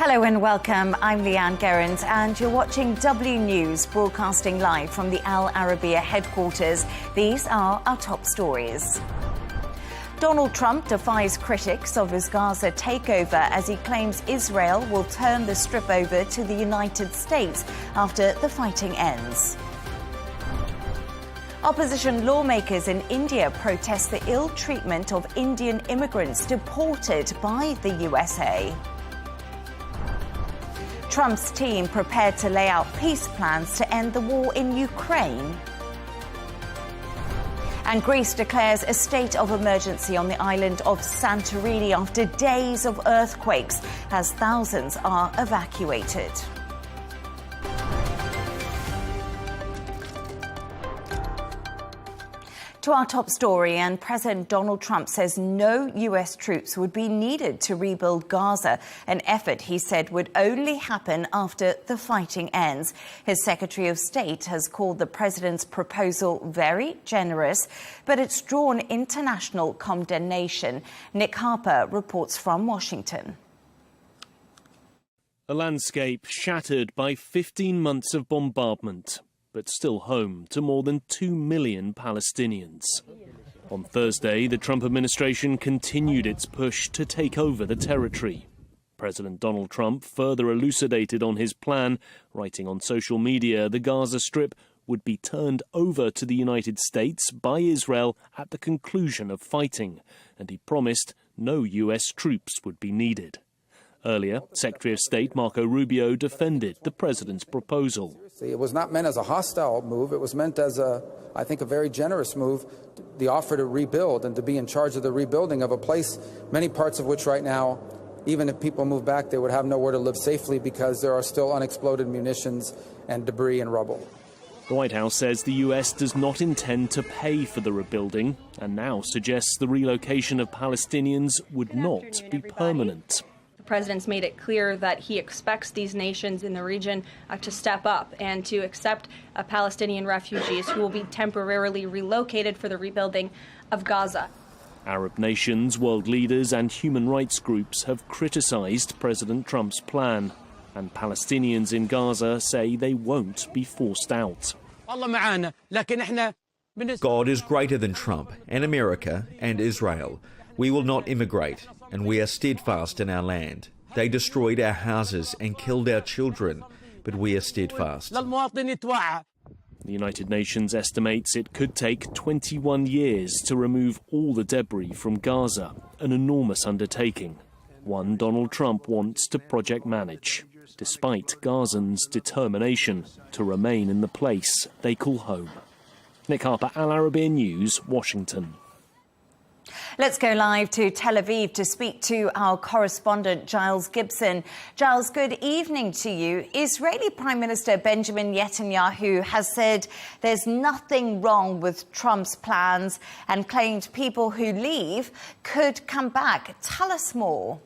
Hello and welcome. I'm Leigh Ann Gerrans and you're watching W News, broadcasting live from the Al Arabiya headquarters. These are our top stories. Donald Trump defies critics of his Gaza takeover as he claims Israel will turn the strip over to the United States after the fighting ends. Opposition lawmakers in India protest the ill treatment of Indian immigrants deported by the USA. Trump's team prepared to lay out peace plans to end the war in Ukraine. And Greece declares a state of emergency on the island of Santorini after days of earthquakes as thousands are evacuated. To our top story, and President Donald Trump says no US troops would be needed to rebuild Gaza, an effort he said would only happen after the fighting ends. His Secretary of State has called the president's proposal very generous, but it's drawn international condemnation. Nick Harper reports from Washington. A landscape shattered by 15 months of bombardment, but still home to more than 2 million Palestinians. On Thursday, the Trump administration continued its push to take over the territory. President Donald Trump further elucidated on his plan, writing on social media the Gaza Strip would be turned over to the United States by Israel at the conclusion of fighting, and he promised no US troops would be needed. Earlier, Secretary of State Marco Rubio defended the president's proposal. It was not meant as a hostile move. It was meant as I think, a very generous move, the offer to rebuild and to be in charge of the rebuilding of a place, many parts of which right now, even if people move back, they would have nowhere to live safely because there are still unexploded munitions and debris and rubble. The White House says the US does not intend to pay for the rebuilding and now suggests the relocation of Palestinians would not be permanent. The president's made it clear that he expects these nations in the region to step up and to accept Palestinian refugees who will be temporarily relocated for the rebuilding of Gaza. Arab nations, world leaders and human rights groups have criticized President Trump's plan, and Palestinians in Gaza say they won't be forced out. God is greater than Trump and America and Israel. We will not immigrate, and we are steadfast in our land. They destroyed our houses and killed our children, but we are steadfast. The United Nations estimates it could take 21 years to remove all the debris from Gaza, an enormous undertaking, one Donald Trump wants to project manage, despite Gazans' determination to remain in the place they call home. Nick Harper, Al Arabiya News, Washington. Let's go live to Tel Aviv to speak to our correspondent, Giles Gibson. Giles, good evening to you. Israeli Prime Minister Benjamin Netanyahu has said there's nothing wrong with Trump's plans and claimed people who leave could come back. Tell us more.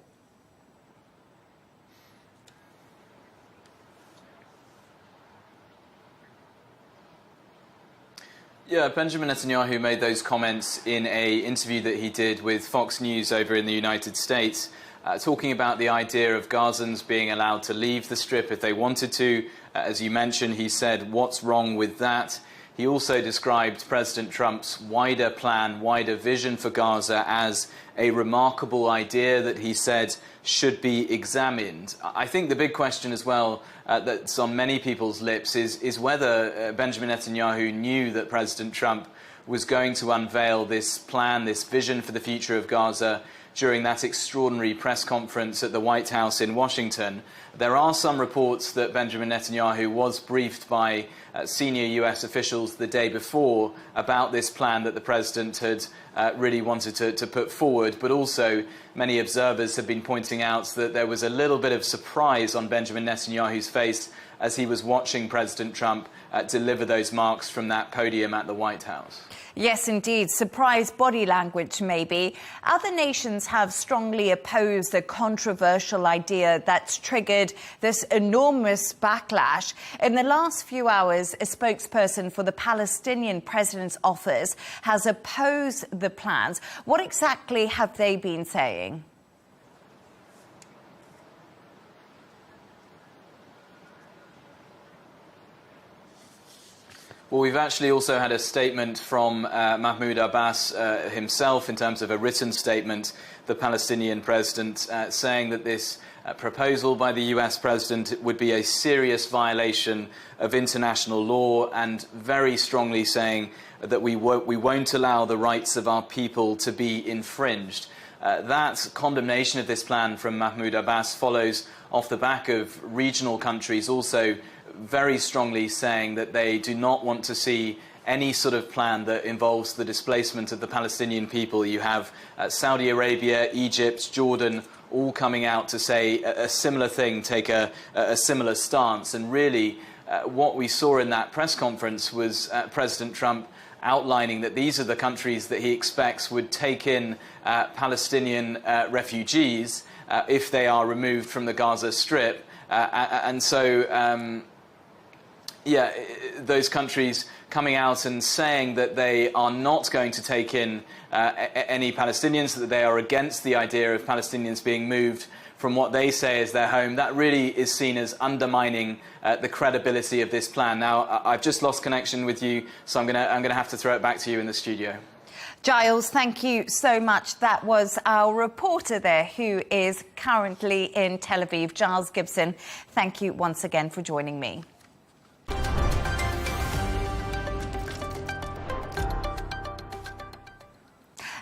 Yeah, Benjamin Netanyahu made those comments in an interview that he did with Fox News over in the United States, talking about the idea of Gazans being allowed to leave the Strip if they wanted to. As you mentioned, he said, what's wrong with that? He also described President Trump's wider plan, wider vision for Gaza as a remarkable idea that he said should be examined. I think the big question as well that's on many people's lips is whether Benjamin Netanyahu knew that President Trump was going to unveil this plan, this vision for the future of Gaza during that extraordinary press conference at the White House in Washington. There are some reports that Benjamin Netanyahu was briefed by senior US officials the day before about this plan that the president had really wanted to put forward, but also many observers have been pointing out that there was a little bit of surprise on Benjamin Netanyahu's face as he was watching President Trump deliver those marks from that podium at the White House. Yes, indeed. Surprise body language, maybe. Other nations have strongly opposed the controversial idea that's triggered this enormous backlash. In the last few hours, a spokesperson for the Palestinian president's office has opposed the plans. What exactly have they been saying? Well, we've actually also had a statement from Mahmoud Abbas himself, in terms of a written statement, the Palestinian president, saying that this proposal by the US president would be a serious violation of international law, and very strongly saying that we won't allow the rights of our people to be infringed. That condemnation of this plan from Mahmoud Abbas follows off the back of regional countries also very strongly saying that they do not want to see any sort of plan that involves the displacement of the Palestinian people. You have Saudi Arabia, Egypt, Jordan, all coming out to say a similar thing, take a similar stance. And really, what we saw in that press conference was President Trump outlining that these are the countries that he expects would take in Palestinian refugees if they are removed from the Gaza Strip. Those countries coming out and saying that they are not going to take in any Palestinians, that they are against the idea of Palestinians being moved from what they say is their home, that really is seen as undermining the credibility of this plan. Now, I've just lost connection with you, so I'm gonna have to throw it back to you in the studio. Giles, thank you so much. That was our reporter there who is currently in Tel Aviv, Giles Gibson. Thank you once again for joining me.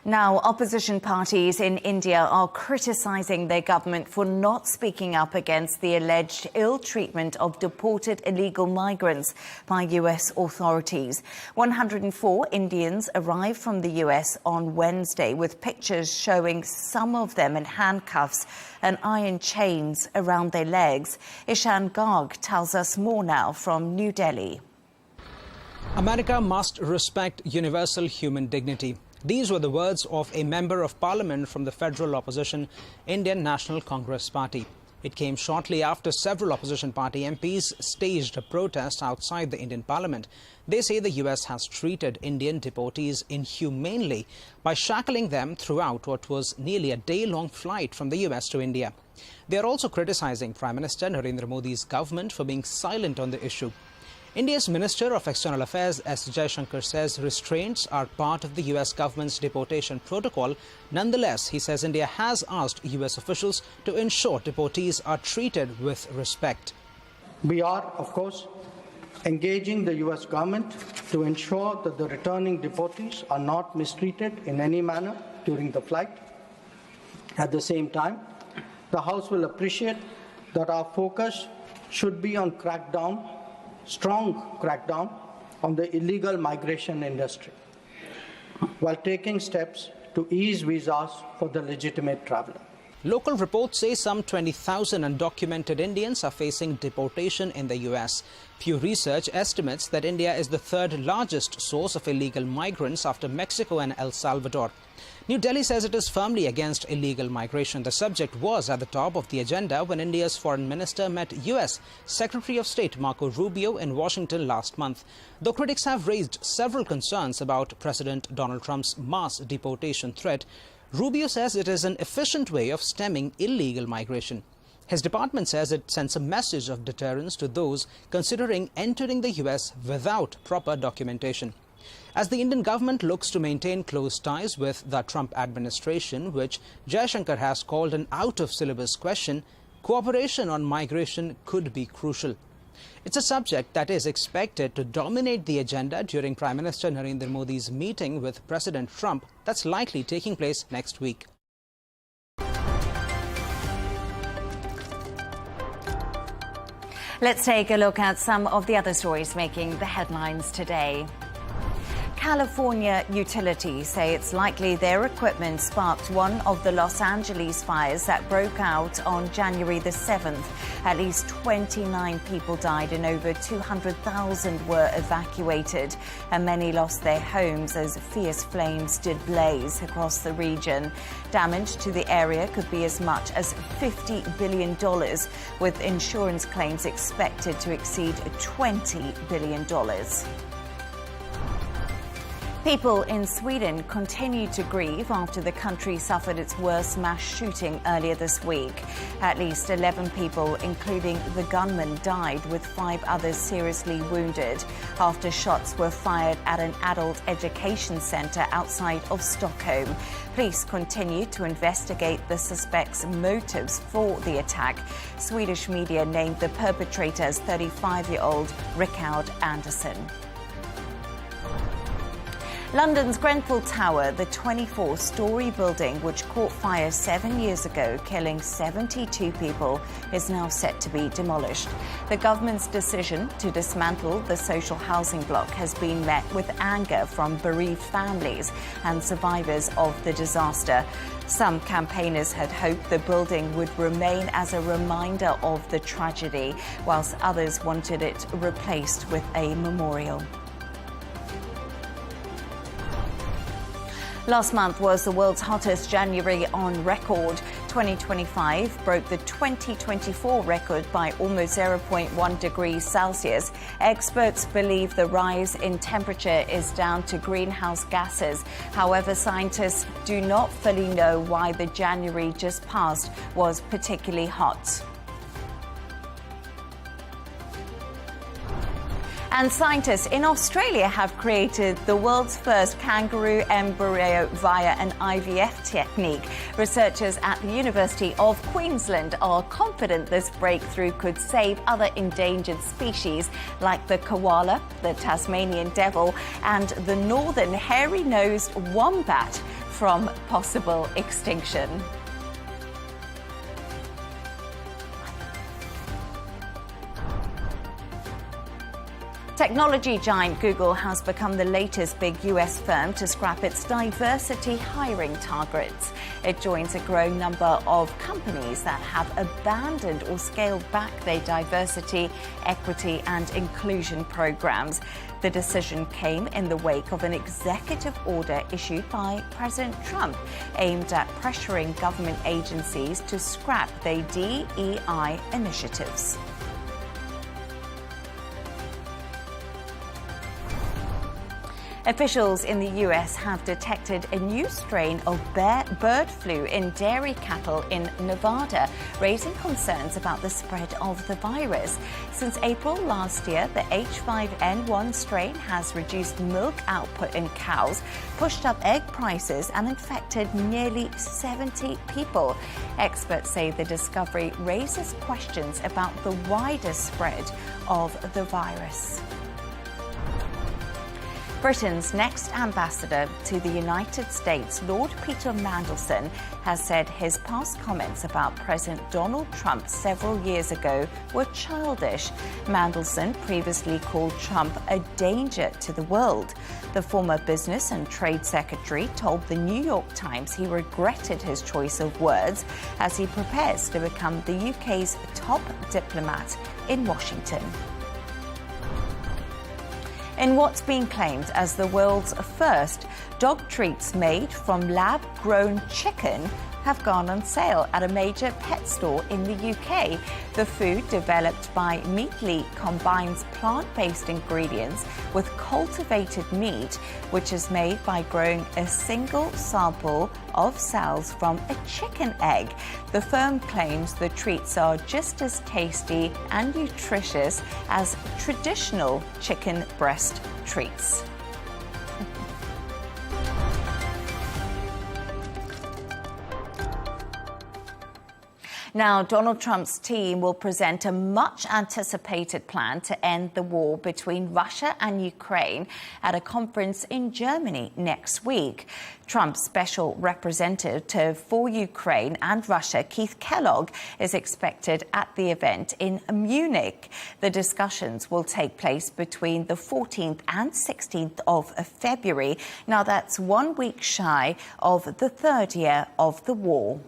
Now, opposition parties in India are criticising their government for not speaking up against the alleged ill treatment of deported illegal migrants by US authorities. 104 Indians arrived from the US on Wednesday, with pictures showing some of them in handcuffs and iron chains around their legs. Ishan Garg tells us more now from New Delhi. America must respect universal human dignity. These were the words of a member of parliament from the federal opposition Indian National Congress Party. It came shortly after several opposition party MPs staged a protest outside the Indian parliament. They say the US has treated Indian deportees inhumanely by shackling them throughout what was nearly a day-long flight from the US to India. They are also criticizing Prime Minister Narendra Modi's government for being silent on the issue. India's Minister of External Affairs S. Jaishankar says restraints are part of the US government's deportation protocol. Nonetheless, he says India has asked US officials to ensure deportees are treated with respect. We are, of course, engaging the US government to ensure that the returning deportees are not mistreated in any manner during the flight. At the same time, the House will appreciate that our focus should be on strong crackdown on the illegal migration industry, while taking steps to ease visas for the legitimate traveler. Local reports say some 20,000 undocumented Indians are facing deportation in the US. Pew Research estimates that India is the third largest source of illegal migrants after Mexico and El Salvador. New Delhi says it is firmly against illegal migration. The subject was at the top of the agenda when India's foreign minister met US Secretary of State Marco Rubio in Washington last month. Though critics have raised several concerns about President Donald Trump's mass deportation threat, Rubio says it is an efficient way of stemming illegal migration. His department says it sends a message of deterrence to those considering entering the US without proper documentation. As the Indian government looks to maintain close ties with the Trump administration, which Jaishankar has called an out-of-syllabus question, cooperation on migration could be crucial. It's a subject that is expected to dominate the agenda during Prime Minister Narendra Modi's meeting with President Trump that's likely taking place next week. Let's take a look at some of the other stories making the headlines today. California utilities say it's likely their equipment sparked one of the Los Angeles fires that broke out on January the 7th. At least 29 people died and over 200,000 were evacuated, and many lost their homes as fierce flames did blaze across the region. Damage to the area could be as much as $50 billion, with insurance claims expected to exceed $20 billion. People in Sweden continue to grieve after the country suffered its worst mass shooting earlier this week. At least 11 people, including the gunman, died, with 5 others seriously wounded after shots were fired at an adult education centre outside of Stockholm. Police continue to investigate the suspect's motives for the attack. Swedish media named the perpetrator as 35-year-old Rickard Andersson. London's Grenfell Tower, the 24-storey building which caught fire 7 years ago, killing 72 people, is now set to be demolished. The government's decision to dismantle the social housing block has been met with anger from bereaved families and survivors of the disaster. Some campaigners had hoped the building would remain as a reminder of the tragedy, whilst others wanted it replaced with a memorial. Last month was the world's hottest January on record. 2025 broke the 2024 record by almost 0.1 degrees Celsius. Experts believe the rise in temperature is down to greenhouse gases. However, scientists do not fully know why the January just passed was particularly hot. And scientists in Australia have created the world's first kangaroo embryo via an IVF technique. Researchers at the University of Queensland are confident this breakthrough could save other endangered species like the koala, the Tasmanian devil, and the northern hairy-nosed wombat from possible extinction. Technology giant Google has become the latest big US firm to scrap its diversity hiring targets. It joins a growing number of companies that have abandoned or scaled back their diversity, equity and inclusion programs. The decision came in the wake of an executive order issued by President Trump aimed at pressuring government agencies to scrap their DEI initiatives. Officials in the US have detected a new strain of bird flu in dairy cattle in Nevada, raising concerns about the spread of the virus. Since April last year, the H5N1 strain has reduced milk output in cows, pushed up egg prices, and infected nearly 70 people. Experts say the discovery raises questions about the wider spread of the virus. Britain's next ambassador to the United States, Lord Peter Mandelson, has said his past comments about President Donald Trump several years ago were childish. Mandelson previously called Trump a danger to the world. The former Business and Trade Secretary told the New York Times he regretted his choice of words as he prepares to become the UK's top diplomat in Washington. In what's being claimed as the world's first dog treats made from lab-grown chicken have gone on sale at a major pet store in the UK. The food, developed by Meatly, combines plant-based ingredients with cultivated meat, which is made by growing a single sample of cells from a chicken egg. The firm claims the treats are just as tasty and nutritious as traditional chicken breast treats. Now, Donald Trump's team will present a much-anticipated plan to end the war between Russia and Ukraine at a conference in Germany next week. Trump's special representative for Ukraine and Russia, Keith Kellogg, is expected at the event in Munich. The discussions will take place between the 14th and 16th of February. Now, that's 1 week shy of the third year of the war.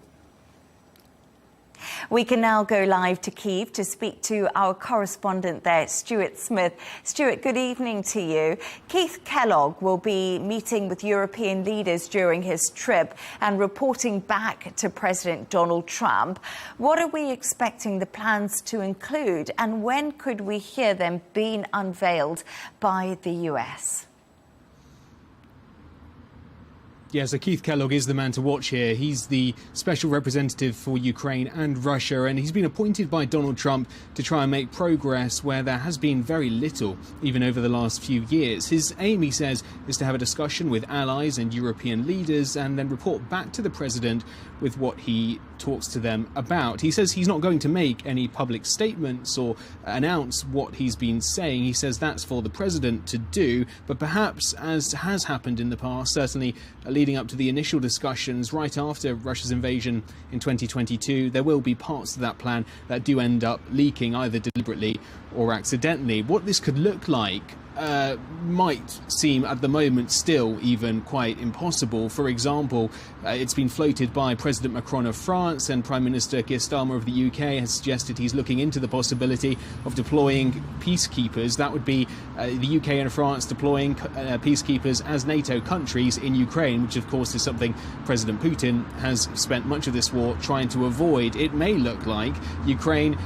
We can now go live to Kyiv to speak to our correspondent there, Stuart Smith. Stuart, good evening to you. Keith Kellogg will be meeting with European leaders during his trip and reporting back to President Donald Trump. What are we expecting the plans to include, and when could we hear them being unveiled by the US? Yeah, so Keith Kellogg is the man to watch here. He's the special representative for Ukraine and Russia, and he's been appointed by Donald Trump to try and make progress where there has been very little, even over the last few years. His aim, he says, is to have a discussion with allies and European leaders and then report back to the president with what he talks to them about. He says he's not going to make any public statements or announce what he's been saying. He says that's for the president to do, but perhaps, as has happened in the past, certainly leading up to the initial discussions right after Russia's invasion in 2022, there will be parts of that plan that do end up leaking, either deliberately or accidentally. What this could look like might seem at the moment still even quite impossible. For example, it's been floated by President Macron of France, and Prime Minister Keir Starmer of the UK has suggested he's looking into the possibility of deploying peacekeepers. That would be the UK and France deploying peacekeepers as NATO countries in Ukraine, which of course is something President Putin has spent much of this war trying to avoid. It may look like Ukraine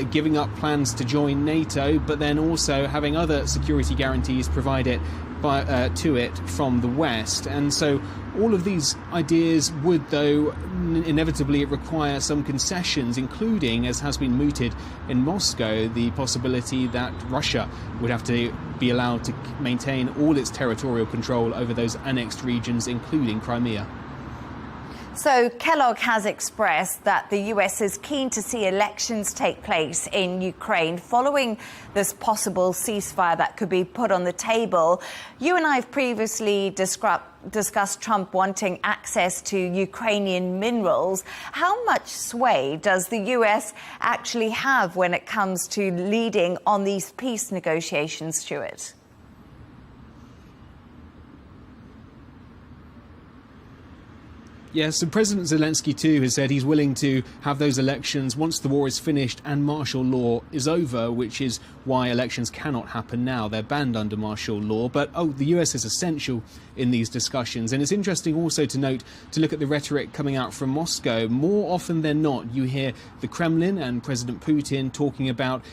giving up plans to join NATO, but then also having other security guarantees provided to it from the West. And so all of these ideas would, though, inevitably require some concessions, including, as has been mooted in Moscow, the possibility that Russia would have to be allowed to maintain all its territorial control over those annexed regions, including Crimea. So Kellogg has expressed that the US is keen to see elections take place in Ukraine following this possible ceasefire that could be put on the table. You and I have previously discussed Trump wanting access to Ukrainian minerals. How much sway does the US actually have when it comes to leading on these peace negotiations, Stuart? Yes, and President Zelensky too has said he's willing to have those elections once the war is finished and martial law is over, which is why elections cannot happen now. They're banned under martial law. But, the US is essential in these discussions. And it's interesting also to note, to look at the rhetoric coming out from Moscow. More often than not, you hear the Kremlin and President Putin talking about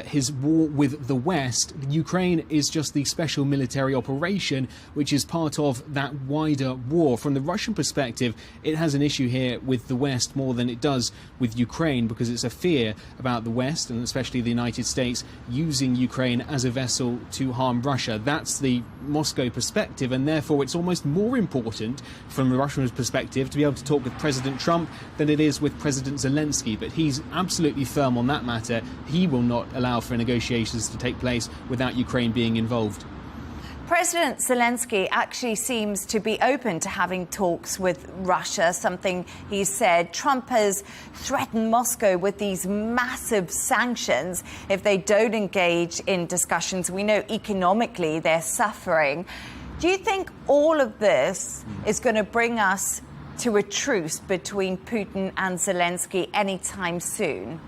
his war with the West. Ukraine is just the special military operation, which is part of that wider war. From the Russian perspective, it has an issue here with the West more than it does with Ukraine, because it's a fear about the West, and especially the United States, using Ukraine as a vessel to harm Russia. That's the Moscow perspective, and therefore it's almost more important from the Russian perspective to be able to talk with President Trump than it is with President Zelensky. But he's absolutely firm on that matter. He will not allow for negotiations to take place without Ukraine being involved. President Zelensky actually seems to be open to having talks with Russia, something he said. Trump has threatened Moscow with these massive sanctions if they don't engage in discussions. We know economically they're suffering. Do you think all of this is going to bring us to a truce between Putin and Zelensky anytime soon?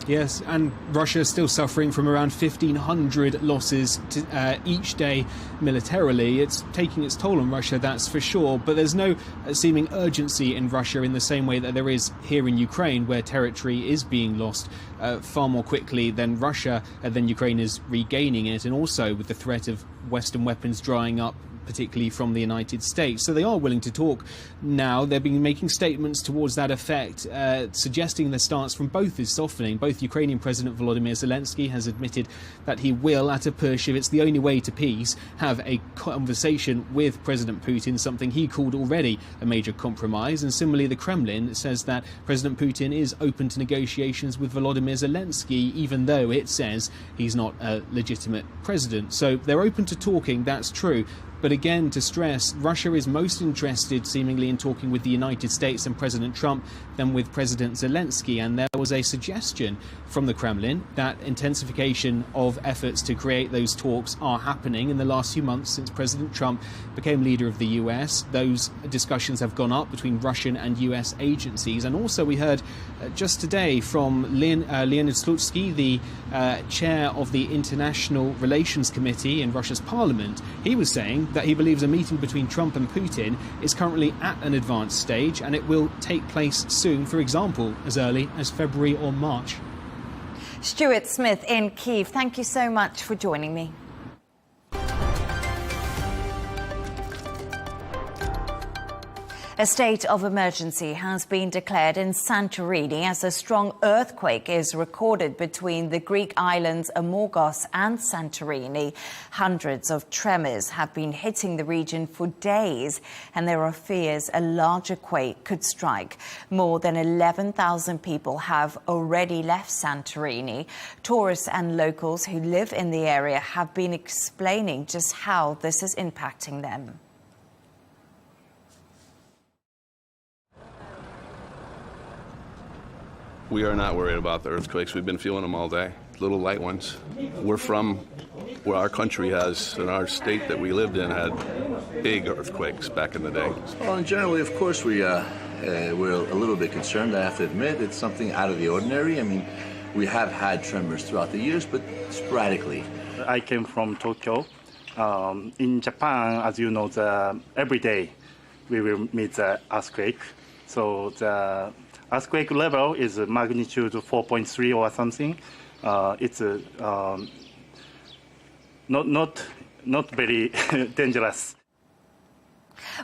Yes, and Russia is still suffering from around 1,500 losses each day militarily. It's taking its toll on Russia, that's for sure, but there's no seeming urgency in Russia in the same way that there is here in Ukraine, where territory is being lost far more quickly than Russia, than Ukraine is regaining it, and also with the threat of Western weapons drying up, particularly from the United States. So they are willing to talk now. They've been making statements towards that effect, suggesting the stance from both is softening. Both Ukrainian President Volodymyr Zelensky has admitted that he will, at a push, if it's the only way to peace, have a conversation with President Putin, something he called already a major compromise. And similarly, the Kremlin says that President Putin is open to negotiations with Volodymyr Zelensky, even though it says he's not a legitimate president. So they're open to talking, that's true. But again, to stress, Russia is most interested, seemingly, in talking with the United States and President Trump than with President Zelensky. And there was a suggestion from the Kremlin that intensification of efforts to create those talks are happening in the last few months since President Trump became leader of the US. Those discussions have gone up between Russian and US agencies. And also we heard just today from Leonid Slutsky, the chair of the International Relations Committee in Russia's parliament. He was saying that he believes a meeting between Trump and Putin is currently at an advanced stage, and it will take place soon, for example, as early as February or March. Stuart Smith in Kyiv, thank you so much for joining me. A state of emergency has been declared in Santorini as a strong earthquake is recorded between the Greek islands Amorgos and Santorini. Hundreds of tremors have been hitting the region for days, and there are fears a larger quake could strike. More than 11,000 people have already left Santorini. Tourists and locals who live in the area have been explaining just how this is impacting them. We are not worried about the earthquakes. We've been feeling them all day, little light ones. We're from where our country has, in our state that we lived in, had big earthquakes back in the day. Well, generally, of course, we're a little bit concerned, I have to admit. It's something out of the ordinary. I mean, we have had tremors throughout the years, but sporadically. I came from Tokyo. In Japan, as you know, every day we will meet the earthquake. So the earthquake level is magnitude 4.3 or something. It's not very dangerous.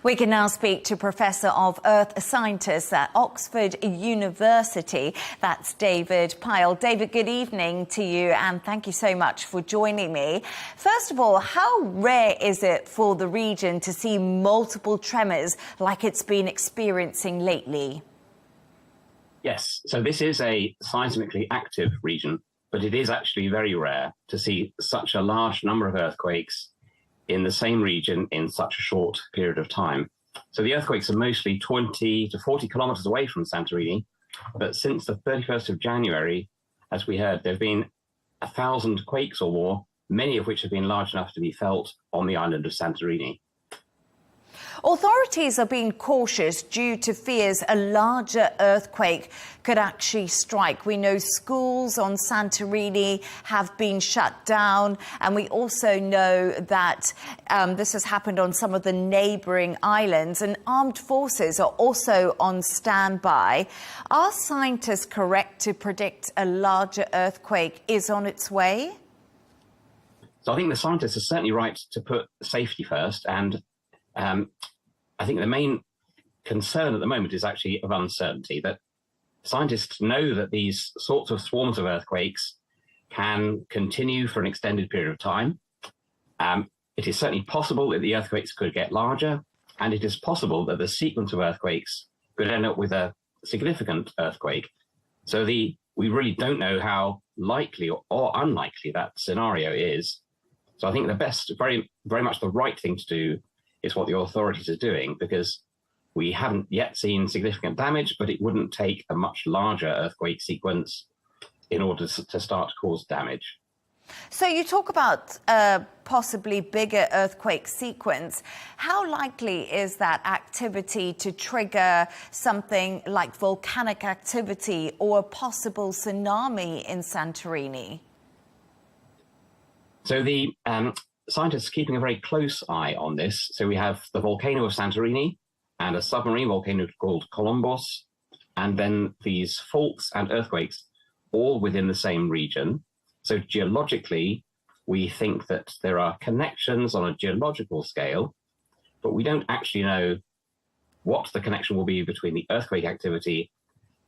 We can now speak to Professor of Earth Scientists at Oxford University. That's David Pyle. David, good evening to you, and thank you so much for joining me. First of all, how rare is it for the region to see multiple tremors like it's been experiencing lately? Yes, so this is a seismically active region, but it is actually very rare to see such a large number of earthquakes in the same region in such a short period of time. So the earthquakes are mostly 20 to 40 kilometers away from Santorini, but since the 31st of January, as we heard, there have been 1,000 quakes or more, many of which have been large enough to be felt on the island of Santorini. Authorities are being cautious due to fears a larger earthquake could actually strike. We know schools on Santorini have been shut down, and we also know that this has happened on some of the neighbouring islands, and armed forces are also on standby. Are scientists correct to predict a larger earthquake is on its way? So I think the scientists are certainly right to put safety first, and I think the main concern at the moment is actually of uncertainty, that scientists know that these sorts of swarms of earthquakes can continue for an extended period of time. It is certainly possible that the earthquakes could get larger, and it is possible that the sequence of earthquakes could end up with a significant earthquake. So we really don't know how likely or unlikely that scenario is. So I think the best, very, very much the right thing to do is what the authorities are doing, because we haven't yet seen significant damage, but it wouldn't take a much larger earthquake sequence in order to start to cause damage. So you talk about a possibly bigger earthquake sequence. How likely is that activity to trigger something like volcanic activity or a possible tsunami in Santorini? So the scientists are keeping a very close eye on this. So we have the volcano of Santorini and a submarine volcano called Colombos, and then these faults and earthquakes all within the same region. So geologically, we think that there are connections on a geological scale, but we don't actually know what the connection will be between the earthquake activity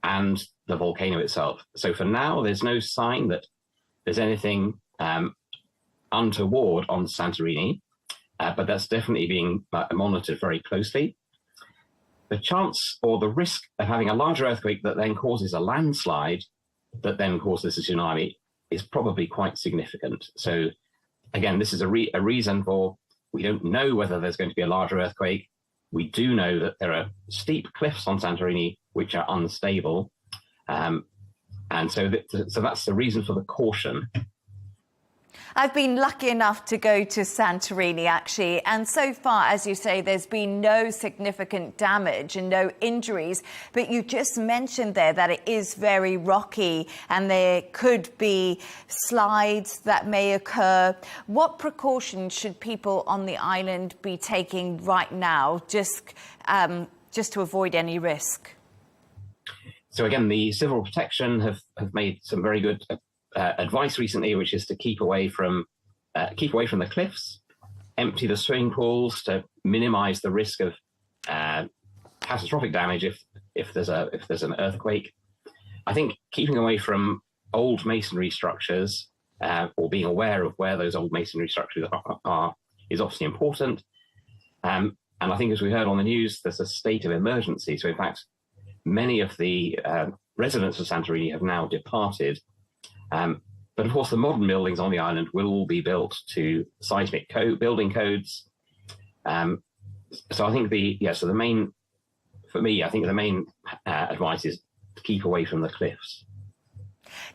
and the volcano itself. So for now, there's no sign that there's anything untoward on Santorini, but that's definitely being monitored very closely. The chance or the risk of having a larger earthquake that then causes a landslide that then causes a tsunami is probably quite significant. So again, this is a reason for, we don't know whether there's going to be a larger earthquake. We do know that there are steep cliffs on Santorini which are unstable. And so that's the reason for the caution. I've been lucky enough to go to Santorini, actually, and so far, as you say, there's been no significant damage and no injuries. But you just mentioned there that it is very rocky and there could be slides that may occur. What precautions should people on the island be taking right now, just to avoid any risk? So again, the Civil Protection have made some very good advice recently, which is to keep away from the cliffs, empty the swimming pools to minimize the risk of catastrophic damage if there's an earthquake. I think keeping away from old masonry structures or being aware of where those old masonry structures are is obviously important. And I think, as we heard on the news, there's a state of emergency. So, in fact, many of the residents of Santorini have now departed. But, of course, the modern buildings on the island will all be built to seismic building codes. So I think the main advice is to keep away from the cliffs.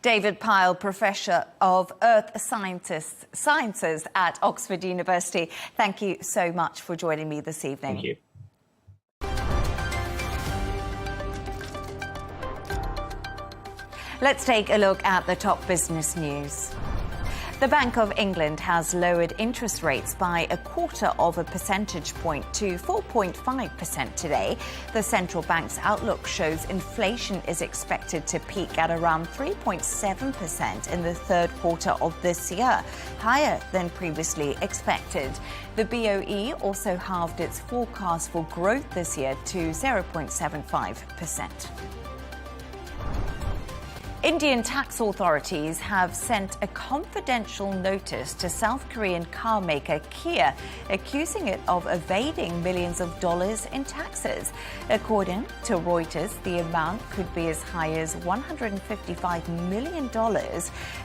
David Pyle, Professor of Earth Sciences at Oxford University. Thank you so much for joining me this evening. Thank you. Let's take a look at the top business news. The Bank of England has lowered interest rates by 0.25 percentage point to 4.5% today. The central bank's outlook shows inflation is expected to peak at around 3.7% in the third quarter of this year, higher than previously expected. The BOE also halved its forecast for growth this year to 0.75%. Indian tax authorities have sent a confidential notice to South Korean car maker Kia, accusing it of evading millions of dollars in taxes. According to Reuters, the amount could be as high as $155 million,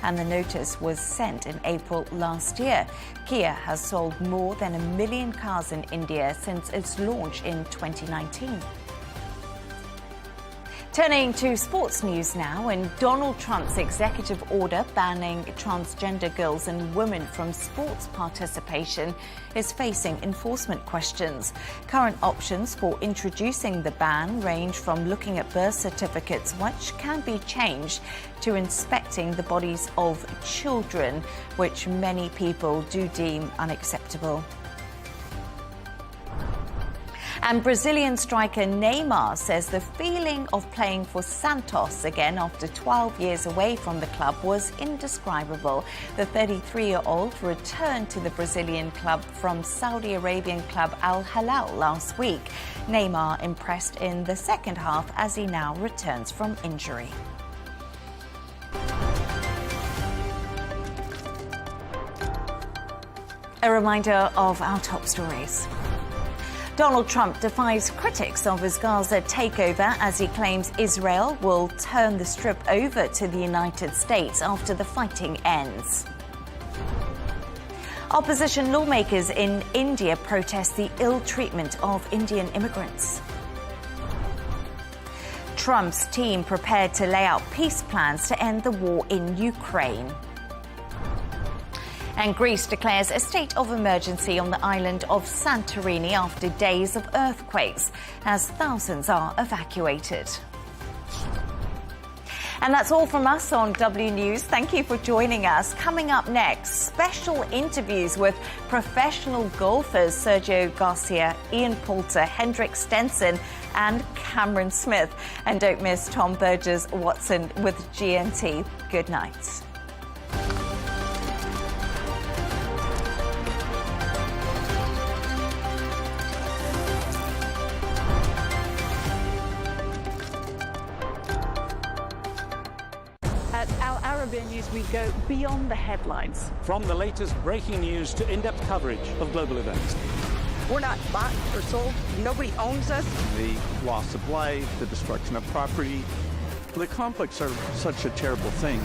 and the notice was sent in April last year. Kia has sold more than 1 million cars in India since its launch in 2019. Turning to sports news now, and Donald Trump's executive order banning transgender girls and women from sports participation is facing enforcement questions. Current options for introducing the ban range from looking at birth certificates, which can be changed, to inspecting the bodies of children, which many people do deem unacceptable. And Brazilian striker Neymar says the feeling of playing for Santos again after 12 years away from the club was indescribable. The 33-year-old returned to the Brazilian club from Saudi Arabian club Al Hilal last week. Neymar impressed in the second half as he now returns from injury. A reminder of our top stories. Donald Trump defies critics of his Gaza takeover as he claims Israel will turn the strip over to the United States after the fighting ends. Opposition lawmakers in India protest the ill treatment of Indian immigrants. Trump's team prepared to lay out peace plans to end the war in Ukraine. And Greece declares a state of emergency on the island of Santorini after days of earthquakes, as thousands are evacuated. And that's all from us on W News. Thank you for joining us. Coming up next, special interviews with professional golfers Sergio Garcia, Ian Poulter, Henrik Stenson and Cameron Smith. And don't miss Tom Burges Watson with GNT. Good night. Arabiya News, we go beyond the headlines. From the latest breaking news to in-depth coverage of global events. We're not bought or sold. Nobody owns us. The loss of life, the destruction of property. The conflicts are such a terrible thing.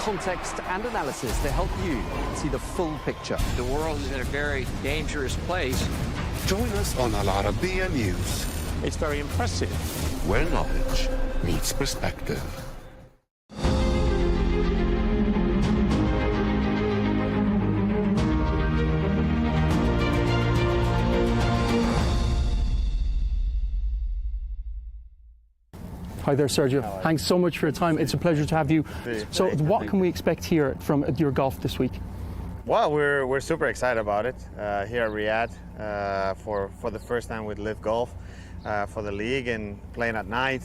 Context and analysis to help you see the full picture. The world is in a very dangerous place. Join us on Arabiya News. It's very impressive. Where knowledge meets perspective. Hi there, Sergio. Thanks so much for your time. It's a pleasure to have you. So what can we expect here from your golf this week? Well, we're super excited about it here at Riyadh for the first time with Live Golf for the league and playing at night.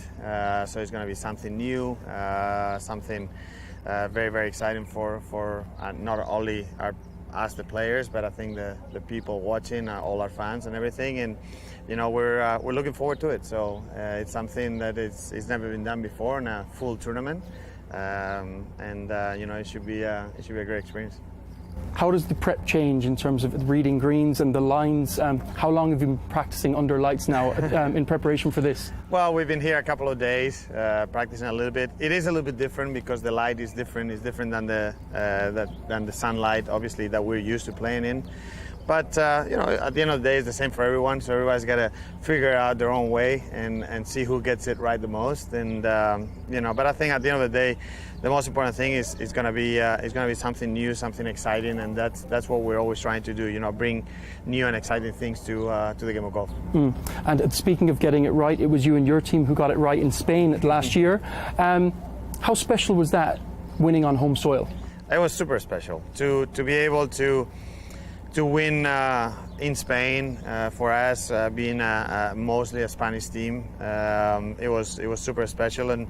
So it's going to be something new, something very, very exciting for not only us, the players, but I think the people watching, all our fans and everything, and we're looking forward to it. So it's something that it's never been done before in a full tournament, and it should be a great experience. How does the prep change in terms of reading greens and the lines? How long have you been practicing under lights now in preparation for this? Well, we've been here a couple of days practicing a little bit. It is a little bit different because the light is different. It's different than the sunlight, obviously, that we're used to playing in. But at the end of the day, it's the same for everyone. So everybody's got to figure out their own way and see who gets it right the most. And but I think at the end of the day, the most important thing is going to be something new, something exciting, and that's what we're always trying to do. Bring new and exciting things to the game of golf. And speaking of getting it right, it was you and your team who got it right in Spain last year. How special was that, winning on home soil? It was super special to be able to win in Spain for us, being mostly a Spanish team. It was super special, and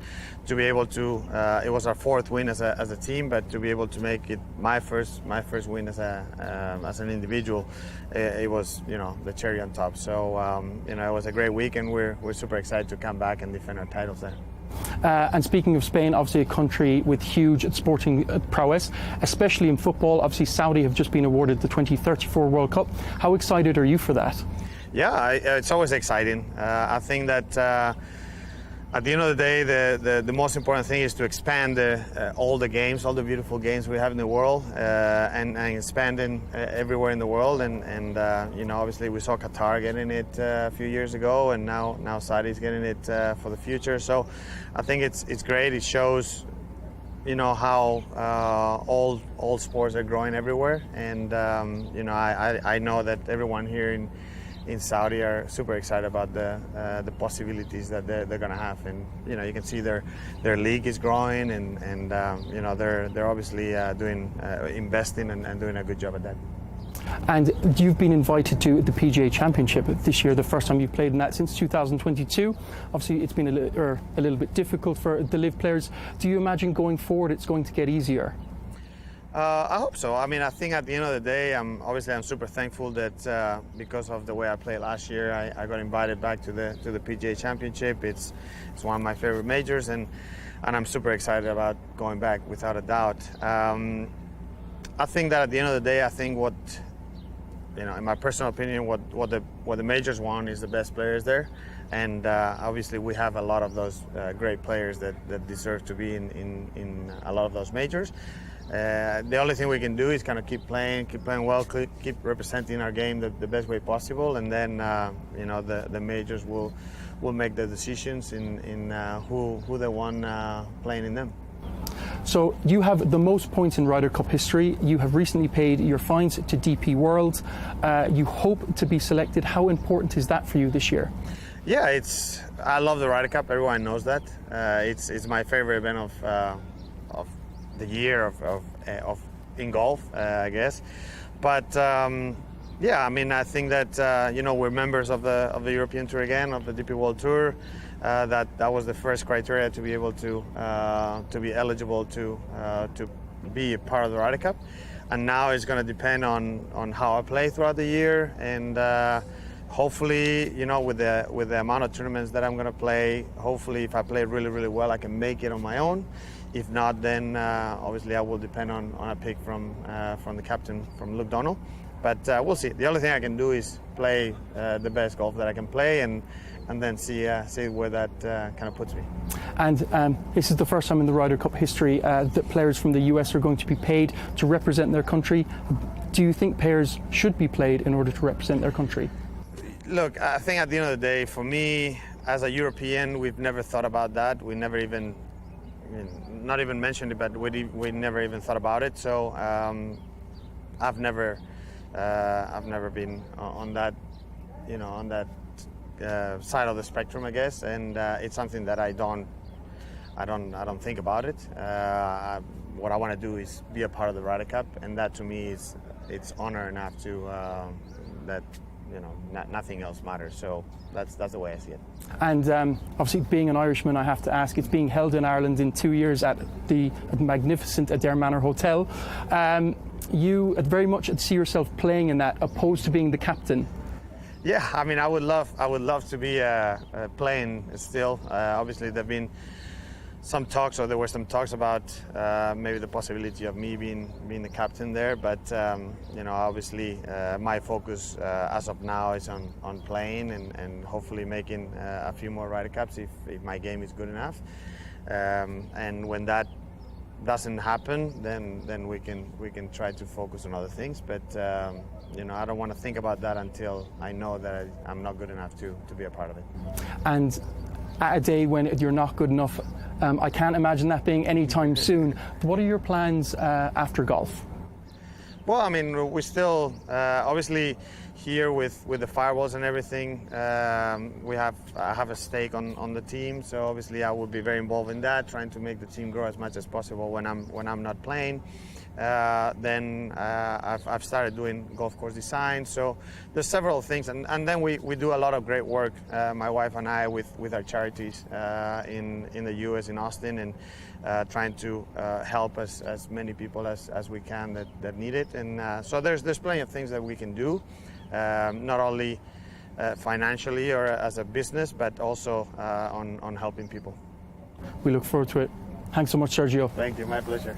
to be able to it was our fourth win as a team, but to be able to make it my first win as an individual, it was the cherry on top. So it was a great week, and we're super excited to come back and defend our titles there. And speaking of Spain, obviously a country with huge sporting prowess, especially in football. Obviously Saudi have just been awarded the 2034 World Cup. How excited are you for that? Yeah, it's always exciting. I think that at the end of the day, the most important thing is to expand all the games, all the beautiful games we have in the world, and expanding everywhere in the world. And obviously we saw Qatar getting it a few years ago, and now Saudi's getting it for the future. So I think it's great. It shows how all sports are growing everywhere, and I know that everyone here in Saudi are super excited about the possibilities that they're going to have, and you can see their league is growing, and they're obviously investing and doing a good job at that. And you've been invited to the PGA Championship this year, the first time you've played in that since 2022. Obviously it's been a little bit difficult for the LIV players. Do you imagine going forward it's going to get easier? I hope so. I mean, I think at the end of the day, I'm super thankful that because of the way I played last year, I got invited back to the PGA Championship. It's one of my favorite majors, and I'm super excited about going back, without a doubt. I think that at the end of the day, I think what in my personal opinion, what the majors want is the best players there, and obviously we have a lot of those great players that deserve to be in a lot of those majors. The only thing we can do is kind of keep playing well, keep representing our game the best way possible, and then the majors will make the decisions in who they want playing in them. So you have the most points in Ryder Cup history. You have recently paid your fines to DP World. You hope to be selected. How important is that for you this year? Yeah, I love the Ryder Cup. Everyone knows that. It's my favorite event of the year of in golf, I guess. But yeah, I mean, I think that we're members of the European Tour again, of the DP World Tour. That was the first criteria to be able to be eligible to be a part of the Ryder Cup, and now it's going to depend on how I play throughout the year, and hopefully, with the amount of tournaments that I'm going to play, hopefully if I play really, really well, I can make it on my own. If not, then obviously I will depend on a pick from the captain, from Luke Donald. But we'll see. The only thing I can do is play the best golf that I can play, and then see where that kind of puts me. And this is the first time in the Ryder Cup history that players from the US are going to be paid to represent their country. Do you think players should be paid in order to represent their country? Look, I think at the end of the day, for me, as a European, we've never thought about that. We never even, not even mentioned it, but we never even thought about it. So I've never been on that, on that side of the spectrum, I guess, and it's something that I don't think about it. What I want to do is be a part of the Ryder Cup, and that to me it's honor enough to that nothing else matters. So that's the way I see it. And obviously, being an Irishman, I have to ask, it's being held in Ireland in 2 years at the magnificent Adair Manor Hotel. you very much see yourself playing in that, opposed to being the captain? Yeah, I mean, I would love to be playing still. Obviously, there were some talks about maybe the possibility of me being the captain there. But you know, obviously, my focus as of now is on playing and hopefully making a few more Ryder Cups if my game is good enough. And when that doesn't happen, then we can try to focus on other things. But you know, I don't want to think about that until I know that I'm not good enough to be a part of it. And at a day when you're not good enough, I can't imagine that being anytime soon. What are your plans after golf? Well, I mean, we still obviously here with the firewalls and everything. I have a stake on the team, so obviously I will be very involved in that, trying to make the team grow as much as possible when I'm not playing. Then I've started doing golf course design, so there's several things, and then we do a lot of great work, my wife and I, with our charities in the US, in Austin, and trying to help as many people as we can that need it. And so there's plenty of things that we can do, not only financially or as a business, but also on helping people. We look forward to it. Thanks so much, Sergio. Thank you, my pleasure.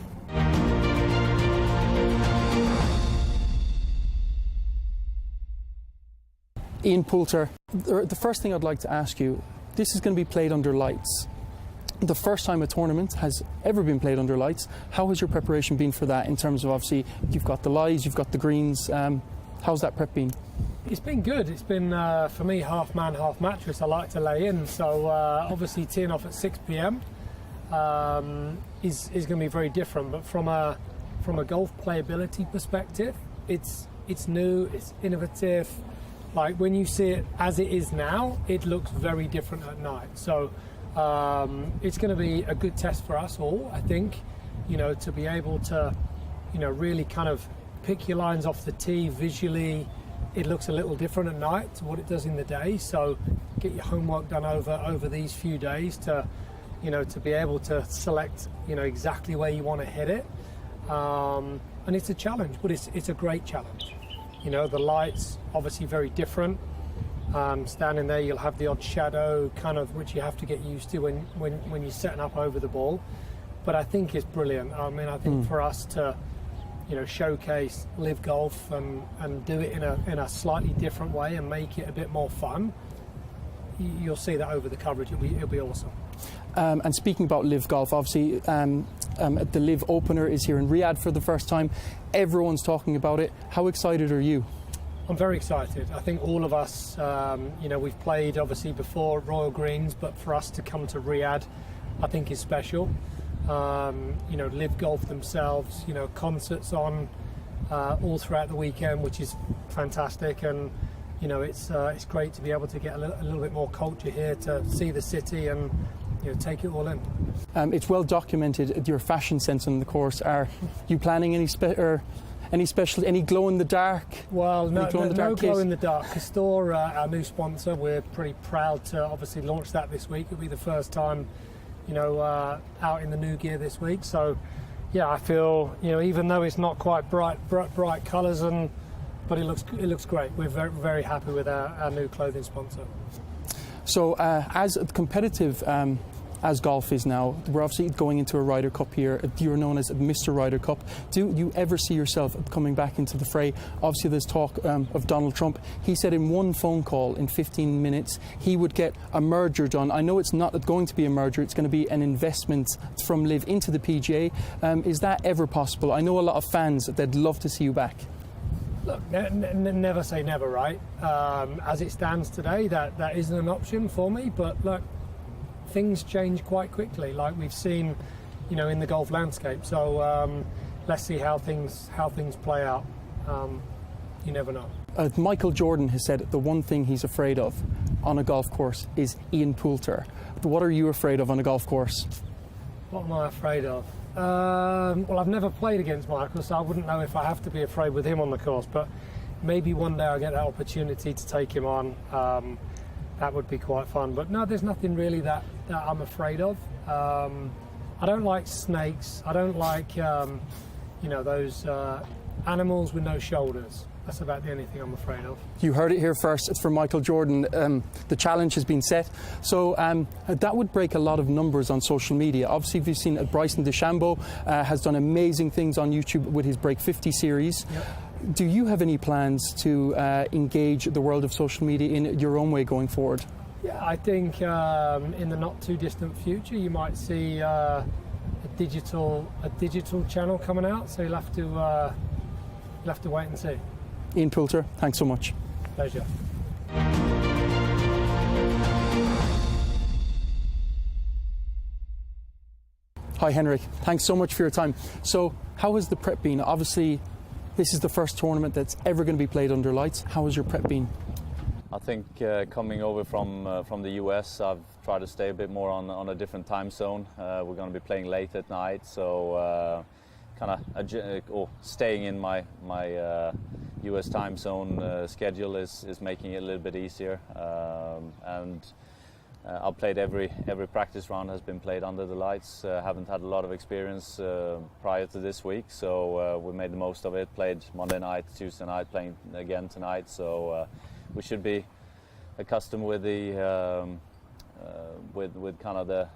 Ian Poulter, the first thing I'd like to ask you, this is going to be played under lights. The first time a tournament has ever been played under lights. How has your preparation been for that, in terms of, obviously, you've got the lies, you've got the greens. How's that prep been? It's been good. It's been, for me, half man, half mattress. I like to lay in. So obviously teeing off at 6 p.m. Is going to be very different. But from a golf playability perspective, it's new, it's innovative. Like, when you see it as it is now, it looks very different at night. So it's going to be a good test for us all, I think, you know, to be able to, you know, really kind of pick your lines off the tee visually. It looks a little different at night to what it does in the day. So get your homework done over these few days to, you know, to be able to select, you know, exactly where you want to hit it. And it's a challenge, but it's a great challenge. You know, the lights obviously very different. Standing there, you'll have the odd shadow, kind of, which you have to get used to when you're setting up over the ball. But I think it's brilliant. I mean, I think for us to, you know, showcase live golf and do it in a slightly different way and make it a bit more fun, you'll see that over the coverage. It'll be awesome. And speaking about live golf, obviously the live opener is here in Riyadh for the first time. Everyone's talking about it. How excited are you? I'm very excited. I think all of us, you know, we've played obviously before Royal Greens, but for us to come to Riyadh, I think is special. You know, live golf themselves, you know, concerts on all throughout the weekend, which is fantastic. And you know, it's great to be able to get a little bit more culture here, to see the city and, you know, take it all in. It's well documented your fashion sense on the course. Are you planning any special, any glow in the dark? Well, no glow in the dark. Castor, our new sponsor, we're pretty proud to obviously launch that this week. It'll be the first time, you know, out in the new gear this week. So, yeah, I feel, you know, even though it's not quite bright colours, but it looks great. We're very, very happy with our new clothing sponsor. So, as competitive as golf is now, we're obviously going into a Ryder Cup here. You're known as Mr. Ryder Cup. Do you ever see yourself coming back into the fray? Obviously, there's talk of Donald Trump. He said in one phone call in 15 minutes he would get a merger done. I know it's not going to be a merger. It's going to be an investment from LIV into the PGA. Is that ever possible? I know a lot of fans that'd love to see you back. Look, never say never, right? As it stands today, that isn't an option for me. But look, things change quite quickly, like we've seen, you know, in the golf landscape. So let's see how things play out. You never know. Michael Jordan has said the one thing he's afraid of on a golf course is Ian Poulter. What are you afraid of on a golf course? What am I afraid of? Well, I've never played against Michael, so I wouldn't know if I have to be afraid with him on the course, but maybe one day I'll get that opportunity to take him on. That would be quite fun. But no, there's nothing really that I'm afraid of. I don't like snakes. I don't like, you know, those animals with no shoulders. That's about the only thing I'm afraid of. You heard it here first. It's from Michael Jordan. The challenge has been set. So that would break a lot of numbers on social media. Obviously, we've seen Bryson DeChambeau has done amazing things on YouTube with his Break 50 series. Yep. Do you have any plans to engage the world of social media in your own way going forward? Yeah, I think in the not too distant future you might see a digital channel coming out. So you'll have to wait and see. Ian Poulter, thanks so much. Pleasure. Hi Henrik, thanks so much for your time. So how has the prep been? Obviously this is the first tournament that's ever going to be played under lights. How has your prep been? I think coming over from the US, I've tried to stay a bit more on a different time zone. We're going to be playing late at night, so staying in my US time zone schedule is making it a little bit easier. I've played every practice round has been played under the lights. Haven't had a lot of experience prior to this week, so we made the most of it. Played Monday night, Tuesday night, playing again tonight. So we should be accustomed with the with kind of the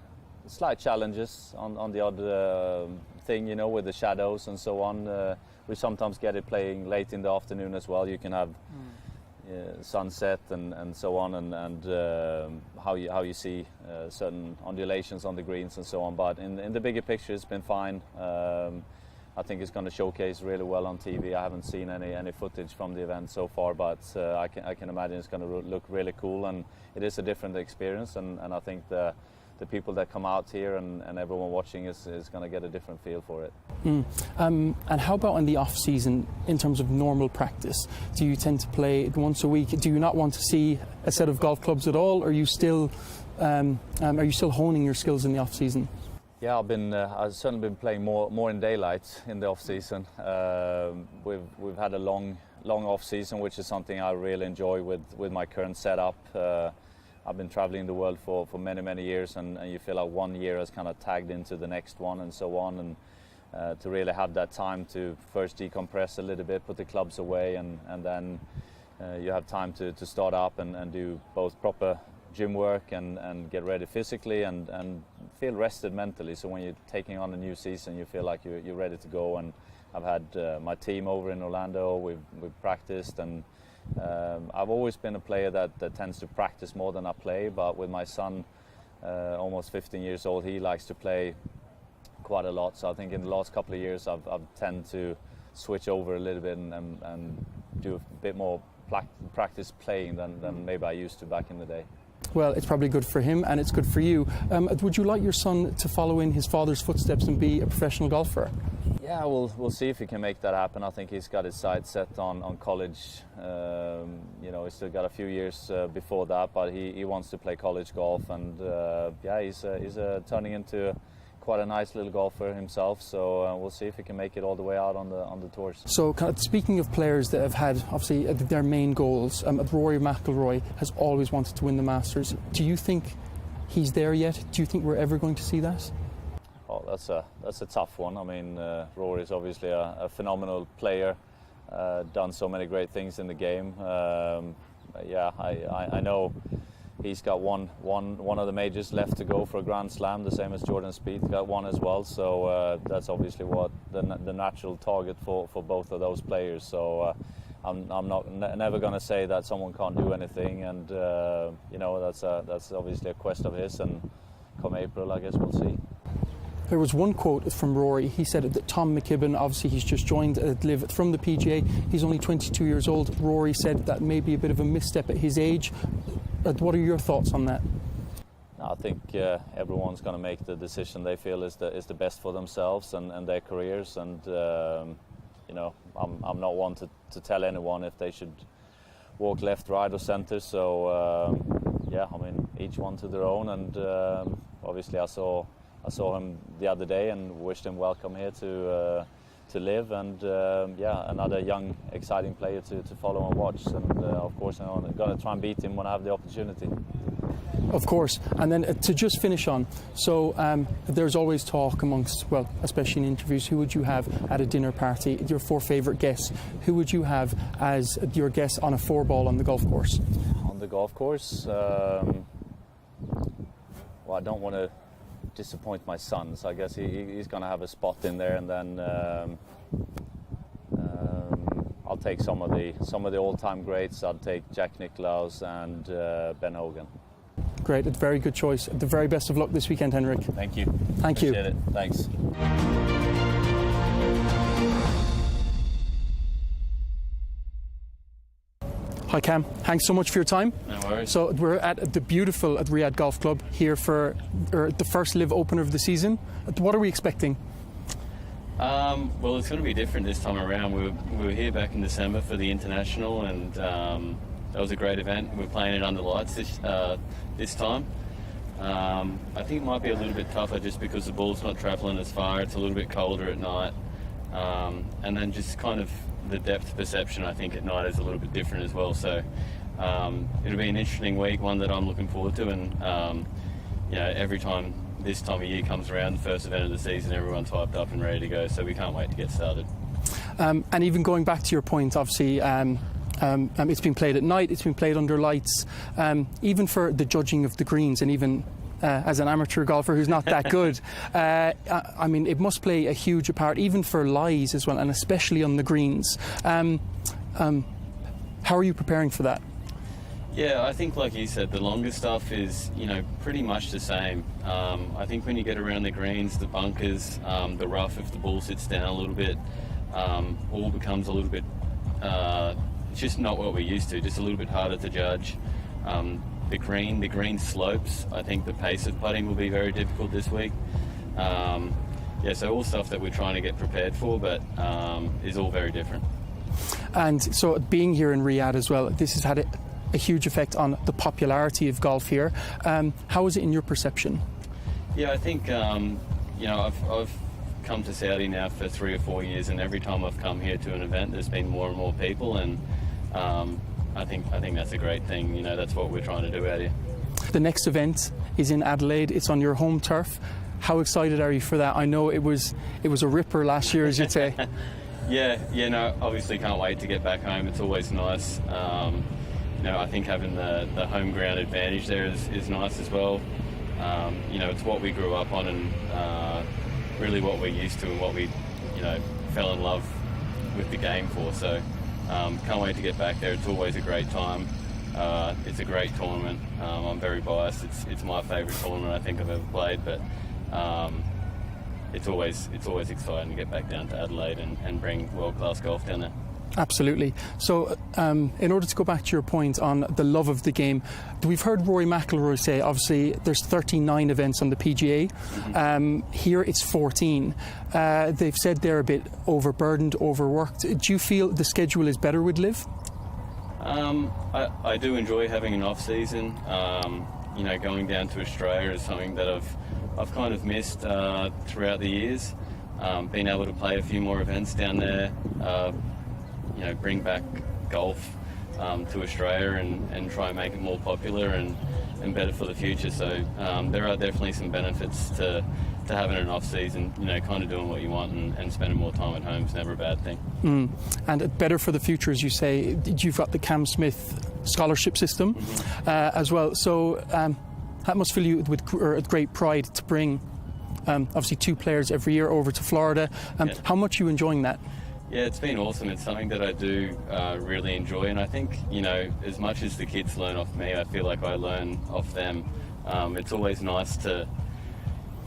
slight challenges on the odd thing, you know, with the shadows and so on. We sometimes get it playing late in the afternoon as well. You can have sunset and so on, and how you see certain undulations on the greens and so on. But in the bigger picture, it's been fine. I think it's going to showcase really well on TV. I haven't seen any footage from the event so far, but I can imagine it's going to look really cool, and it is a different experience. And I think the people that come out here and everyone watching is going to get a different feel for it. And how about in the off season in terms of normal practice? Do you tend to play once a week? Do you not want to see a set of golf clubs at all? Or are you still honing your skills in the off season? Yeah, I've certainly been playing more in daylight in the off season. We've had a long off season, which is something I really enjoy with my current setup. I've been traveling the world for many years, and you feel like 1 year has kind of tagged into the next one and so on, and to really have that time to first decompress a little bit, put the clubs away, and then you have time to start up and do both proper gym work and get ready physically and feel rested mentally. So when you're taking on a new season, you feel like you're ready to go. And I've had my team over in Orlando. We've practiced, and I've always been a player that tends to practice more than I play. But with my son, almost 15 years old, he likes to play quite a lot. So I think in the last couple of years, I've tend to switch over a little bit and do a bit more practice playing than maybe I used to back in the day. Well, it's probably good for him and it's good for you. Would you like your son to follow in his father's footsteps and be a professional golfer? Yeah, we'll see if he can make that happen. I think he's got his sights set on college. He's still got a few years before that, but he wants to play college golf, and he's turning into quite a nice little golfer himself. So we'll see if he can make it all the way out on the tours. So, speaking of players that have had obviously their main goals, Rory McIlroy has always wanted to win the Masters. Do you think he's there yet? Do you think we're ever going to see that? Oh, that's a tough one. I mean, Rory is obviously a phenomenal player, done so many great things in the game. I know he's got one of the majors left to go for a Grand Slam, the same as Jordan Spieth got one as well. So that's obviously what the natural target for both of those players. So I'm never going to say that someone can't do anything, and that's obviously a quest of his. And come April, I guess we'll see. There was one quote from Rory. He said that Tom McKibben, obviously he's just joined Liv from the PGA. He's only 22 years old. Rory said that may be a bit of a misstep at his age. What are your thoughts on that? I think everyone's going to make the decision they feel is the best for themselves and their careers. And I'm not one to tell anyone if they should walk left, right, or centre. So each one to their own. And obviously I saw him the other day and wished him welcome here to Liv, and another young, exciting player to follow and watch. And of course, I'm going to try and beat him when I have the opportunity. Of course. And then to just finish on, so there's always talk amongst, well, especially in interviews, who would you have at a dinner party, your 4 favourite guests? Who would you have as your guest on a 4-ball on the golf course? On the golf course? Well, I don't want to disappoint my son, so I guess he's going to have a spot in there, and then I'll take some of the all-time greats. I'll take Jack Nicklaus and Ben Hogan. Great, a very good choice. The very best of luck this weekend, Henrik. Thank you. Thank you. Appreciate it. Thanks. Hi Cam, thanks so much for your time. No worries. So we're at the beautiful Riyadh Golf Club here for the first live opener of the season. What are we expecting? Well, it's going to be different this time around. We were here back in December for the International, and that was a great event. We're playing it under lights this time. I think it might be a little bit tougher just because the ball's not travelling as far. It's a little bit colder at night. And then just kind of the depth perception, I think, at night is a little bit different as well. So it'll be an interesting week, one that I'm looking forward to. And, every time this time of year comes around, the first event of the season, everyone's hyped up and ready to go. So we can't wait to get started. And even going back to your point, obviously, it's been played at night, it's been played under lights, even for the judging of the greens, and even as an amateur golfer who's not that good, I mean, it must play a huge part, even for lies as well, and especially on the greens. How are you preparing for that? Yeah, I think, like you said, the longer stuff is, pretty much the same. I think when you get around the greens, the bunkers, the rough, if the ball sits down a little bit, all becomes a little bit, it's just not what we're used to, just a little bit harder to judge. The green slopes, I think the pace of putting will be very difficult this week. So all stuff that we're trying to get prepared for, but is all very different. And so being here in Riyadh as well, this has had a huge effect on the popularity of golf here. How is it in your perception? Yeah, I think, I've come to Saudi now for 3 or 4 years, and every time I've come here to an event, there's been more and more people, and I think that's a great thing. That's what we're trying to do out here. The next event is in Adelaide. It's on your home turf. How excited are you for that? I know it was a ripper last year, as you'd say. Obviously can't wait to get back home. It's always nice. I think having the home ground advantage there is nice as well. It's what we grew up on, and really what we're used to, and what we, fell in love with the game for. So can't wait to get back there. It's always a great time. It's a great tournament. I'm very biased. It's my favourite tournament I think I've ever played, but it's always exciting to get back down to Adelaide and bring world-class golf down there. Absolutely. So in order to go back to your point on the love of the game, we've heard Rory McIlroy say, obviously, there's 39 events on the PGA. Here it's 14. They've said they're a bit overburdened, overworked. Do you feel the schedule is better with Liv? I do enjoy having an off-season. Going down to Australia is something that I've kind of missed throughout the years. Being able to play a few more events down there, bring back golf to Australia and try and make it more popular and better for the future. So there are definitely some benefits to having an off-season, kind of doing what you want and spending more time at home is never a bad thing. And better for the future, as you say. You've got the Cam Smith scholarship system as well. So that must fill you with great pride to bring, obviously, 2 players every year over to Florida. How much are you enjoying that? Yeah, it's been awesome. It's something that I do really enjoy, and I think, as much as the kids learn off me, I feel like I learn off them. It's always nice to,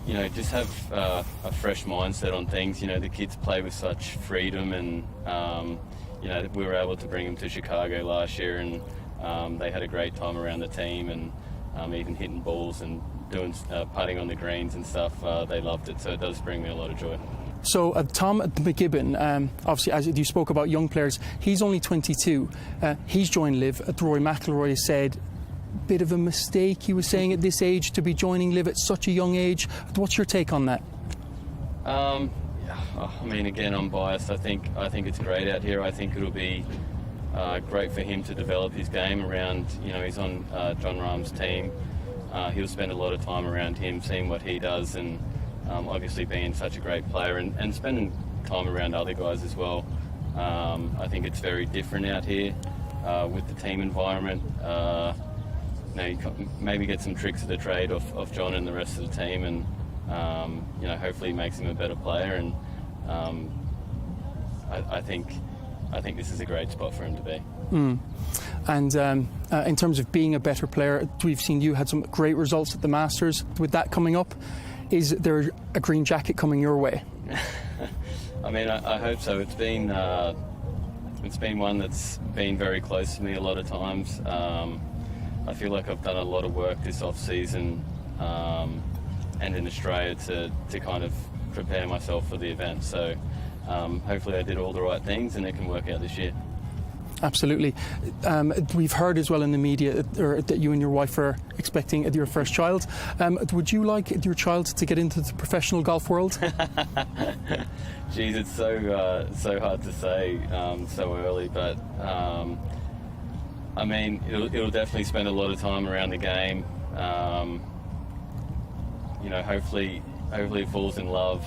just have a fresh mindset on things. The kids play with such freedom, and, we were able to bring them to Chicago last year, and they had a great time around the team, and even hitting balls and doing putting on the greens and stuff. They loved it, so it does bring me a lot of joy. So Tom McGibbon, obviously, as you spoke about young players, he's only 22. He's joined Liv. Rory McIlroy said, bit of a mistake, he was saying, at this age to be joining Liv at such a young age. What's your take on that? Again, I'm biased. I think it's great out here. I think it'll be great for him to develop his game around, he's on John Rahm's team. he'll spend a lot of time around him, seeing what he does, and obviously being such a great player and spending time around other guys as well. I think it's very different out here with the team environment. You can maybe get some tricks of the trade off John and the rest of the team, and hopefully makes him a better player. And I think this is a great spot for him to be. And in terms of being a better player, we've seen you had some great results at the Masters. With that coming up, is there a green jacket coming your way? I mean, I hope so. It's been one that's been very close to me a lot of times. I feel like I've done a lot of work this off-season and in Australia to kind of prepare myself for the event. So hopefully I did all the right things and it can work out this year. Absolutely. We've heard as well in the media that you and your wife are expecting your first child. Would you like your child to get into the professional golf world? Geez, it's so hard to say so early, but I mean, it'll definitely spend a lot of time around the game. Hopefully it falls in love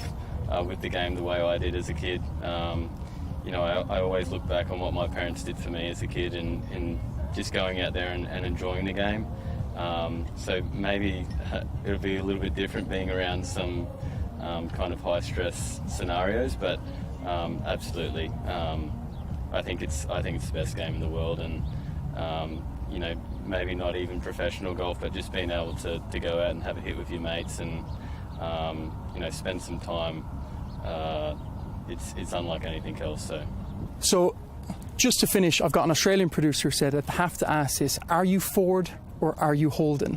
with the game the way I did as a kid. I always look back on what my parents did for me as a kid and just going out there and enjoying the game. So maybe it'll be a little bit different being around some kind of high-stress scenarios, but absolutely, I think it's the best game in the world, and maybe not even professional golf, but just being able to go out and have a hit with your mates and spend some time. It's unlike anything else. So, just to finish, I've got an Australian producer who said I have to ask this: are you Ford or are you Holden?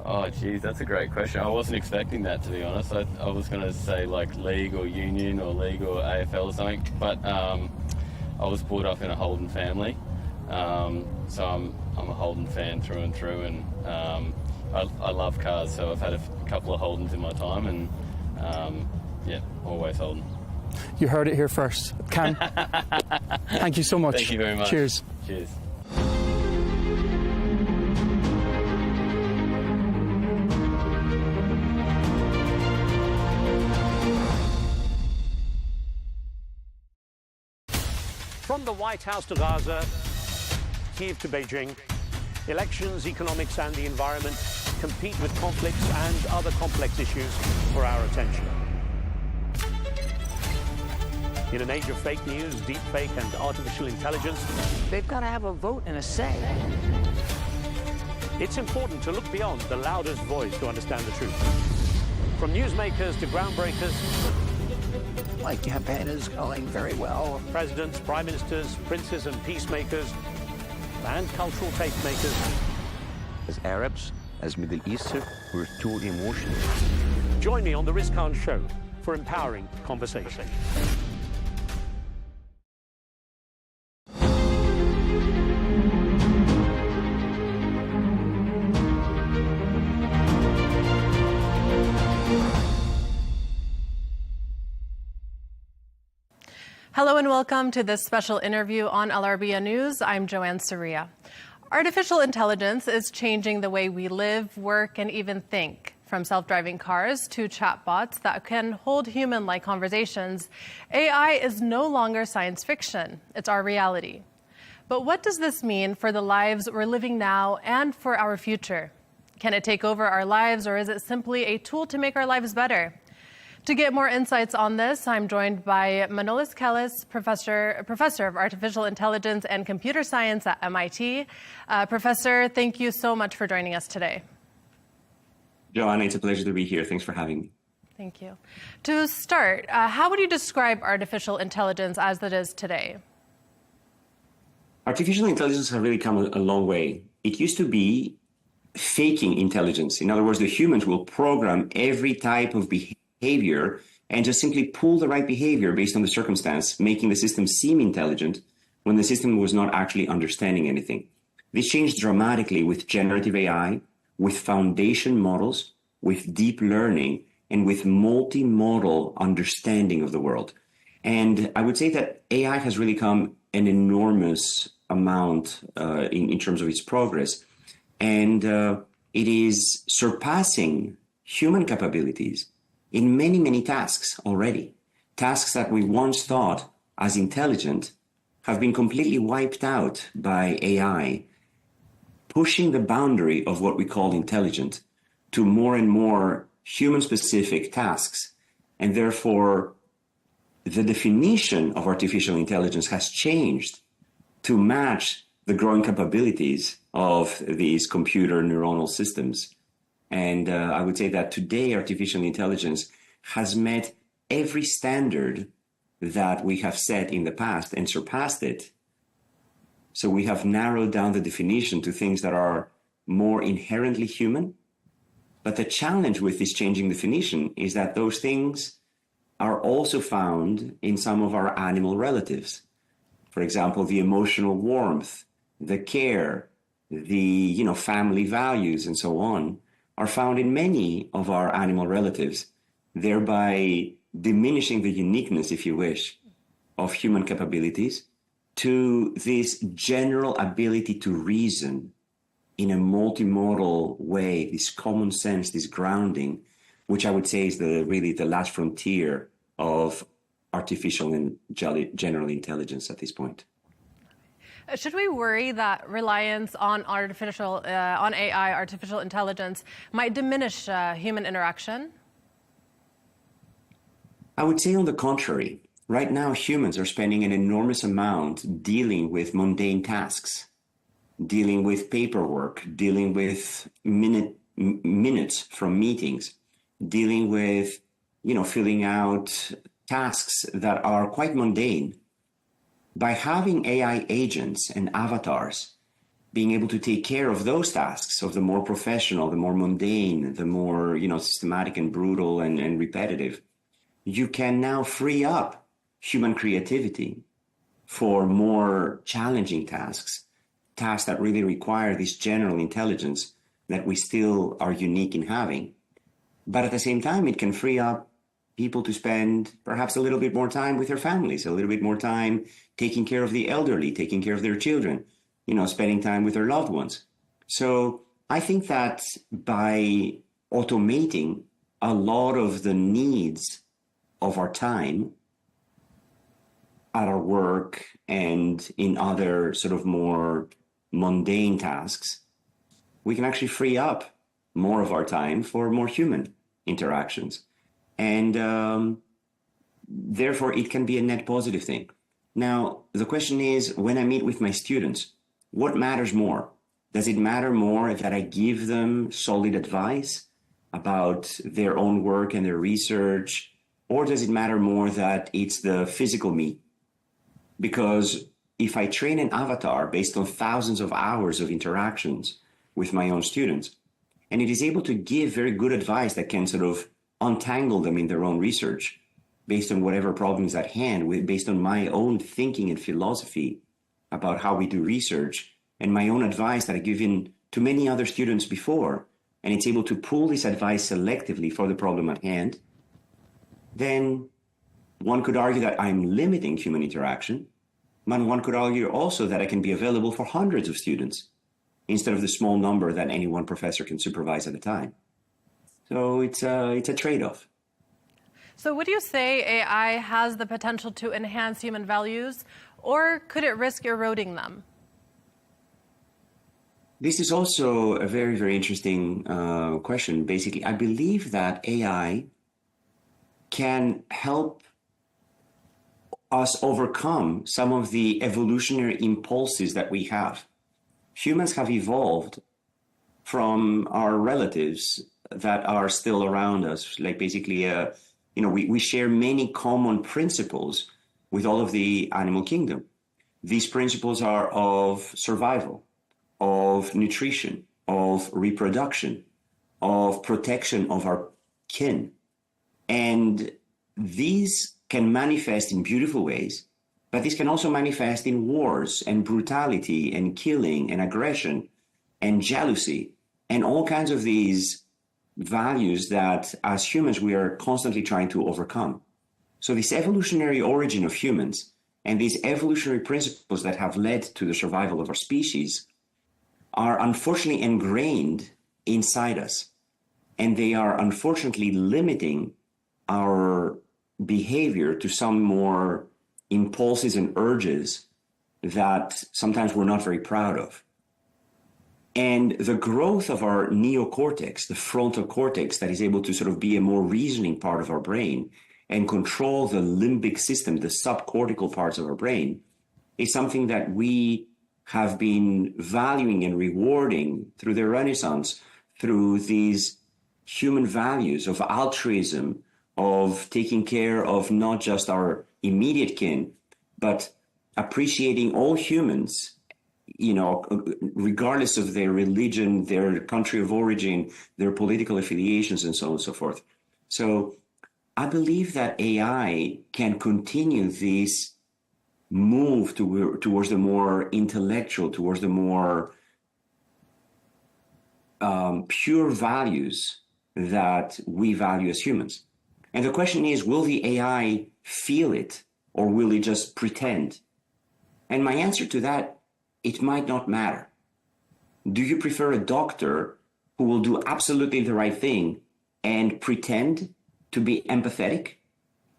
Oh, geez, that's a great question. I wasn't expecting that, to be honest. I was going to say like league or union or league or AFL or something, but I was brought up in a Holden family, so I'm a Holden fan through and through, and I love cars, so I've had a couple of Holdens in my time, and always Holden. You heard it here first. Cam, thank you so much. Thank you very much. Cheers. Cheers. From the White House to Gaza, Kyiv to Beijing, elections, economics and the environment compete with conflicts and other complex issues for our attention. In an age of fake news, deep fake and artificial intelligence, they've got to have a vote and a say. It's important to look beyond the loudest voice to understand the truth. From newsmakers to groundbreakers, My campaign is going very well. Presidents, prime ministers, princes and peacemakers, and cultural tastemakers. As Arabs, as Middle Eastern, we're too emotional. Join me on the Riz Khan Show for empowering conversation. Hello and welcome to this special interview on Arabiya News. I'm Joanne Soria. Artificial intelligence is changing the way we live, work, and even think. From self-driving cars to chatbots that can hold human-like conversations, AI is no longer science fiction. It's our reality. But what does this mean for the lives we're living now and for our future? Can it take over our lives, or is it simply a tool to make our lives better? To get more insights on this, I'm joined by Manolis Kellis, professor of artificial intelligence and computer science at MIT. Professor, thank you so much for joining us today. Joanna, it's a pleasure to be here. Thanks for having me. Thank you. To start, how would you describe artificial intelligence as it is today? Artificial intelligence has really come a long way. It used to be faking intelligence. In other words, the humans will program every type of behavior and just simply pull the right behavior based on the circumstance, making the system seem intelligent when the system was not actually understanding anything. This changed dramatically with generative AI, with foundation models, with deep learning, and with multimodal understanding of the world. And I would say that AI has really come an enormous amount in terms of its progress. And it is surpassing human capabilities in many, many tasks already. Tasks that we once thought as intelligent have been completely wiped out by AI, pushing the boundary of what we call intelligent to more and more human-specific tasks. And therefore, the definition of artificial intelligence has changed to match the growing capabilities of these computer neuronal systems. And I would say that today, artificial intelligence has met every standard that we have set in the past and surpassed it. So we have narrowed down the definition to things that are more inherently human. But the challenge with this changing definition is that those things are also found in some of our animal relatives. For example, the emotional warmth, the care, the family values, and so on, are found in many of our animal relatives, thereby diminishing the uniqueness, if you wish, of human capabilities to this general ability to reason in a multimodal way, this common sense, this grounding, which I would say is really the last frontier of artificial and general intelligence at this point. Should we worry that reliance on AI, artificial intelligence, might diminish human interaction? I would say on the contrary. Right now, humans are spending an enormous amount dealing with mundane tasks, dealing with paperwork, dealing with minutes from meetings, dealing with, filling out tasks that are quite mundane. By having AI agents and avatars being able to take care of those tasks, of the more professional, the more mundane, the more, systematic and brutal and repetitive, you can now free up human creativity for more challenging tasks that really require this general intelligence that we still are unique in having. But at the same time, it can free up people to spend perhaps a little bit more time with their families, a little bit more time taking care of the elderly, taking care of their children, spending time with their loved ones. So I think that by automating a lot of the needs of our time at our work and in other sort of more mundane tasks, we can actually free up more of our time for more human interactions. And therefore, it can be a net positive thing. Now, the question is, when I meet with my students, what matters more? Does it matter more that I give them solid advice about their own work and their research? Or does it matter more that it's the physical me? Because if I train an avatar based on thousands of hours of interactions with my own students, and it is able to give very good advice that can sort of untangle them in their own research based on whatever problems at hand, based on my own thinking and philosophy about how we do research and my own advice that I've given to many other students before, and it's able to pull this advice selectively for the problem at hand, then one could argue that I'm limiting human interaction, but one could argue also that I can be available for hundreds of students instead of the small number that any one professor can supervise at a time. So it's a trade-off. So would you say AI has the potential to enhance human values, or could it risk eroding them? This is also a very, very interesting question. Basically, I believe that AI can help us overcome some of the evolutionary impulses that we have. Humans have evolved from our relatives that are still around us. Like basically, we share many common principles with all of the animal kingdom. These principles are of survival, of nutrition, of reproduction, of protection of our kin. And these can manifest in beautiful ways, but this can also manifest in wars and brutality and killing and aggression and jealousy and all kinds of these values that as humans we are constantly trying to overcome. So this evolutionary origin of humans and these evolutionary principles that have led to the survival of our species are unfortunately ingrained inside us. And they are unfortunately limiting our behavior to some more impulses and urges that sometimes we're not very proud of. And the growth of our neocortex, the frontal cortex that is able to sort of be a more reasoning part of our brain and control the limbic system, the subcortical parts of our brain, is something that we have been valuing and rewarding through the Renaissance, through these human values of altruism, of taking care of not just our immediate kin, but appreciating all humans, you know, regardless of their religion, their country of origin, their political affiliations, and so on and so forth. So I believe that AI can continue this move towards the more intellectual, towards the more pure values that we value as humans. And the question is, will the AI feel it, or will it just pretend? And my answer to that, it might not matter. Do you prefer a doctor who will do absolutely the right thing and pretend to be empathetic?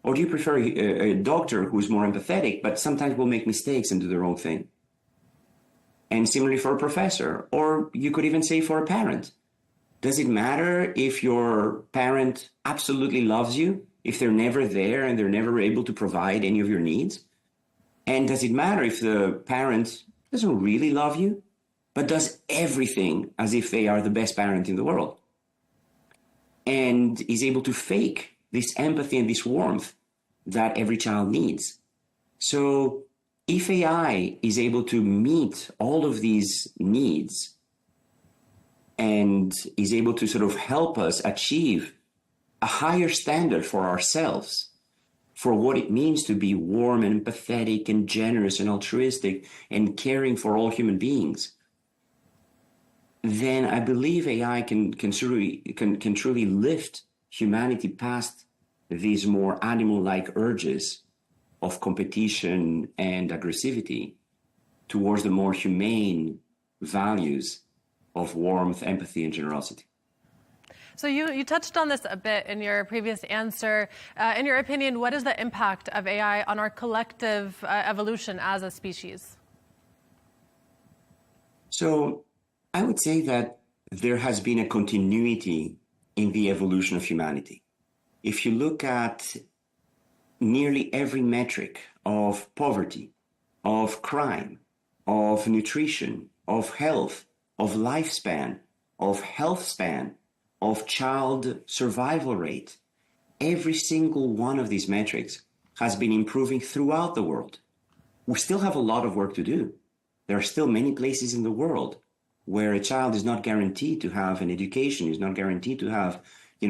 Or do you prefer a doctor who is more empathetic, but sometimes will make mistakes and do the wrong thing? And similarly for a professor, or you could even say for a parent. Does it matter if your parent absolutely loves you, if they're never there and they're never able to provide any of your needs? And does it matter if the parent doesn't really love you, but does everything as if they are the best parent in the world, and is able to fake this empathy and this warmth that every child needs? So if AI is able to meet all of these needs and is able to sort of help us achieve a higher standard for ourselves, for what it means to be warm and empathetic and generous and altruistic and caring for all human beings, then I believe AI can truly lift humanity past these more animal-like urges of competition and aggressivity towards the more humane values of warmth, empathy, and generosity. So you touched on this a bit in your previous answer. In your opinion, what is the impact of AI on our collective evolution as a species? So I would say that there has been a continuity in the evolution of humanity. If you look at nearly every metric of poverty, of crime, of nutrition, of health, of lifespan, of health span, of child survival rate, every single one of these metrics has been improving throughout the world. We still have a lot of work to do. There are still many places in the world where a child is not guaranteed to have an education, is not guaranteed to have,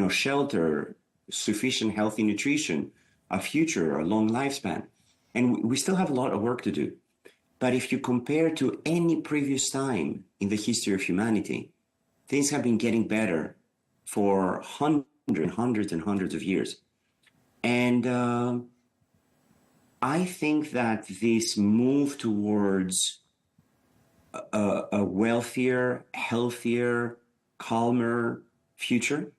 shelter, sufficient healthy nutrition, a future, a long lifespan. And we still have a lot of work to do. But if you compare to any previous time in the history of humanity, things have been getting better for hundreds and hundreds of years. And I think that this move towards a wealthier, healthier, calmer future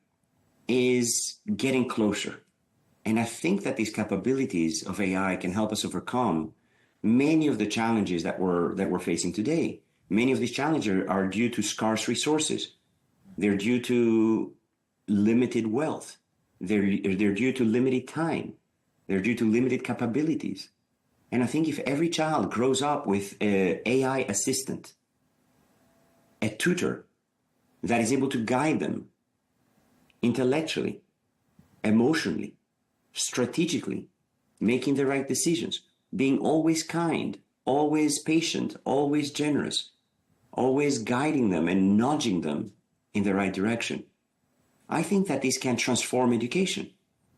is getting closer. And I think that these capabilities of AI can help us overcome many of the challenges that we're facing today. Many of these challenges are due to scarce resources. They're due to limited wealth. They're due to limited time. They're due to limited capabilities. And I think if every child grows up with an AI assistant, a tutor that is able to guide them intellectually, emotionally, strategically, making the right decisions, being always kind, always patient, always generous, always guiding them and nudging them in the right direction, I think that this can transform education.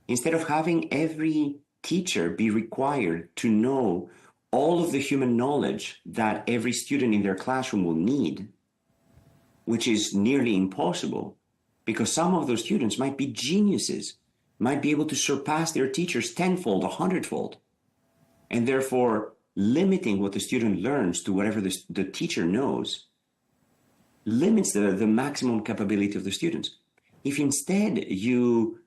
Instead of having every teacher be required to know all of the human knowledge that every student in their classroom will need, which is nearly impossible, because some of those students might be geniuses, might be able to surpass their teachers tenfold, 100-fold, and therefore limiting what the student learns to whatever the teacher knows limits the maximum capability of the students. If instead you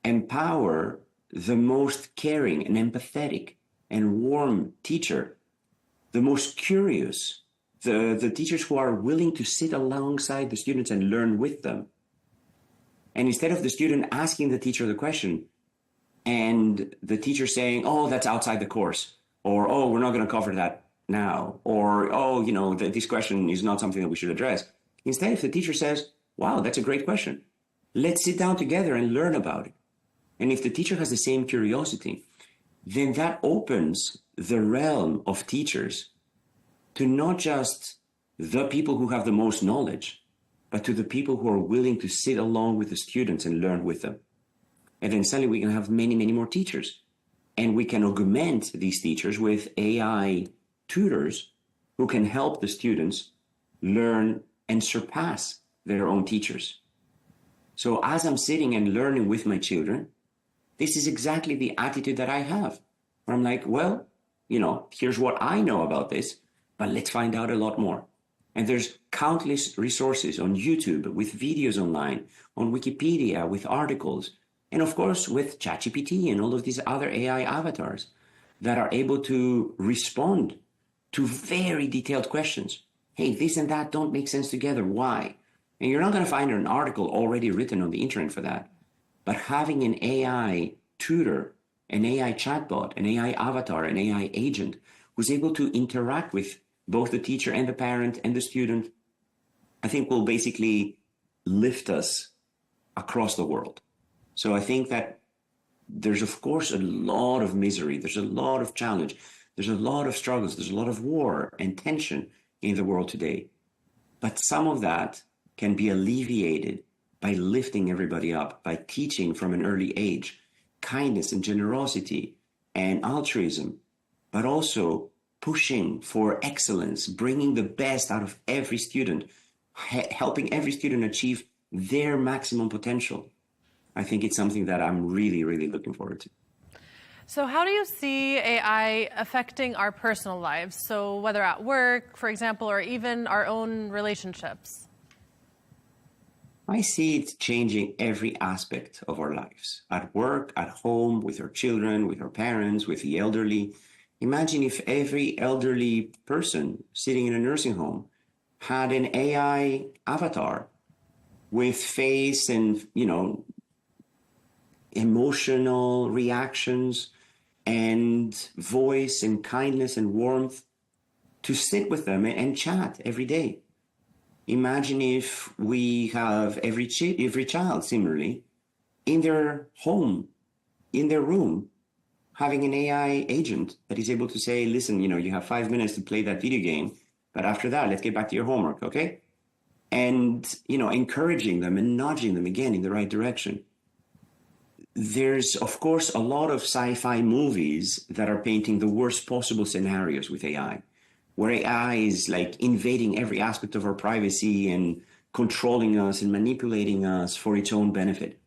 empower the most caring and empathetic and warm teacher, the most curious, the teachers who are willing to sit alongside the students and learn with them, and instead of the student asking the teacher the question and the teacher saying, oh, that's outside the course, or, oh, we're not going to cover that now, or, oh, this question is not something that we should address. Instead, if the teacher says, wow, that's a great question, let's sit down together and learn about it. And if the teacher has the same curiosity, then that opens the realm of teachers to not just the people who have the most knowledge, but to the people who are willing to sit along with the students and learn with them. And then suddenly we can have many, many more teachers. And we can augment these teachers with AI tutors who can help the students learn and surpass their own teachers. So as I'm sitting and learning with my children, this is exactly the attitude that I have. Where I'm like, well, here's what I know about this, but let's find out a lot more. And there's countless resources on YouTube, with videos online, on Wikipedia, with articles, and of course with ChatGPT and all of these other AI avatars that are able to respond to very detailed questions. Hey, this and that don't make sense together. Why? And you're not going to find an article already written on the internet for that. But having an AI tutor, an AI chatbot, an AI avatar, an AI agent who's able to interact with both the teacher and the parent and the student, I think will basically lift us across the world. So I think that there's, of course, a lot of misery. There's a lot of challenge. There's a lot of struggles. There's a lot of war and tension in the world today. But some of that can be alleviated by lifting everybody up, by teaching from an early age kindness and generosity and altruism, but also pushing for excellence, bringing the best out of every student, helping every student achieve their maximum potential. I think it's something that I'm really, really looking forward to. So how do you see AI affecting our personal lives? So whether at work, for example, or even our own relationships? I see it changing every aspect of our lives. At work, at home, with our children, with our parents, with the elderly. Imagine if every elderly person sitting in a nursing home had an AI avatar with face and, emotional reactions and voice and kindness and warmth to sit with them and chat every day. Imagine if we have every child similarly in their home, in their room, having an AI agent that is able to say, listen, you have 5 minutes to play that video game, but after that, let's get back to your homework, okay? And, encouraging them and nudging them again in the right direction. There's, of course, a lot of sci-fi movies that are painting the worst possible scenarios with AI, where AI is like invading every aspect of our privacy and controlling us and manipulating us for its own benefit.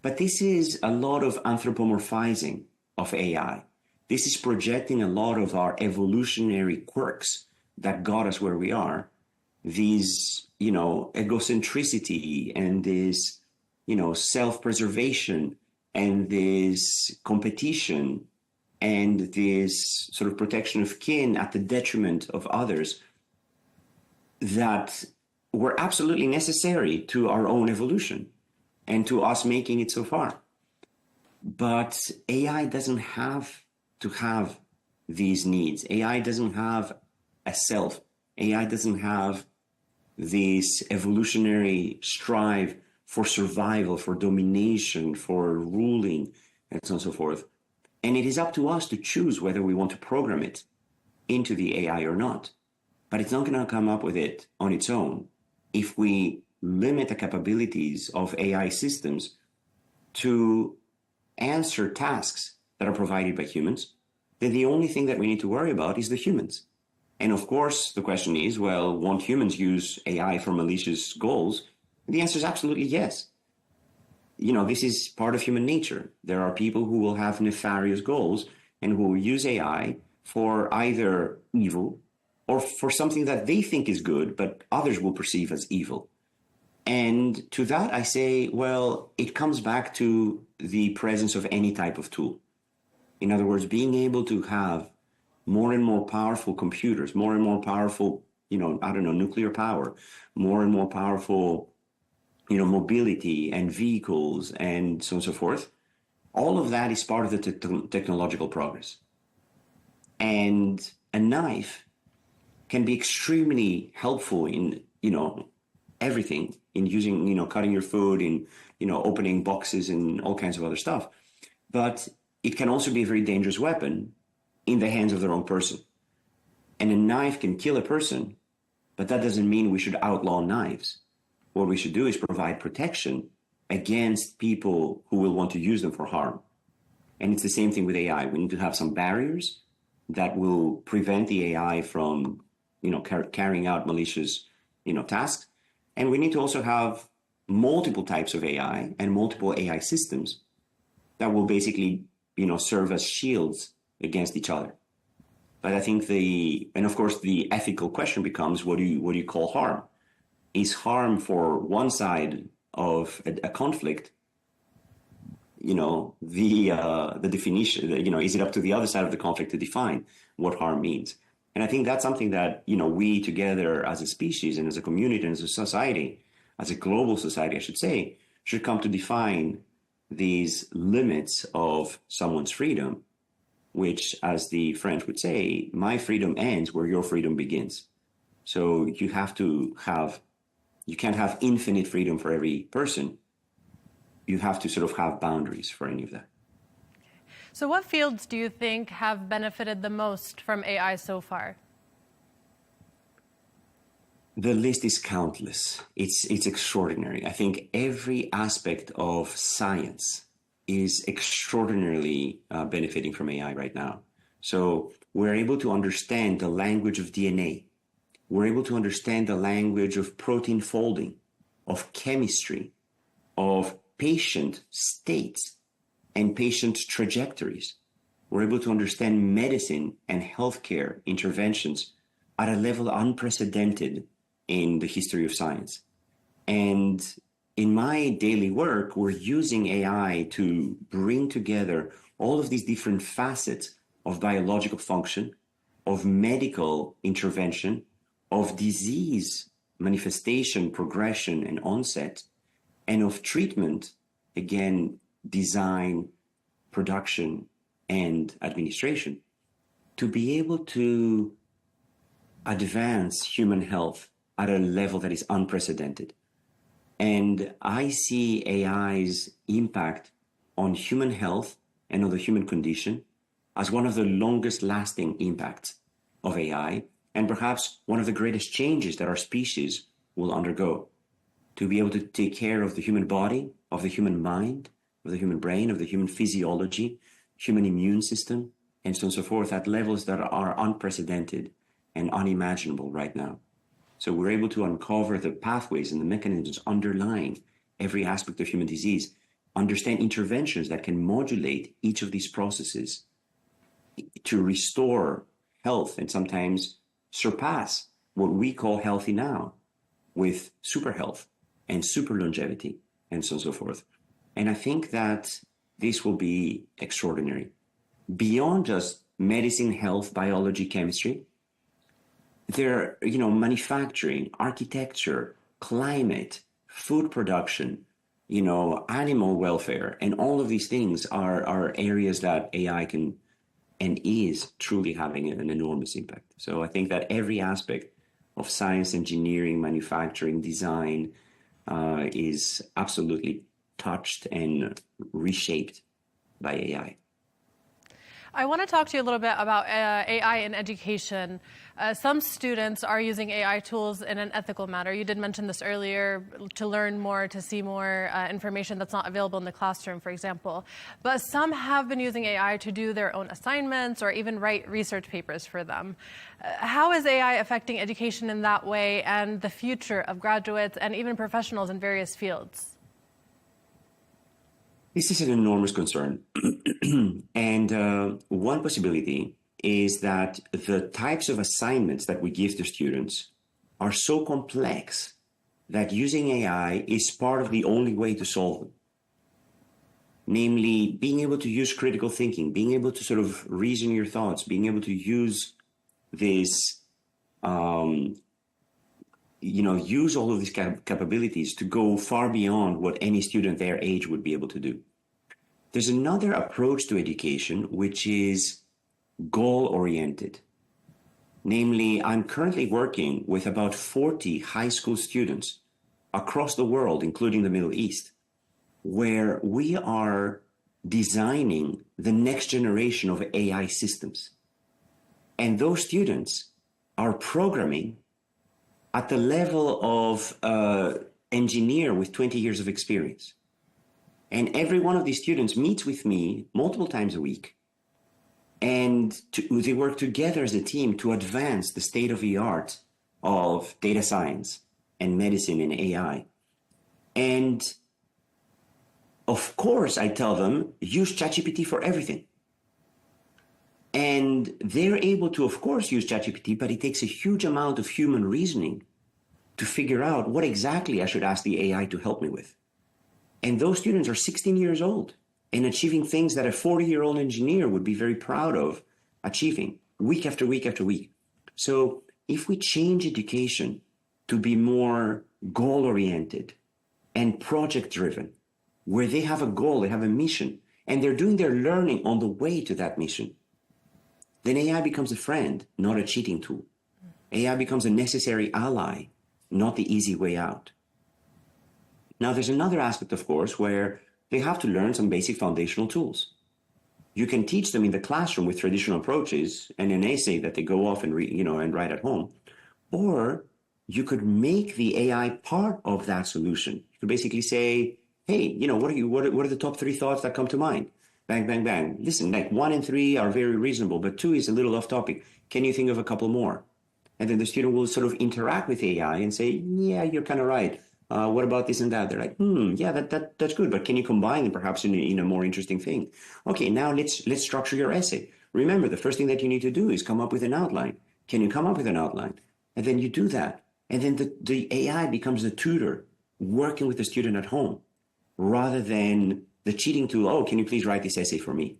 But this is a lot of anthropomorphizing of AI. This is projecting a lot of our evolutionary quirks that got us where we are. These, egocentricity and this, self-preservation and this competition and this sort of protection of kin at the detriment of others that were absolutely necessary to our own evolution and to us making it so far. But AI doesn't have to have these needs. AI doesn't have a self. AI doesn't have this evolutionary strive for survival, for domination, for ruling, and so on and so forth. And it is up to us to choose whether we want to program it into the AI or not. But it's not going to come up with it on its own if we limit the capabilities of AI systems to answer tasks that are provided by humans. Then the only thing that we need to worry about is the humans. And of course, the question is, well, won't humans use AI for malicious goals? The answer is absolutely yes. This is part of human nature. There are people who will have nefarious goals and who will use AI for either evil or for something that they think is good, but others will perceive as evil. And to that, I say, well, it comes back to the presence of any type of tool. In other words, being able to have more and more powerful computers, more and more powerful, nuclear power, more and more powerful, mobility and vehicles and so on and so forth. All of that is part of the technological progress. And a knife can be extremely helpful in, everything, in using, cutting your food, in, opening boxes and all kinds of other stuff. But it can also be a very dangerous weapon in the hands of the wrong person. And a knife can kill a person, but that doesn't mean we should outlaw knives. What we should do is provide protection against people who will want to use them for harm. And it's the same thing with AI. We need to have some barriers that will prevent the AI from, carrying out malicious, tasks. And we need to also have multiple types of AI and multiple AI systems that will basically, serve as shields against each other. But I think and of course the ethical question becomes, what do you call harm? Is harm for one side of a conflict, the definition, is it up to the other side of the conflict to define what harm means? And I think that's something that, we together as a species and as a community and as a society, as a global society, I should say, should come to define these limits of someone's freedom, which, as the French would say, my freedom ends where your freedom begins. So you can't have infinite freedom for every person. You have to sort of have boundaries for any of that. So what fields do you think have benefited the most from AI so far? The list is countless. It's extraordinary. I think every aspect of science is extraordinarily benefiting from AI right now. So we're able to understand the language of DNA. We're able to understand the language of protein folding, of chemistry, of patient states and patient trajectories. We're able to understand medicine and healthcare interventions at a level unprecedented in the history of science. And in my daily work, we're using AI to bring together all of these different facets of biological function, of medical intervention, of disease manifestation, progression, and onset, and of treatment, again, design, production, and administration, to be able to advance human health at a level that is unprecedented. And I see AI's impact on human health and on the human condition as one of the longest lasting impacts of AI, and perhaps one of the greatest changes that our species will undergo, to be able to take care of the human body, of the human mind, of the human brain, of the human physiology, human immune system, and so on and so forth, at levels that are unprecedented and unimaginable right now. So we're able to uncover the pathways and the mechanisms underlying every aspect of human disease, understand interventions that can modulate each of these processes to restore health and sometimes surpass what we call healthy now with super health and super longevity and so on and so forth. And I think that this will be extraordinary. Beyond just medicine, health, biology, chemistry, there are, manufacturing, architecture, climate, food production, animal welfare, and all of these things are areas that AI can and is truly having an enormous impact. So I think that every aspect of science, engineering, manufacturing, design is absolutely touched and reshaped by AI. I want to talk to you a little bit about AI in education. Some students are using AI tools in an ethical manner. You did mention this earlier, to learn more, to see more information that's not available in the classroom, for example. But some have been using AI to do their own assignments or even write research papers for them. How is AI affecting education in that way and the future of graduates and even professionals in various fields? This is an enormous concern. And one possibility is that the types of assignments that we give to students are so complex that using AI is part of the only way to solve them. Namely, being able to use critical thinking, being able to sort of reason your thoughts, being able to use this, use all of these capabilities to go far beyond what any student their age would be able to do. There's another approach to education, which is goal-oriented. Namely, I'm currently working with about 40 high school students across the world, including the Middle East, where we are designing the next generation of AI systems. And those students are programming at the level of engineer with 20 years of experience. And every one of these students meets with me multiple times a week. And they work together as a team to advance the state of the art of data science and medicine and AI. And of course, I tell them, use ChatGPT for everything. And they're able to, of course, use ChatGPT, but it takes a huge amount of human reasoning to figure out what exactly I should ask the AI to help me with. And those students are 16 years old and achieving things that a 40-year-old engineer would be very proud of achieving week after week after week. So if we change education to be more goal-oriented and project-driven, where they have a goal, they have a mission, and they're doing their learning on the way to that mission, then AI becomes a friend, not a cheating tool. AI becomes a necessary ally, not the easy way out. Now, there's another aspect, of course, where they have to learn some basic foundational tools. You can teach them in the classroom with traditional approaches and an essay that they go off and read, and write at home, or you could make the AI part of that solution. You could basically say, hey, what are the top 3 thoughts that come to mind? Bang, bang, bang. Listen, like 1 and 3 are very reasonable, but 2 is a little off topic. Can you think of a couple more? And then the student will sort of interact with AI and say, yeah, you're kind of right. What about this and that? They're like, yeah, that's good, but can you combine them perhaps in a more interesting thing? Okay, now let's structure your essay. Remember, the first thing that you need to do is come up with an outline. Can you come up with an outline? And then you do that. And then the AI becomes the tutor working with the student at home rather than the cheating tool. Oh, can you please write this essay for me?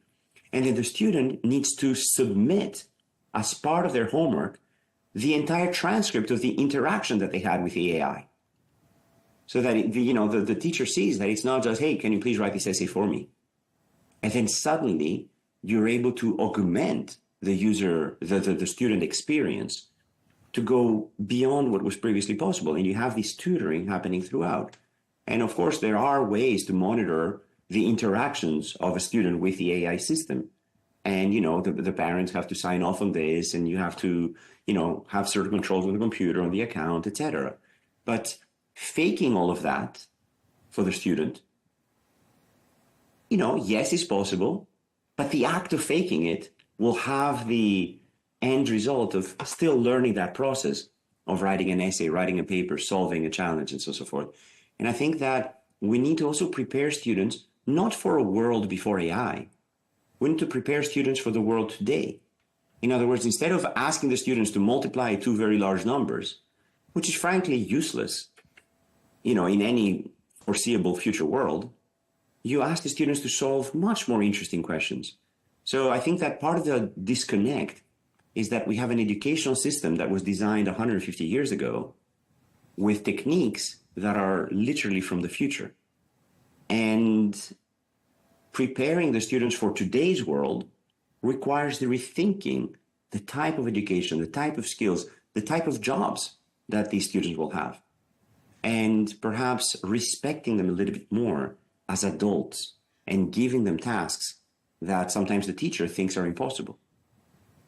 And then the student needs to submit as part of their homework the entire transcript of the interaction that they had with the AI. So that the teacher sees that it's not just, hey, can you please write this essay for me? And then suddenly you're able to augment the student experience to go beyond what was previously possible. And you have this tutoring happening throughout. And of course, there are ways to monitor the interactions of a student with the AI system. And, the parents have to sign off on this, and you have to, have certain controls on the computer, on the account, etc. But faking all of that for the student, yes, it's possible, but the act of faking it will have the end result of still learning that process of writing an essay, writing a paper, solving a challenge, and so forth. And I think that we need to also prepare students not for a world before AI. We need to prepare students for the world today. In other words, instead of asking the students to multiply 2 very large numbers, which is frankly useless, in any foreseeable future world, you ask the students to solve much more interesting questions. So I think that part of the disconnect is that we have an educational system that was designed 150 years ago with techniques that are literally from the future. And preparing the students for today's world requires the rethinking the type of education, the type of skills, the type of jobs that these students will have. And perhaps respecting them a little bit more as adults and giving them tasks that sometimes the teacher thinks are impossible,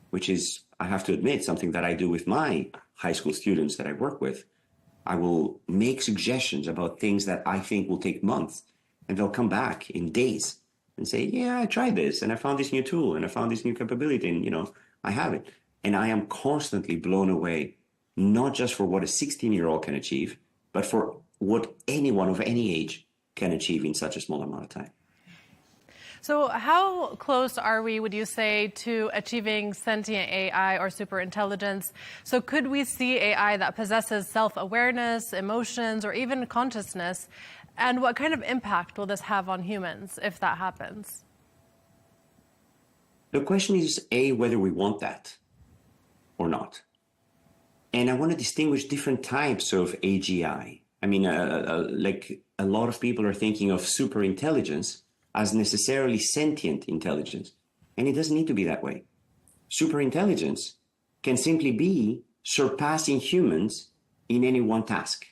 which is, I have to admit, something that I do with my high school students that I work with. I will make suggestions about things that I think will take months, and they'll come back in days and say, yeah, I tried this, and I found this new tool, and I found this new capability, and, I have it. And I am constantly blown away, not just for what a 16-year-old can achieve, but for what anyone of any age can achieve in such a small amount of time. So how close are we, would you say, to achieving sentient AI or superintelligence? So could we see AI that possesses self-awareness, emotions, or even consciousness? And what kind of impact will this have on humans if that happens? The question is, A, whether we want that or not. And I want to distinguish different types of AGI. I mean, like a lot of people are thinking of superintelligence as necessarily sentient intelligence. And it doesn't need to be that way. Superintelligence can simply be surpassing humans in any one task.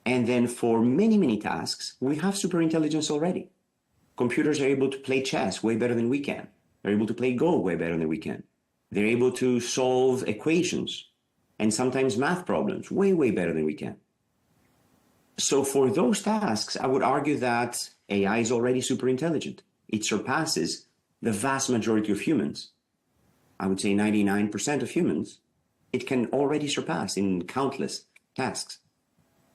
And then for many, many tasks, we have superintelligence already. Computers are able to play chess way better than we can. They're able to play Go way better than we can. They're able to solve equations and sometimes math problems way, way better than we can. So for those tasks, I would argue that AI is already super intelligent. It surpasses the vast majority of humans. I would say 99% of humans, it can already surpass in countless tasks.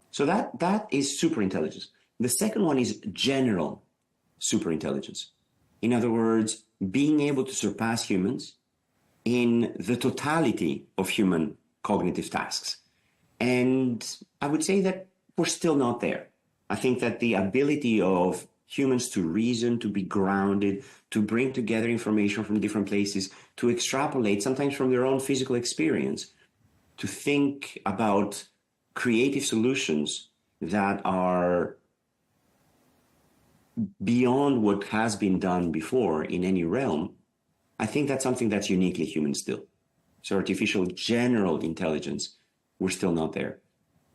So that is super intelligence. The second one is general super intelligence. In other words, being able to surpass humans in the totality of human cognitive tasks. And I would say that we're still not there. I think that the ability of humans to reason, to be grounded, to bring together information from different places, to extrapolate, sometimes from their own physical experience, to think about creative solutions that are beyond what has been done before in any realm, I think that's something that's uniquely human still. So artificial general intelligence, we're still not there.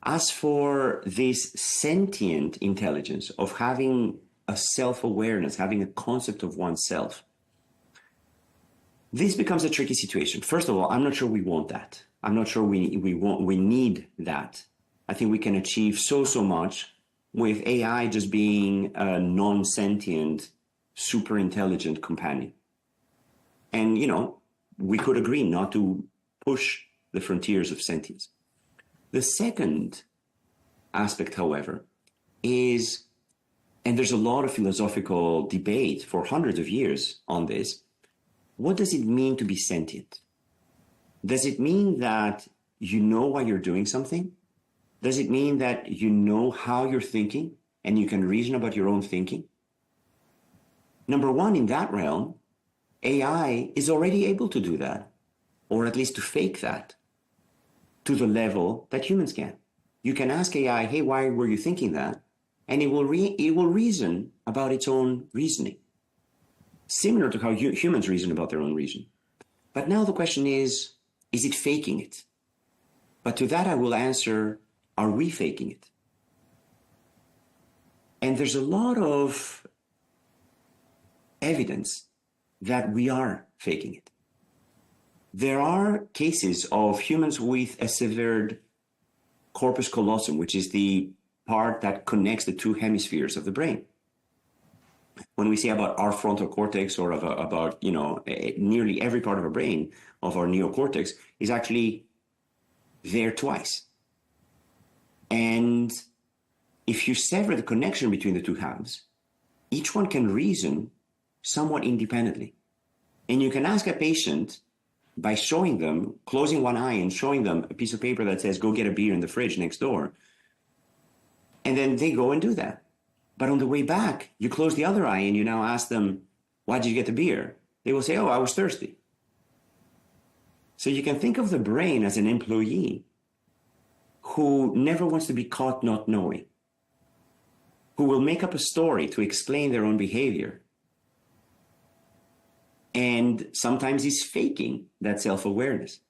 As for this sentient intelligence of having a self-awareness, having a concept of oneself, this becomes a tricky situation. First of all, I'm not sure we want that. I'm not sure we need that. I think we can achieve so much with AI just being a non-sentient, super intelligent companion. And, you know, we could agree not to push the frontiers of sentience. The second aspect, however, is, and there's a lot of philosophical debate for hundreds of years on this, what does it mean to be sentient? Does it mean that you know why you're doing something? Does it mean that you know how you're thinking and you can reason about your own thinking? Number one, in that realm, AI is already able to do that, or at least to fake that, to the level that humans can. You can ask AI, hey, why were you thinking that? And it will reason about its own reasoning, similar to how humans reason about their own reason. But now the question is it faking it? But to that I will answer, are we faking it? And there's a lot of evidence that we are faking it. There are cases of humans with a severed corpus callosum, which is the part that connects the two hemispheres of the brain. When we say about our frontal cortex or about, you know, nearly every part of our brain, of our neocortex, is actually there twice. And if you sever the connection between the two halves, each one can reason somewhat independently. And you can ask a patient by showing them, closing one eye and showing them a piece of paper that says, go get a beer in the fridge next door. And then they go and do that. But on the way back, you close the other eye and you now ask them, why did you get the beer? They will say, oh, I was thirsty. So you can think of the brain as an employee who never wants to be caught not knowing, who will make up a story to explain their own behavior, and sometimes is faking that self-awareness.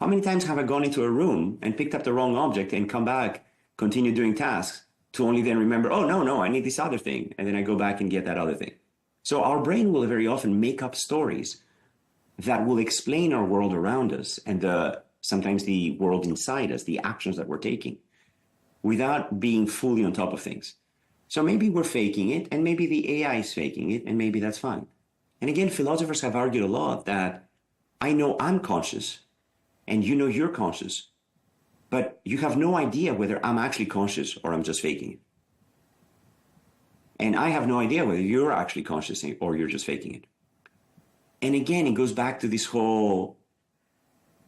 How many times have I gone into a room and picked up the wrong object and come back, continue doing tasks, to only then remember, oh, no, I need this other thing, and then I go back and get that other thing. So our brain will very often make up stories that will explain our world around us and sometimes the world inside us, the actions that we're taking, without being fully on top of things. So maybe we're faking it, and maybe the AI is faking it, and maybe that's fine. And again, philosophers have argued a lot that I know I'm conscious, and you know you're conscious, but you have no idea whether I'm actually conscious or I'm just faking it. And I have no idea whether you're actually conscious or you're just faking it. And again, it goes back to this whole,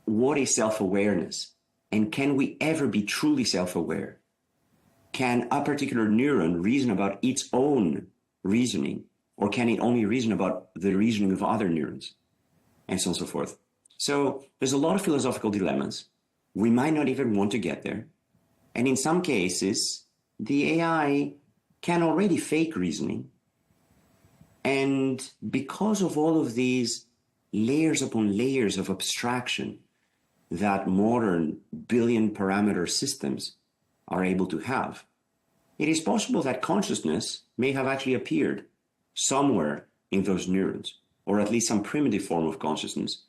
what is self-awareness? And can we ever be truly self-aware? Can a particular neuron reason about its own reasoning, or can it only reason about the reasoning of other neurons? And so on and so forth. So there's a lot of philosophical dilemmas. We might not even want to get there. And in some cases, the AI can already fake reasoning. And because of all of these layers upon layers of abstraction that modern billion parameter systems are able to have, it is possible that consciousness may have actually appeared somewhere in those neurons, or at least some primitive form of consciousness.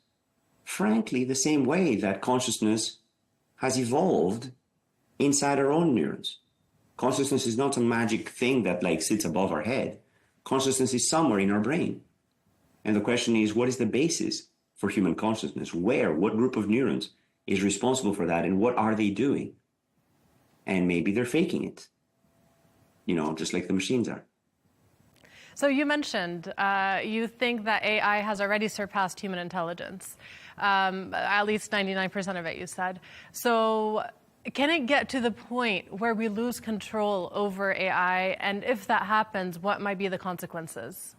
Frankly, the same way that consciousness has evolved inside our own neurons. Consciousness is not a magic thing that like sits above our head. Consciousness is somewhere in our brain. And the question is, what is the basis for human consciousness? Where, what group of neurons is responsible for that, and what are they doing? And maybe they're faking it, just like the machines are. So you mentioned you think that AI has already surpassed human intelligence, at least 99% of it, you said. So can it get to the point where we lose control over AI? And if that happens, what might be the consequences?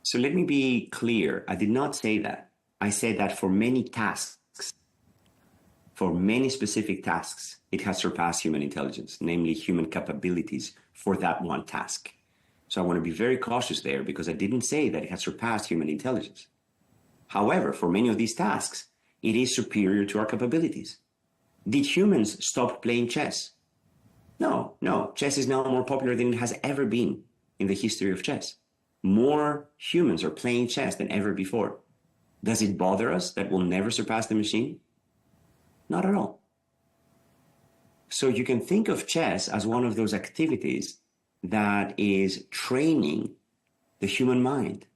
So let me be clear. I did not say that. I said that for many tasks, for many specific tasks, it has surpassed human intelligence, namely human capabilities for that one task. So I want to be very cautious there, because I didn't say that it has surpassed human intelligence. However, for many of these tasks, it is superior to our capabilities. Did humans stop playing chess? No. Chess is now more popular than it has ever been in the history of chess. More humans are playing chess than ever before. Does it bother us that we'll never surpass the machine? Not at all. So you can think of chess as one of those activities that is training the human mind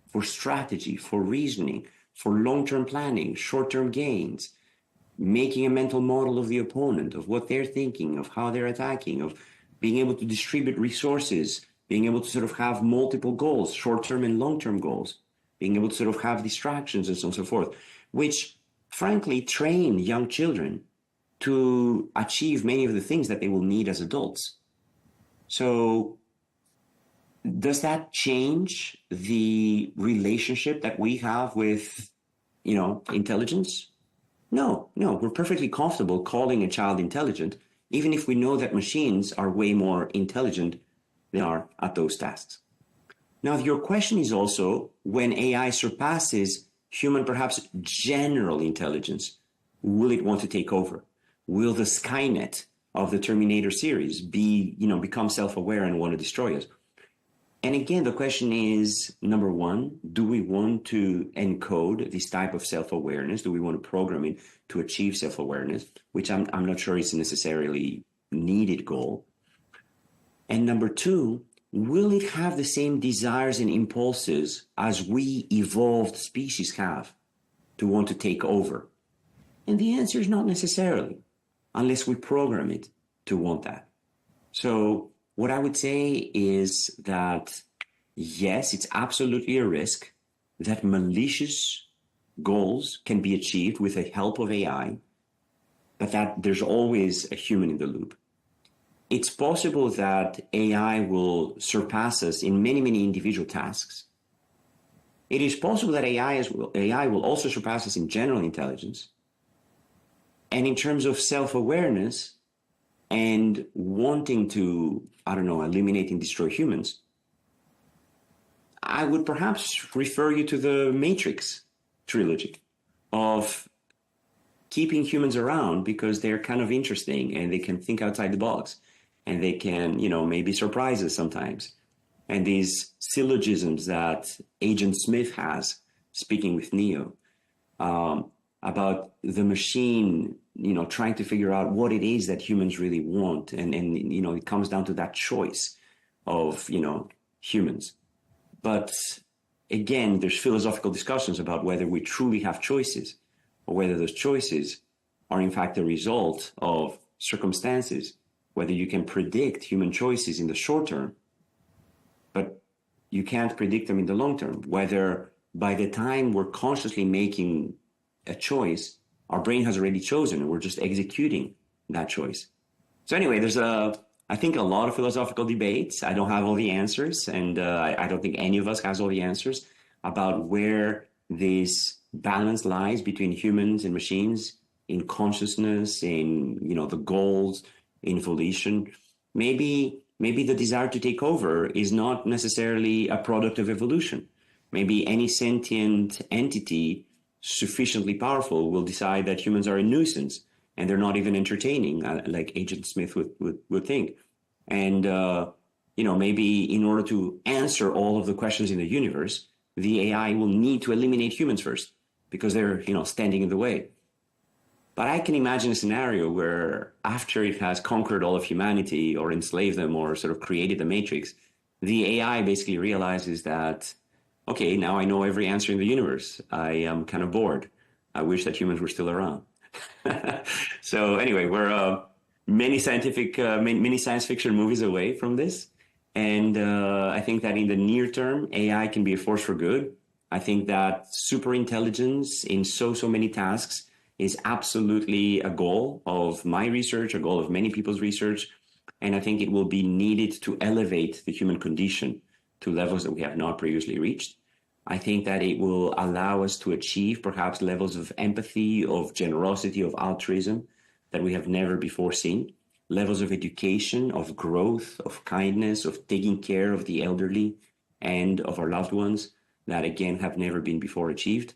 for strategy, for reasoning, for long-term planning, short-term gains, making a mental model of the opponent, of what they're thinking, of how they're attacking, of being able to distribute resources, being able to sort of have multiple goals, short-term and long-term goals, being able to sort of have distractions and so on and so forth, which frankly train young children to achieve many of the things that they will need as adults. So does that change the relationship that we have with, intelligence? No. We're perfectly comfortable calling a child intelligent, even if we know that machines are way more intelligent than are at those tasks. Now, your question is also, when AI surpasses human, perhaps general intelligence, will it want to take over? Will the Skynet of the Terminator series become self-aware and want to destroy us? And again, the question is, number one, do we want to encode this type of self-awareness? Do we want to program it to achieve self-awareness, which I'm not sure is a necessarily needed goal? And number two, will it have the same desires and impulses as we evolved species have to want to take over? And the answer is not necessarily, unless we program it to want that. So what I would say is that, yes, it's absolutely a risk that malicious goals can be achieved with the help of AI, but that there's always a human in the loop. It's possible that AI will surpass us in many, many individual tasks. It is possible that AI will also surpass us in general intelligence. And in terms of self-awareness and wanting to, eliminate and destroy humans, I would perhaps refer you to the Matrix trilogy of keeping humans around because they're kind of interesting and they can think outside the box and they can, maybe surprise us sometimes. And these syllogisms that Agent Smith has, speaking with Neo, about the machine, trying to figure out what it is that humans really want. And it comes down to that choice of, humans. But again, there's philosophical discussions about whether we truly have choices or whether those choices are in fact the result of circumstances, whether you can predict human choices in the short term but you can't predict them in the long term. Whether by the time we're consciously making a choice, our brain has already chosen and we're just executing that choice. So anyway, there's I think a lot of philosophical debates. I don't have all the answers, and I don't think any of us has all the answers about where this balance lies between humans and machines in consciousness, in the goals, in volition. Maybe the desire to take over is not necessarily a product of evolution. Maybe any sentient entity sufficiently powerful will decide that humans are a nuisance and they're not even entertaining, like Agent Smith would think. And, maybe in order to answer all of the questions in the universe, the AI will need to eliminate humans first because they're, standing in the way. But I can imagine a scenario where after it has conquered all of humanity or enslaved them or sort of created the matrix, the AI basically realizes that, okay, now I know every answer in the universe. I am kind of bored. I wish that humans were still around. So anyway, we're many science fiction movies away from this. And I think that in the near term, AI can be a force for good. I think that super intelligence in so many tasks is absolutely a goal of my research, a goal of many people's research. And I think it will be needed to elevate the human condition to levels that we have not previously reached. I think that it will allow us to achieve perhaps levels of empathy, of generosity, of altruism that we have never before seen, levels of education, of growth, of kindness, of taking care of the elderly and of our loved ones that, again, have never been before achieved.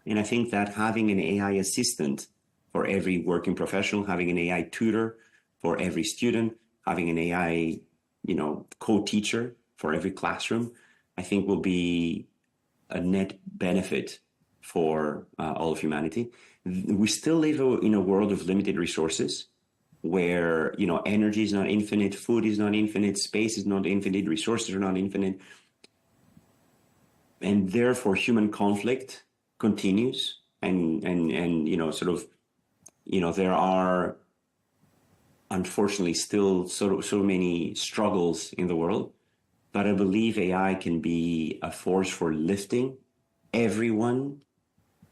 And I think that having an AI assistant for every working professional, having an AI tutor for every student, having an AI, co-teacher for every classroom, I think will be a net benefit for all of humanity. We still live in a world of limited resources where, energy is not infinite, food is not infinite, space is not infinite, resources are not infinite. And therefore, human conflict continues. And there are, unfortunately, still so many struggles in the world. But I believe AI can be a force for lifting everyone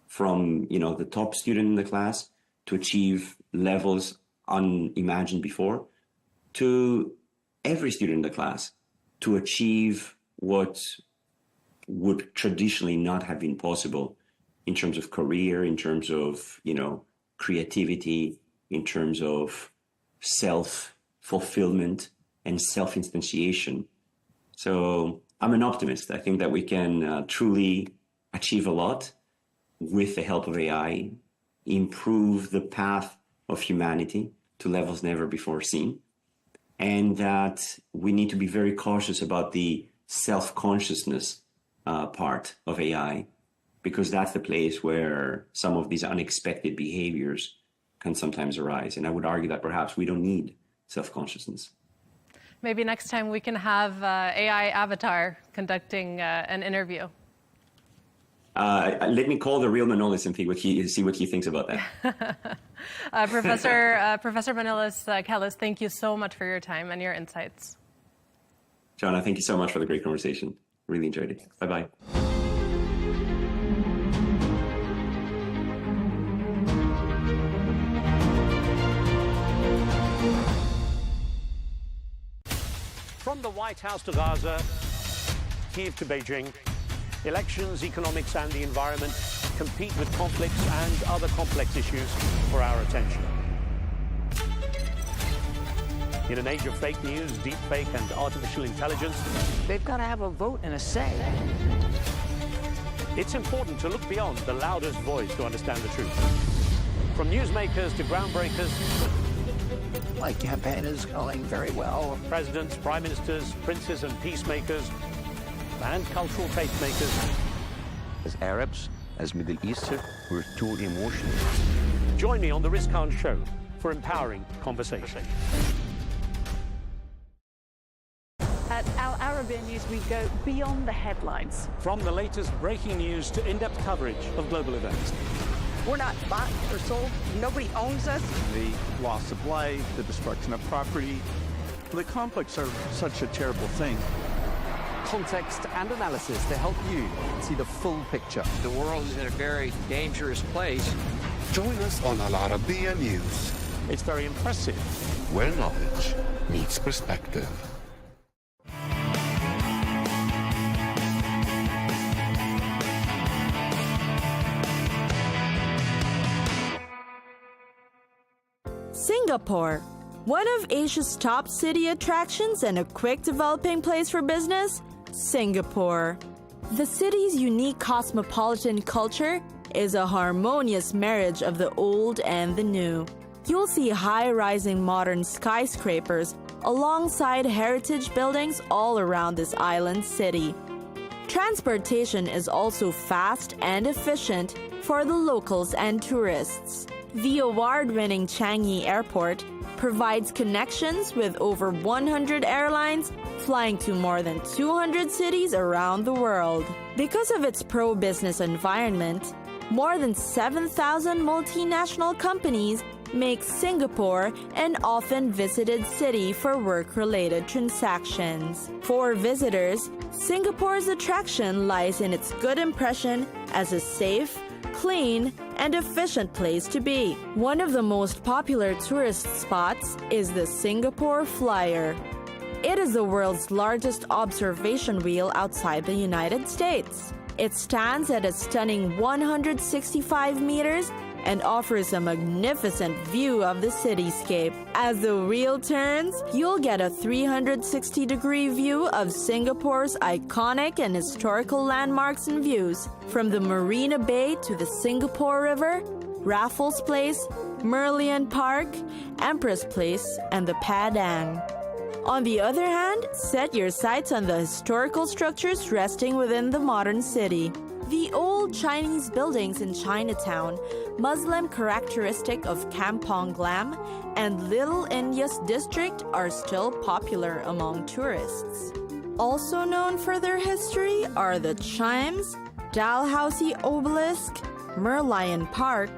from, the top student in the class to achieve levels unimagined before, to every student in the class to achieve what would traditionally not have been possible in terms of career, in terms of, creativity, in terms of self-fulfillment and self-instantiation. So I'm an optimist. I think that we can truly achieve a lot with the help of AI, improve the path of humanity to levels never before seen, and that we need to be very cautious about the self-consciousness part of AI, because that's the place where some of these unexpected behaviors can sometimes arise. And I would argue that perhaps we don't need self-consciousness. Maybe next time we can have AI avatar conducting an interview. Let me call the real Manolis and see what he thinks about that. Professor Manolis Kellis, thank you so much for your time and your insights. Joanna, thank you so much for the great conversation. Really enjoyed it. Bye-bye. From the White House to Gaza, Kyiv to Beijing, elections, economics and the environment compete with conflicts and other complex issues for our attention. In an age of fake news, deepfake and artificial intelligence, they've got to have a vote and a say. It's important to look beyond the loudest voice to understand the truth. From newsmakers to groundbreakers, my campaign is going very well. Presidents, prime ministers, princes and peacemakers, and cultural tastemakers. As Arabs, as Middle Eastern, we're too emotional. Join me on the Riz Khan Show for empowering conversation. At Arabiya News, we go beyond the headlines. From the latest breaking news to in-depth coverage of global events. We're not bought or sold. Nobody owns us. The loss of life, the destruction of property. The conflicts are such a terrible thing. context and analysis to help you see the full picture. The world is in a very dangerous place. Join us on Arabiya News, It's very impressive. where knowledge meets perspective. Singapore, one of Asia's top city attractions and a quick developing place for business, Singapore. The city's unique cosmopolitan culture is a harmonious marriage of the old and the new. You'll see high-rising modern skyscrapers alongside heritage buildings all around this island city. Transportation is also fast and efficient for the locals and tourists. The award-winning Changi Airport provides connections with over 100 airlines flying to more than 200 cities around the world. Because of its pro-business environment, more than 7,000 multinational companies make Singapore an often visited city for work-related transactions. For visitors, Singapore's attraction lies in its good impression as a safe, clean, and efficient place to be. One of the most popular tourist spots is the Singapore Flyer. It is the world's largest observation wheel outside the United States. It stands at a stunning 165 meters and offers a magnificent view of the cityscape. As the wheel turns, you'll get a 360-degree view of Singapore's iconic and historical landmarks and views, from the Marina Bay to the Singapore River, Raffles Place, Merlion Park, Empress Place, and the Padang. On the other hand, set your sights on the historical structures resting within the modern city. The old Chinese buildings in Chinatown, Muslim characteristic of Kampong Glam, and Little India's district are still popular among tourists. Also known for their history are the Chimes, Dalhousie Obelisk, Merlion Park,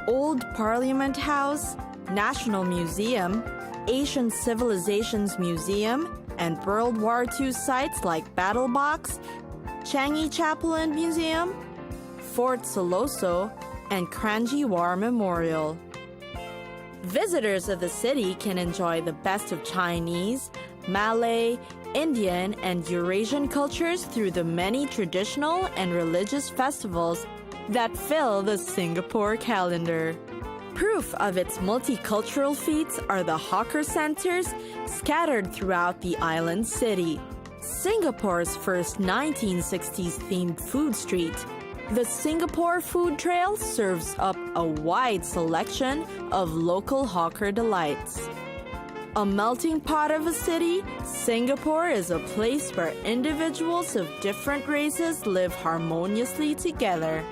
Old Parliament House, National Museum, Asian Civilizations Museum, and World War II sites like Battle Box, Changi Chapel and Museum, Fort Siloso, and Kranji War Memorial. Visitors of the city can enjoy the best of Chinese, Malay, Indian, and Eurasian cultures through the many traditional and religious festivals that fill the Singapore calendar. Proof of its multicultural feats are the hawker centers scattered throughout the island city. Singapore's first 1960s-themed food street, the Singapore Food Trail, serves up a wide selection of local hawker delights. A melting pot of a city, Singapore is a place where individuals of different races live harmoniously together.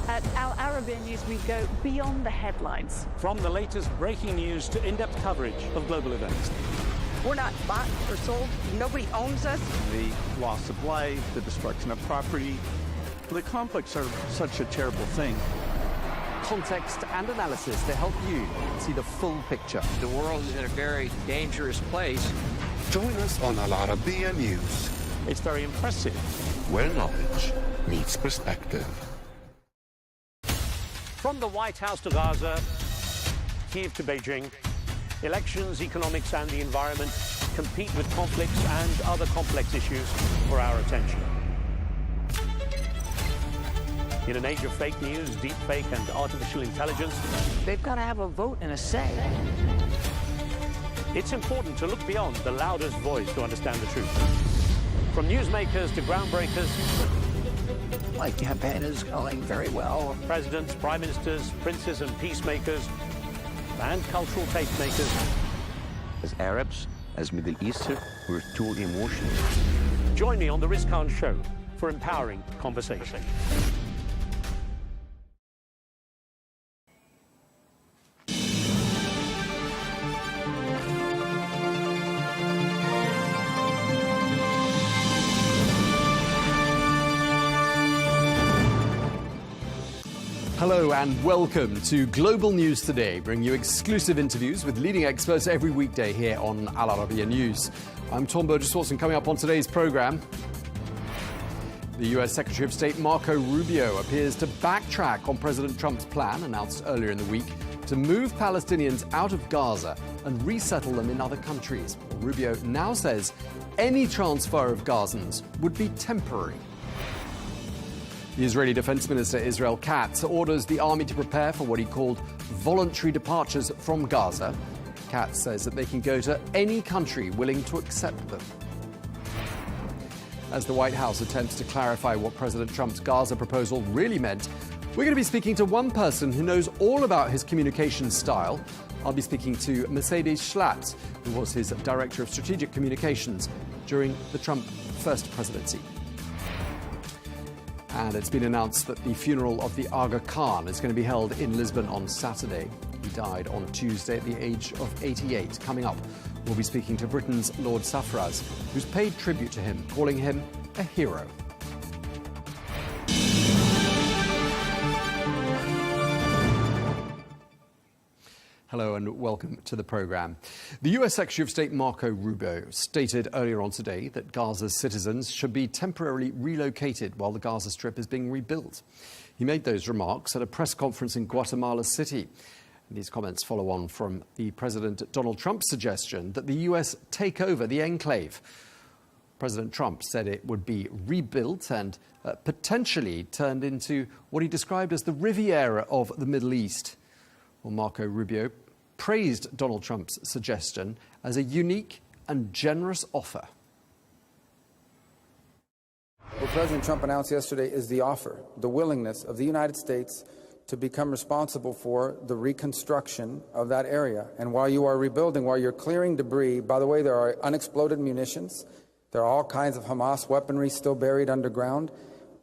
At Arabiya News, we go beyond the headlines. From the latest breaking news to in-depth coverage of global events. We're not bought or sold. Nobody owns us. The loss of life, the destruction of property. The conflicts are such a terrible thing. Context and analysis to help you see the full picture. The world is in a very dangerous place. Join us on Arabiya News, It's very impressive. where knowledge meets perspective. From the White House to Gaza, Kyiv to Beijing, elections, economics, and the environment compete with conflicts and other complex issues for our attention. In an age of fake news, deepfake, and artificial intelligence, They've got to have a vote and a say. it's important to look beyond the loudest voice to understand the truth. From newsmakers to groundbreakers, My campaign is going very well. presidents, prime ministers, princes and peacemakers, and cultural tastemakers. As Arabs, as Middle Eastern, we're too emotional. Join me on the Riz Khan Show for empowering conversation. Hello and welcome to Global News Today, bringing you exclusive interviews with leading experts every weekday here on Arabiya News. I'm Tom Burges Watson. Coming up on today's programme, the US Secretary of State Marco Rubio appears to backtrack on President Trump's plan, announced earlier in the week, to move Palestinians out of Gaza and resettle them in other countries. Rubio now says any transfer of Gazans would be temporary. The Israeli Defense Minister Israel Katz orders the army to prepare for what he called voluntary departures from Gaza. Katz says that they can go to any country willing to accept them. As the White House attempts to clarify what President Trump's Gaza proposal really meant, we're going to be speaking to one person who knows all about his communication style. I'll be speaking to Mercedes Schlatt, who was his Director of Strategic Communications during the Trump first presidency. And it's been announced that the funeral of the Aga Khan is going to be held in Lisbon on Saturday. He died on Tuesday at the age of 88. Coming up, we'll be speaking to Britain's Lord Safraz, who's paid tribute to him, calling him a hero. Hello and welcome to the programme. The US Secretary of State Marco Rubio stated earlier on today that Gaza's citizens should be temporarily relocated while the Gaza Strip is being rebuilt. He made those remarks at a press conference in Guatemala City. And these comments follow on from the President Donald Trump's suggestion that the US take over the enclave. President Trump said it would be rebuilt and potentially turned into what he described as the Riviera of the Middle East. Well, Marco Rubio praised Donald Trump's suggestion as a unique and generous offer. What President Trump announced yesterday is the offer, the willingness of the United States to become responsible for the reconstruction of that area. And while you are rebuilding, while you're clearing debris, by the way, there are unexploded munitions, there are all kinds of Hamas weaponry still buried underground.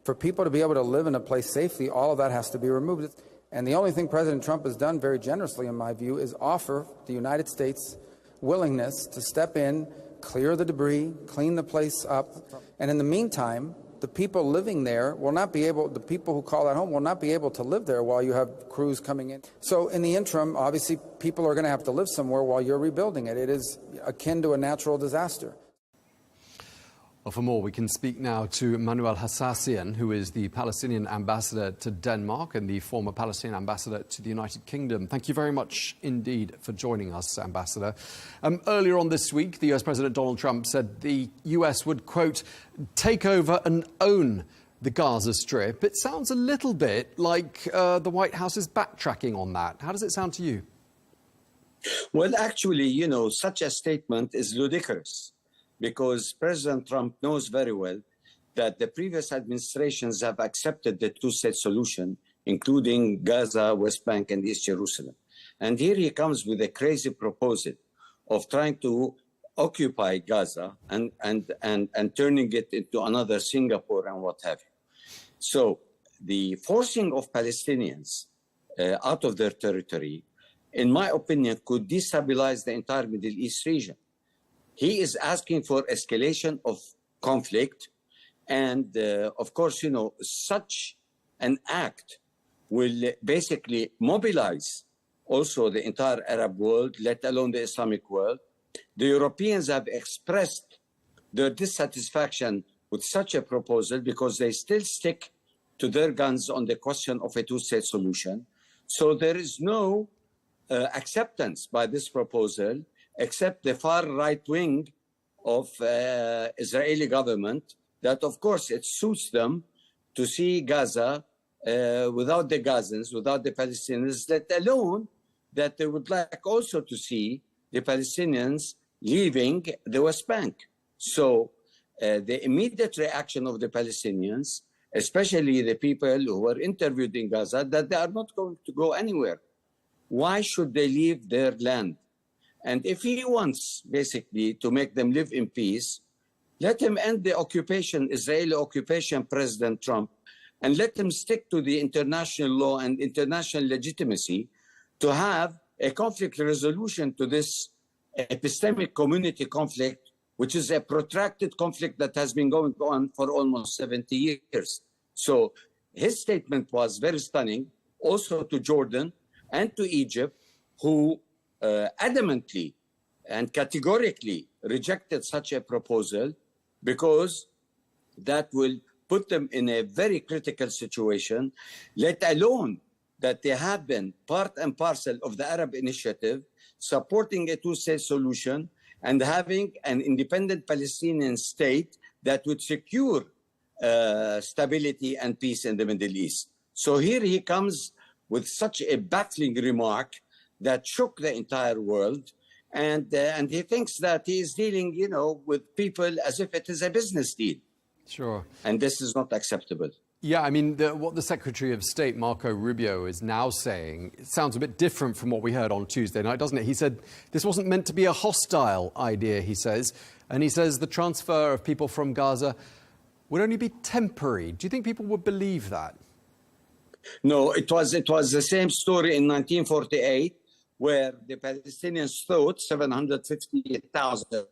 For people to be able to live in a place safely, all of that has to be removed. And the only thing President Trump has done very generously, in my view, is offer the United States willingness to step in, clear the debris, clean the place up. And in the meantime, the people living there will not be able, the people who call that home will not be able to live there while you have crews coming in. So in the interim, obviously, people are going to have to live somewhere while you're rebuilding it. It is akin to a natural disaster. Well, for more, we can speak now to Manuel Hassassian, who is the Palestinian ambassador to Denmark and the former Palestinian ambassador to the United Kingdom. Thank you very much indeed for joining us, Ambassador. Earlier on this week, the US President Donald Trump said the US would, quote, take over and own the Gaza Strip. It sounds a little bit like the White House is backtracking on that. How does it sound to you? Well, actually, you know, such a statement is ludicrous, because President Trump knows very well that the previous administrations have accepted the two-state solution, including Gaza, West Bank, and East Jerusalem. And here he comes with a crazy proposal of trying to occupy Gaza and turning it into another Singapore and what have you. So the forcing of Palestinians out of their territory, in my opinion, could destabilize the entire Middle East region. He is asking for escalation of conflict. And of course, you know, such an act will basically mobilize also the entire Arab world, let alone the Islamic world. The Europeans have expressed their dissatisfaction with such a proposal because they still stick to their guns on the question of a two-state solution. So there is no acceptance by this proposal, except the far right wing of Israeli government, that of course it suits them to see Gaza without the Gazans, without the Palestinians, let alone that they would like also to see the Palestinians leaving the West Bank. So the immediate reaction of the Palestinians, especially the people who were interviewed in Gaza, that they are not going to go anywhere. Why should they leave their land? And if he wants basically to make them live in peace, let him end the occupation, Israeli occupation, President Trump, and let him stick to the international law and international legitimacy to have a conflict resolution to this epistemic community conflict, which is a protracted conflict that has been going on for almost 70 years. So his statement was very stunning. also to Jordan and to Egypt, who adamantly and categorically rejected such a proposal because that will put them in a very critical situation, let alone that they have been part and parcel of the Arab initiative, supporting a two-state solution and having an independent Palestinian state that would secure stability and peace in the Middle East. So here he comes with such a baffling remark that shook the entire world. And he thinks that he is dealing, you know, with people as if it is a business deal. Sure. And this is not acceptable. Yeah, I mean, what the Secretary of State, Marco Rubio, is now saying, it sounds a bit different from what we heard on Tuesday night, doesn't it? He said this wasn't meant to be a hostile idea, he says. And he says the transfer of people from Gaza would only be temporary. Do you think people would believe that? No, it was the same story in 1948, where the Palestinians thought 750,000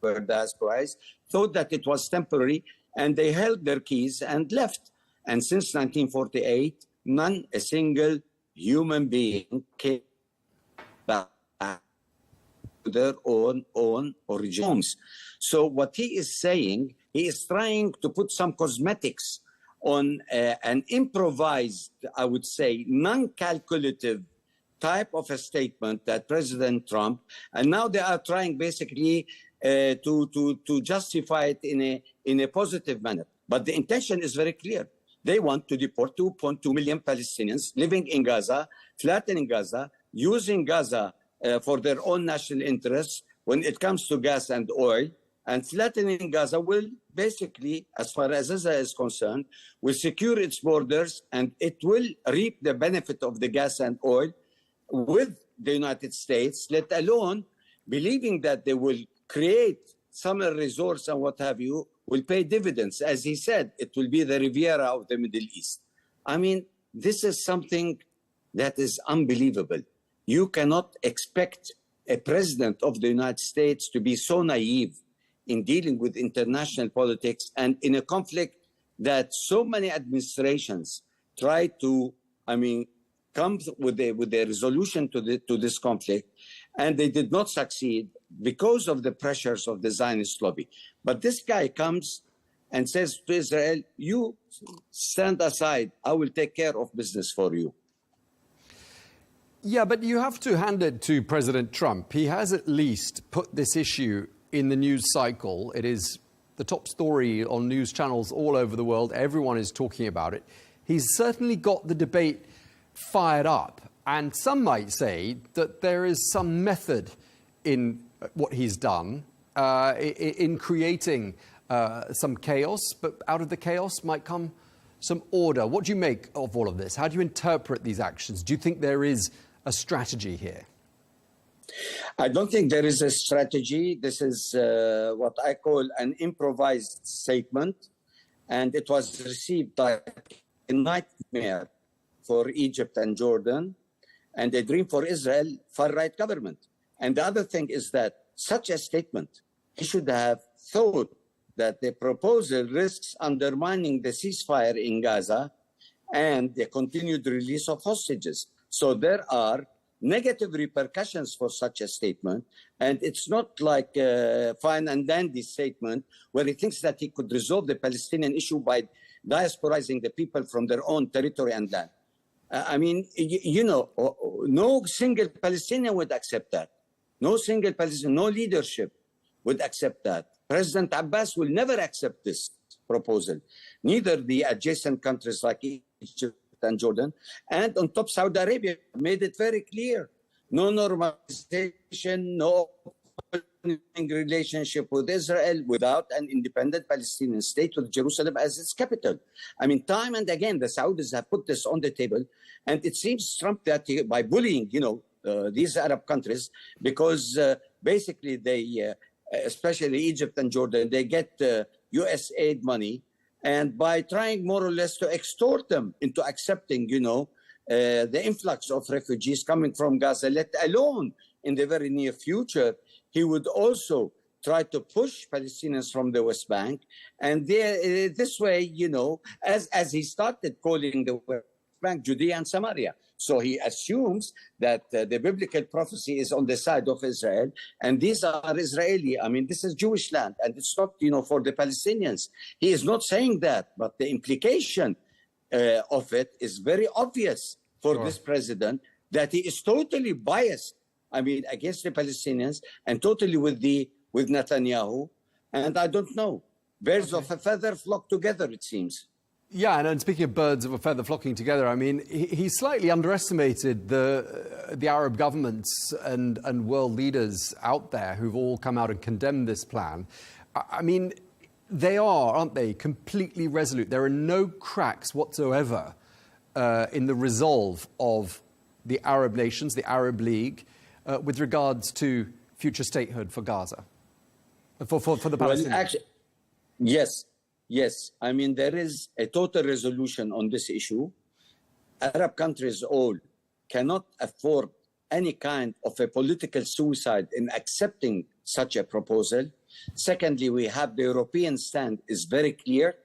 were diasporas, thought that it was temporary, and they held their keys and left. And since 1948, not a single human being came back to their own original homes. So what he is saying, he is trying to put some cosmetics on an improvised, I would say, non-calculative type of a statement that President Trump, and now they are trying basically to justify it in a positive manner. But the intention is very clear. They want to deport 2.2 million Palestinians living in Gaza, flattening Gaza, using Gaza for their own national interests when it comes to gas and oil. And flattening Gaza will basically, as far as Gaza is concerned, will secure its borders, and it will reap the benefit of the gas and oil with the United States, let alone believing that they will create summer resorts and what have you, will pay dividends. As he said, it will be the Riviera of the Middle East. I mean, this is something that is unbelievable. You cannot expect a president of the United States to be so naive in dealing with international politics and in a conflict that so many administrations try to, come with a resolution to this conflict, and they did not succeed because of the pressures of the Zionist lobby. But this guy comes and says to Israel, you stand aside, I will take care of business for you. Yeah, but you have to hand it to President Trump. He has at least put this issue in the news cycle. It is the top story on news channels all over the world. Everyone is talking about it. He's certainly got the debate fired up. And some might say that there is some method in what he's done in creating some chaos, but out of the chaos might come some order. What do you make of all of this? How do you interpret these actions? Do you think there is a strategy here? I don't think there is a strategy. This is what I call an improvised statement, and it was received like a nightmare for Egypt and Jordan, and a dream for Israel far-right government. And the other thing is that such a statement, he should have thought that the proposal risks undermining the ceasefire in Gaza and the continued release of hostages. So there are negative repercussions for such a statement, and it's not like a fine and dandy statement where he thinks that he could resolve the Palestinian issue by diasporizing the people from their own territory and land. No single Palestinian would accept that. No single Palestinian, no leadership would accept that. President Abbas will never accept this proposal. Neither the adjacent countries like Egypt and Jordan, and on top Saudi Arabia made it very clear. No normalization, no relationship with Israel without an independent Palestinian state with Jerusalem as its capital. Time and again, the Saudis have put this on the table, and it seems Trump that by bullying, these Arab countries, because basically they, especially Egypt and Jordan, they get U.S. aid money, and by trying more or less to extort them into accepting, the influx of refugees coming from Gaza, let alone in the very near future, he would also try to push Palestinians from the West Bank. And this way, as he started calling the West Bank, Judea, and Samaria. So he assumes that the biblical prophecy is on the side of Israel, and these are Israeli. I mean, this is Jewish land, and it's not, for the Palestinians. He is not saying that, but the implication of it is very obvious for this president, that he is totally biased, against the Palestinians and totally with Netanyahu. And I don't know. Birds of a feather flock together, it seems. Yeah, and speaking of birds of a feather flocking together, he slightly underestimated the Arab governments and world leaders out there who've all come out and condemned this plan. They are, aren't they, completely resolute. There are no cracks whatsoever in the resolve of the Arab nations, the Arab League, with regards to future statehood for Gaza, for the Palestinians. Well, actually, yes. There is a total resolution on this issue. Arab countries all cannot afford any kind of a political suicide in accepting such a proposal. Secondly, we have the European stand is very clear.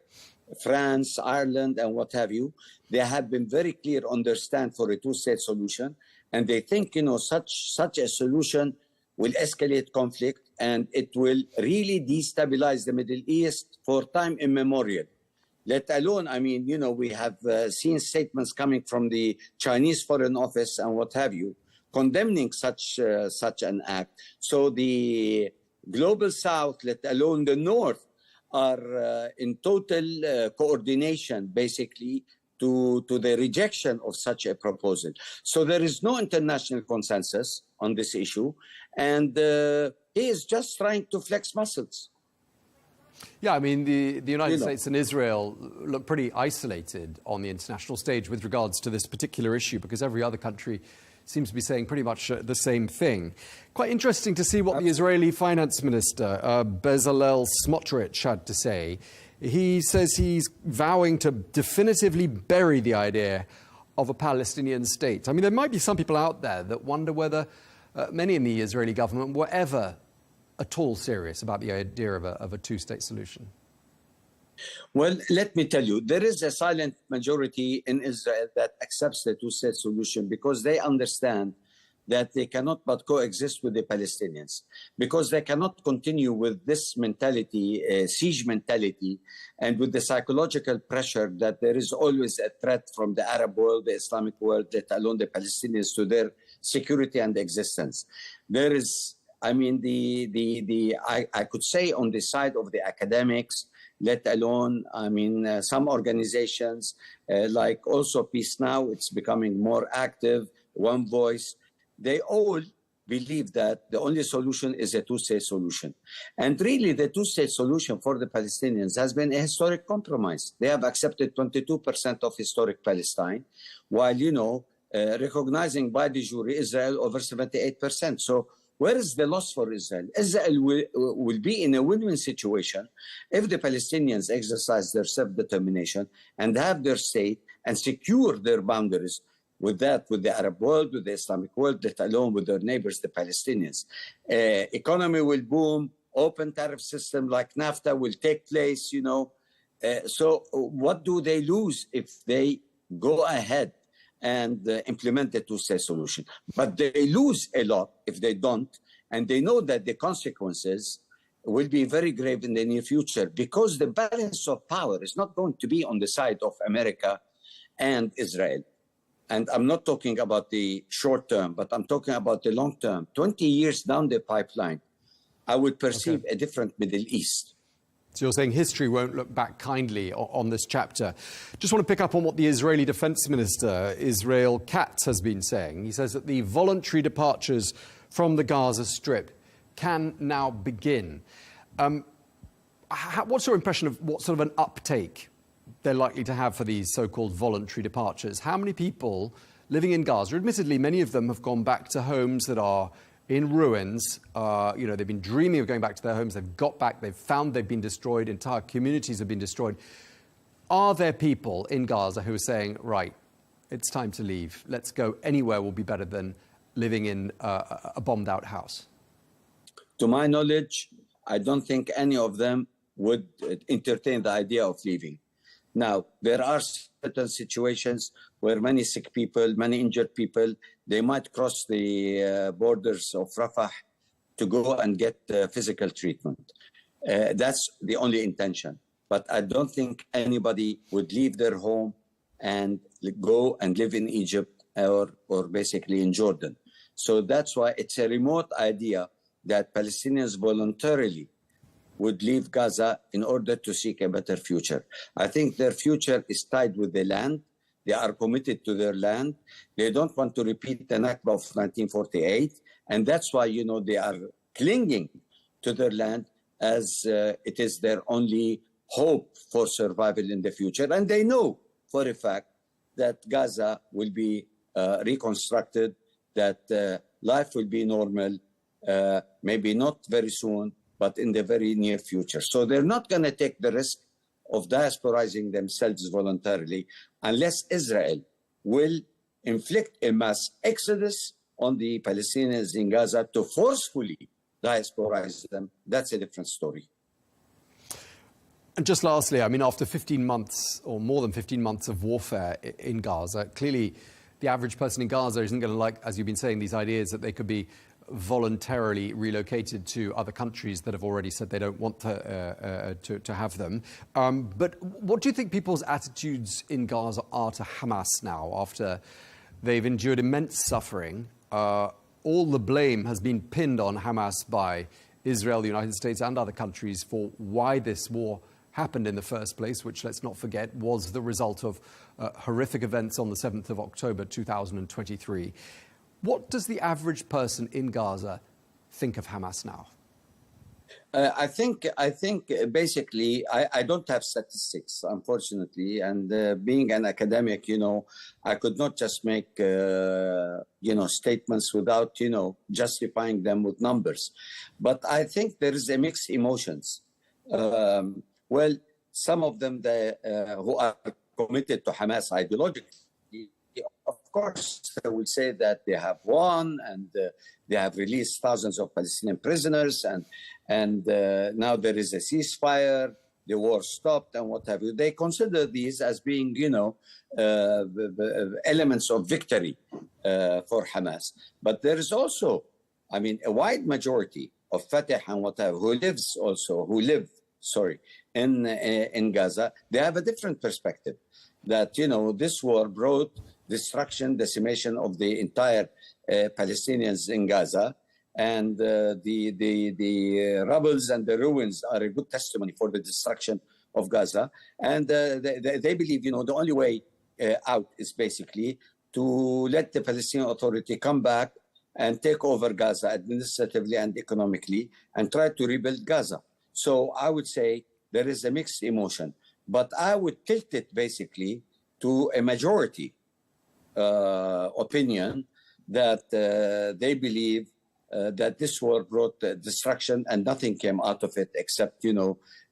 France, Ireland, and what have you, they have been very clear on their stand for a two-state solution. And they think, such a solution will escalate conflict and it will really destabilize the Middle East for time immemorial. Let alone, we have seen statements coming from the Chinese Foreign Office and what have you, condemning such an act. So the Global South, let alone the North, are in total coordination, basically, to the rejection of such a proposal. So there is no international consensus on this issue, and he is just trying to flex muscles. Yeah, the United States and Israel look pretty isolated on the international stage with regards to this particular issue, because every other country seems to be saying pretty much the same thing. Quite interesting to see what the Israeli finance minister, Bezalel Smotrich, had to say. He says he's vowing to definitively bury the idea of a Palestinian state. There might be some people out there that wonder whether many in the Israeli government were ever at all serious about the idea of a two-state solution. Well, let me tell you, there is a silent majority in Israel that accepts the two-state solution because they understand that they cannot but coexist with the Palestinians, because they cannot continue with this mentality, siege mentality, and with the psychological pressure that there is always a threat from the Arab world, the Islamic world, let alone the Palestinians, to their security and existence. There is, I could say on the side of the academics, let alone, some organizations like also Peace Now, it's becoming more active, One Voice. They all believe that the only solution is a two-state solution. And really, the two-state solution for the Palestinians has been a historic compromise. They have accepted 22% of historic Palestine, while, recognizing by de jure Israel over 78%. So where is the loss for Israel? Israel will be in a win-win situation if the Palestinians exercise their self-determination and have their state and secure their boundaries with the Arab world, with the Islamic world, let alone with their neighbors, the Palestinians. Economy will boom, open tariff system like NAFTA will take place, So what do they lose if they go ahead and implement the two-state solution? But they lose a lot if they don't, and they know that the consequences will be very grave in the near future, because the balance of power is not going to be on the side of America and Israel. And I'm not talking about the short term, but I'm talking about the long term. 20 years down the pipeline, I would perceive a different Middle East. So you're saying history won't look back kindly on this chapter. Just want to pick up on what the Israeli Defense Minister, Israel Katz, has been saying. He says that the voluntary departures from the Gaza Strip can now begin. What's your impression of what sort of an uptake they're likely to have for these so-called voluntary departures? How many people living in Gaza, admittedly many of them have gone back to homes that are in ruins, they've been dreaming of going back to their homes, they've got back, they've found they've been destroyed, entire communities have been destroyed. Are there people in Gaza who are saying, right, it's time to leave, let's go, anywhere will be better than living in a bombed out house? To my knowledge, I don't think any of them would entertain the idea of leaving. Now, there are certain situations where many sick people, many injured people, they might cross the borders of Rafah to go and get physical treatment. That's the only intention. But I don't think anybody would leave their home and go and live in Egypt or basically in Jordan. So that's why it's a remote idea that Palestinians voluntarily would leave Gaza in order to seek a better future. I think their future is tied with the land. They are committed to their land. They don't want to repeat the Nakba of 1948. And that's why, they are clinging to their land as it is their only hope for survival in the future. And they know for a fact that Gaza will be reconstructed, that life will be normal, maybe not very soon, but in the very near future. So they're not going to take the risk of diasporizing themselves voluntarily unless Israel will inflict a mass exodus on the Palestinians in Gaza to forcefully diasporize them. That's a different story. And just lastly, after 15 months or more than 15 months of warfare in Gaza, clearly the average person in Gaza isn't going to like, as you've been saying, these ideas that they could be voluntarily relocated to other countries that have already said they don't want to have them. But what do you think people's attitudes in Gaza are to Hamas now, after they've endured immense suffering? All the blame has been pinned on Hamas by Israel, the United States and other countries for why this war happened in the first place, which, let's not forget, was the result of horrific events on the 7th of October 2023. What does the average person in Gaza think of Hamas now? I think basically, I don't have statistics, unfortunately. And being an academic, I could not just make, statements without, justifying them with numbers. But I think there is a mixed emotions. Well, some of them who are committed to Hamas ideologically, of course, they will say that they have won and they have released thousands of Palestinian prisoners and now there is a ceasefire, the war stopped and what have you. They consider these as being, elements of victory for Hamas. But there is also, a wide majority of Fatah and whatever who live in Gaza. They have a different perspective that, this war brought destruction, decimation of the entire Palestinians in Gaza. And the rubbles and the ruins are a good testimony for the destruction of Gaza. And they believe, the only way out is basically to let the Palestinian Authority come back and take over Gaza administratively and economically and try to rebuild Gaza. So I would say there is a mixed emotion. But I would tilt it basically to a majority opinion that they believe that this war brought destruction and nothing came out of it except,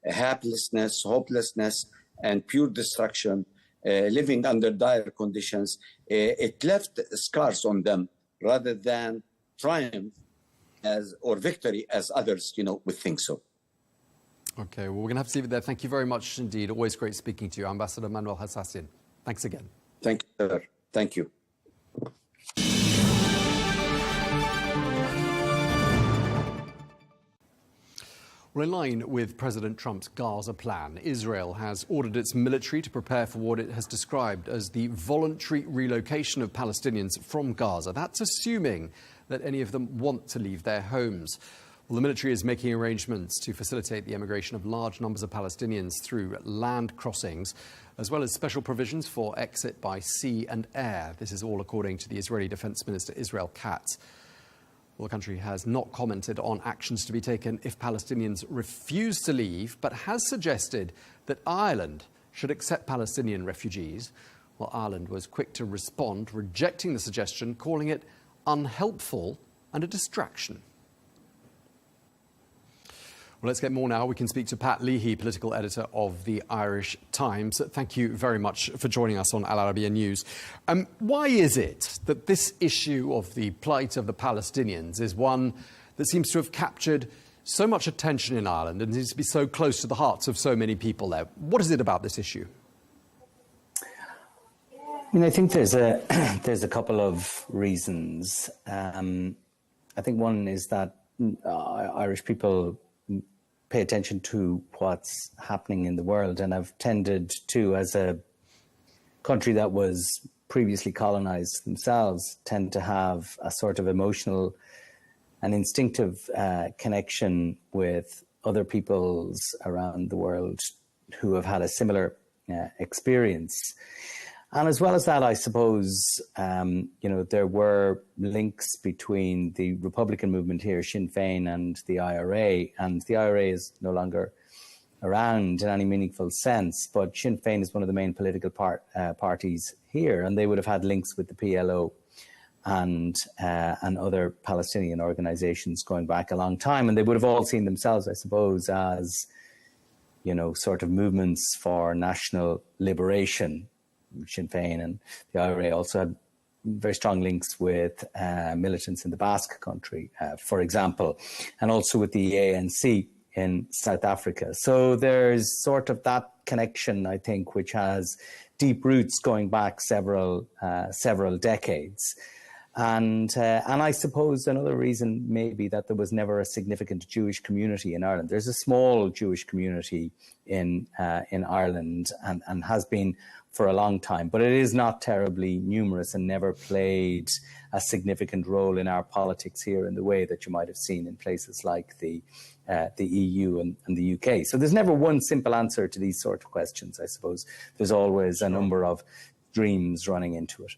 helplessness, hopelessness, and pure destruction, living under dire conditions. It left scars on them rather than triumph or victory as others, would think so. Okay, well, we're going to have to leave it there. Thank you very much indeed. Always great speaking to you, Ambassador Manuel Hassasin. Thanks again. Thank you, sir. Thank you. Well, in line with President Trump's Gaza plan, Israel has ordered its military to prepare for what it has described as the voluntary relocation of Palestinians from Gaza. That's assuming that any of them want to leave their homes. Well, the military is making arrangements to facilitate the emigration of large numbers of Palestinians through land crossings, as well as special provisions for exit by sea and air. This is all according to the Israeli Defense Minister Israel Katz. Well, the country has not commented on actions to be taken if Palestinians refuse to leave, but has suggested that Ireland should accept Palestinian refugees. Well, Ireland was quick to respond, rejecting the suggestion, calling it unhelpful and a distraction. Well, let's get more now. We can speak to Pat Leahy, political editor of the Irish Times. Thank you very much for joining us on Al Arabiya News. Why is it that this issue of the plight of the Palestinians is one that seems to have captured so much attention in Ireland and seems to be so close to the hearts of so many people there? What is it about this issue? I mean, I think there's a couple of reasons. I think one is that Irish people pay attention to what's happening in the world, and have tended to, as a country that was previously colonized themselves, tend to have a sort of emotional and instinctive connection with other peoples around the world who have had a similar experience. And as well as that, I suppose, there were links between the Republican movement here, Sinn Féin, and the IRA. And the IRA is no longer around in any meaningful sense, but Sinn Féin is one of the main political parties here, and they would have had links with the PLO and other Palestinian organizations going back a long time. And they would have all seen themselves, I suppose, as, sort of movements for national liberation. Sinn Féin and the IRA also had very strong links with militants in the Basque Country, for example, and also with the ANC in South Africa. So there's sort of that connection, I think, which has deep roots going back several decades. And I suppose another reason may be that there was never a significant Jewish community in Ireland. There's a small Jewish community in Ireland and has been for a long time, but it is not terribly numerous and never played a significant role in our politics here in the way that you might have seen in places like the EU and the UK. So there's never one simple answer to these sort of questions, I suppose. There's always a number of dreams running into it.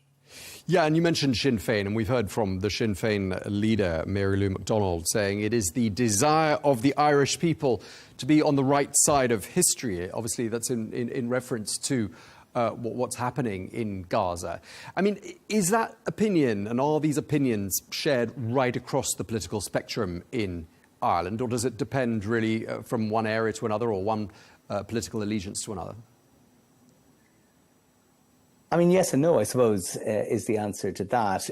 Yeah, and you mentioned Sinn Féin, and we've heard from the Sinn Féin leader, Mary Lou MacDonald, saying it is the desire of the Irish people to be on the right side of history. Obviously, that's in reference to what's happening in Gaza. I mean, is that opinion, and are these opinions shared right across the political spectrum in Ireland, or does it depend really from one area to another, or one political allegiance to another? I mean, yes and no, I suppose, is the answer to that.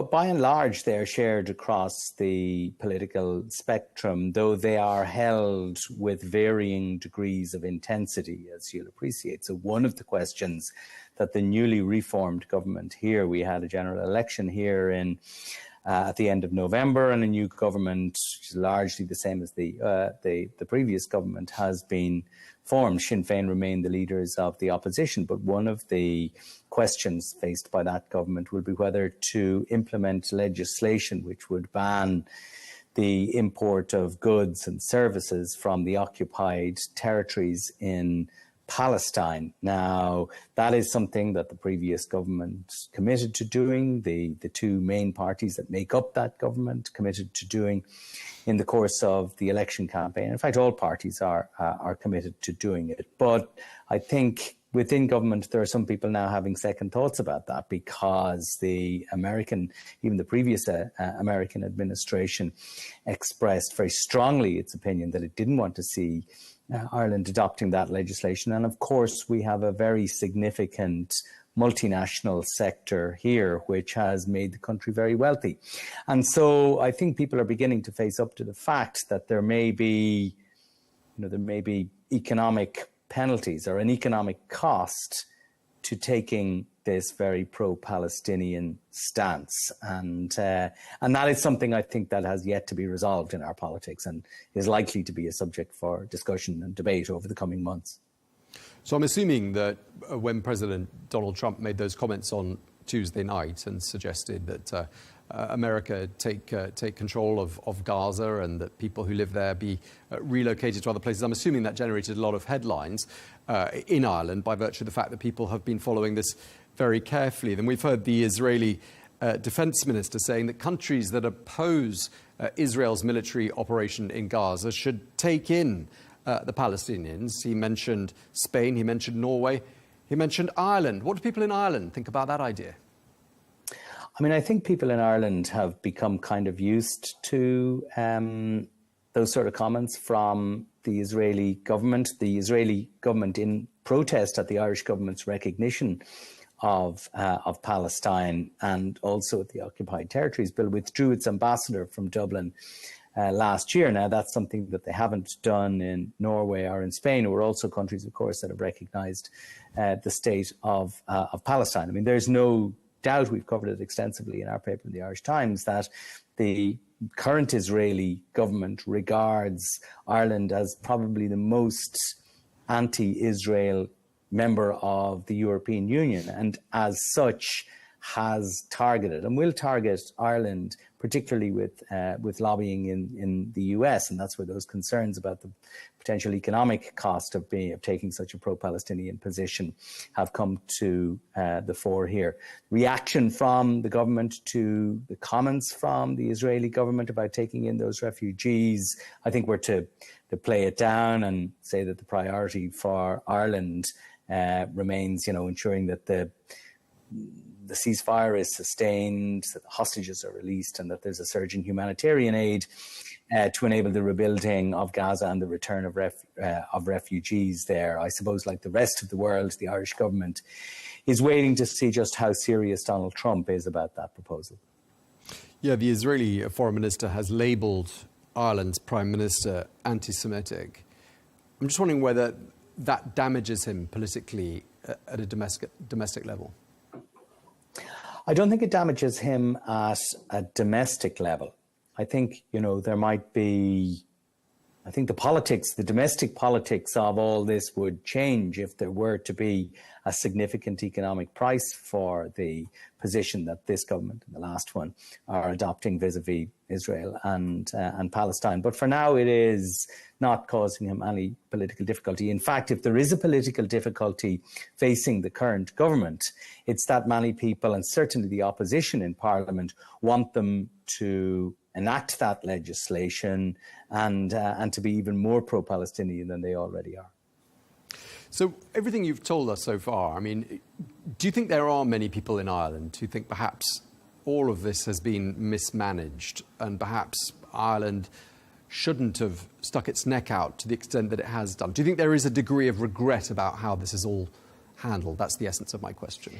By and large, they're shared across the political spectrum, though they are held with varying degrees of intensity, as you'll appreciate. So one of the questions that the newly reformed government here, we had a general election here at the end of November, and a new government, which is largely the same as the previous government, has been formed. Sinn Féin remain the leaders of the opposition, but one of the questions faced by that government will be whether to implement legislation which would ban the import of goods and services from the occupied territories in Palestine. Now, that is something that the previous government committed to doing. The two main parties that make up that government committed to doing in the course of the election campaign. In fact, all parties are committed to doing it. But I think within government, there are some people now having second thoughts about that, because even the previous American administration expressed very strongly its opinion that it didn't want to see Ireland adopting that legislation. And of course, we have a very significant multinational sector here, which has made the country very wealthy. And so I think people are beginning to face up to the fact that there may be economic penalties or an economic cost to taking this very pro-Palestinian stance. And that is something I think that has yet to be resolved in our politics and is likely to be a subject for discussion and debate over the coming months. So I'm assuming that when President Donald Trump made those comments on Tuesday night and suggested that America take control of Gaza and that people who live there be relocated to other places, I'm assuming that generated a lot of headlines in Ireland by virtue of the fact that people have been following this very carefully. Then we've heard the Israeli defense minister saying that countries that oppose Israel's military operation in Gaza should take in the Palestinians. He mentioned Spain, he mentioned Norway, he mentioned Ireland. What do people in Ireland think about that idea? I mean, I think people in Ireland have become kind of used to those sort of comments from the Israeli government. The Israeli government, in protest at the Irish government's recognition of Palestine and also the occupied territories bill, withdrew its ambassador from Dublin last year. Now, that's something that they haven't done in Norway or in Spain, who are also countries, of course, that have recognised the state of Palestine. I mean, there's no doubt, we've covered it extensively in our paper in the Irish Times, that the current Israeli government regards Ireland as probably the most anti-Israel member of the European Union, and as such has targeted and will target Ireland, particularly with lobbying in the US, and that's where those concerns about the potential economic cost of taking such a pro-Palestinian position have come to the fore here. Reaction from the government to the comments from the Israeli government about taking in those refugees, I think we're to play it down and say that the priority for Ireland remains, ensuring that the ceasefire is sustained, that the hostages are released, and that there's a surge in humanitarian aid to enable the rebuilding of Gaza and the return of refugees there. I suppose, like the rest of the world, the Irish government is waiting to see just how serious Donald Trump is about that proposal. Yeah, the Israeli foreign minister has labelled Ireland's prime minister anti-Semitic. I'm just wondering whether that damages him politically at a domestic level. I don't think it damages him at a domestic level. I think, there might be, I think the domestic politics of all this would change if there were to be a significant economic price for the position that this government and the last one are adopting vis-a-vis Israel and Palestine. But for now, it is not causing him any political difficulty. In fact, if there is a political difficulty facing the current government, it's that many people, and certainly the opposition in Parliament, want them to enact that legislation and to be even more pro-Palestinian than they already are. So everything you've told us so far, I mean, do you think there are many people in Ireland who think perhaps all of this has been mismanaged and perhaps Ireland shouldn't have stuck its neck out to the extent that it has done? Do you think there is a degree of regret about how this is all handled? That's the essence of my question.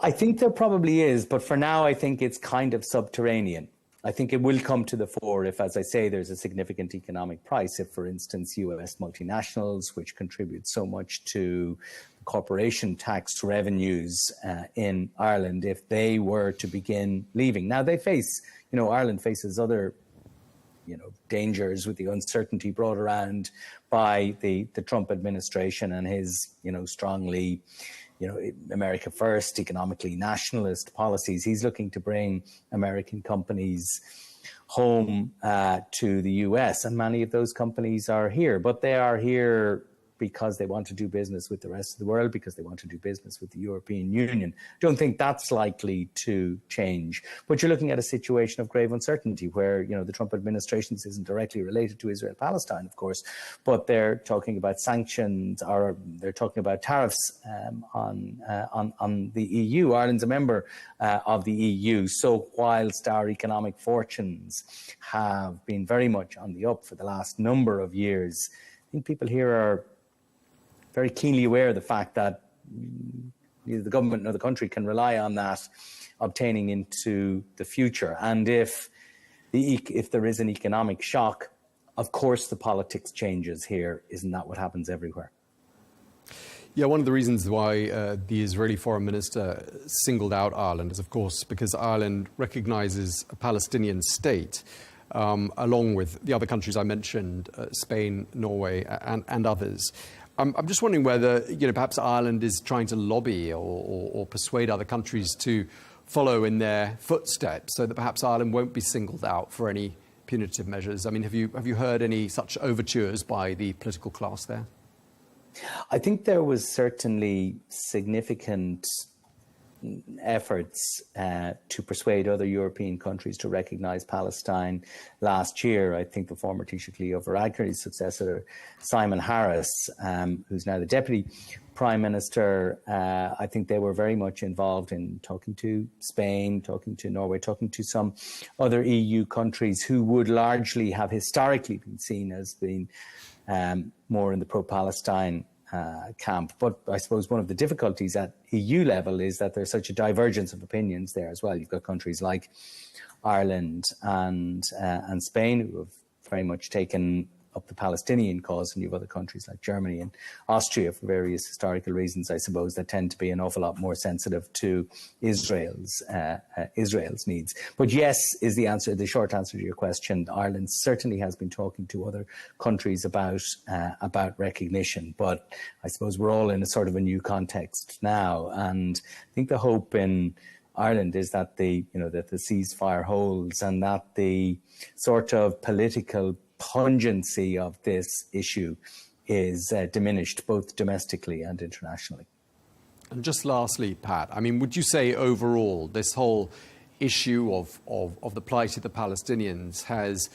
I think there probably is, but for now I think it's kind of subterranean. I think it will come to the fore if, as I say, there's a significant economic price. If, for instance, US multinationals, which contribute so much to corporation tax revenues in Ireland, if they were to begin leaving. Now, they face, Ireland faces other, dangers with the uncertainty brought around by the Trump administration and his, strongly America first, economically nationalist policies. He's looking to bring American companies home to the US, and many of those companies are here, but they are here because they want to do business with the rest of the world, because they want to do business with the European Union. Don't think that's likely to change. But you're looking at a situation of grave uncertainty where, the Trump administration isn't directly related to Israel-Palestine, of course, but they're talking about sanctions, or they're talking about tariffs on the EU. Ireland's a member of the EU. So whilst our economic fortunes have been very much on the up for the last number of years, I think people here are very keenly aware of the fact that neither the government nor the country can rely on that obtaining into the future. And if there is an economic shock, of course the politics changes here. Isn't that what happens everywhere? Yeah, one of the reasons why the Israeli foreign minister singled out Ireland is, of course, because Ireland recognises a Palestinian state, along with the other countries I mentioned, Spain, Norway, and others. I'm just wondering whether, perhaps Ireland is trying to lobby or persuade other countries to follow in their footsteps so that perhaps Ireland won't be singled out for any punitive measures. I mean, have you heard any such overtures by the political class there? I think there was certainly significant efforts to persuade other European countries to recognise Palestine last year. I think the former Taoiseach Leo Varadkar's successor, Simon Harris, who's now the Deputy Prime Minister, I think they were very much involved in talking to Spain, talking to Norway, talking to some other EU countries who would largely have historically been seen as being more in the pro-Palestine camp. But I suppose one of the difficulties at EU level is that there's such a divergence of opinions there as well. You've got countries like Ireland and Spain who have very much taken up the Palestinian cause, and you have other countries like Germany and Austria, for various historical reasons, I suppose, that tend to be an awful lot more sensitive to Israel's needs. But yes, is the answer. The short answer to your question. Ireland certainly has been talking to other countries about recognition, but I suppose we're all in a sort of a new context now, and I think the hope in Ireland is that the ceasefire holds, and that the sort of political pungency of this issue is diminished both domestically and internationally. And just lastly, Pat, I mean, would you say overall this whole issue of the plight of the Palestinians has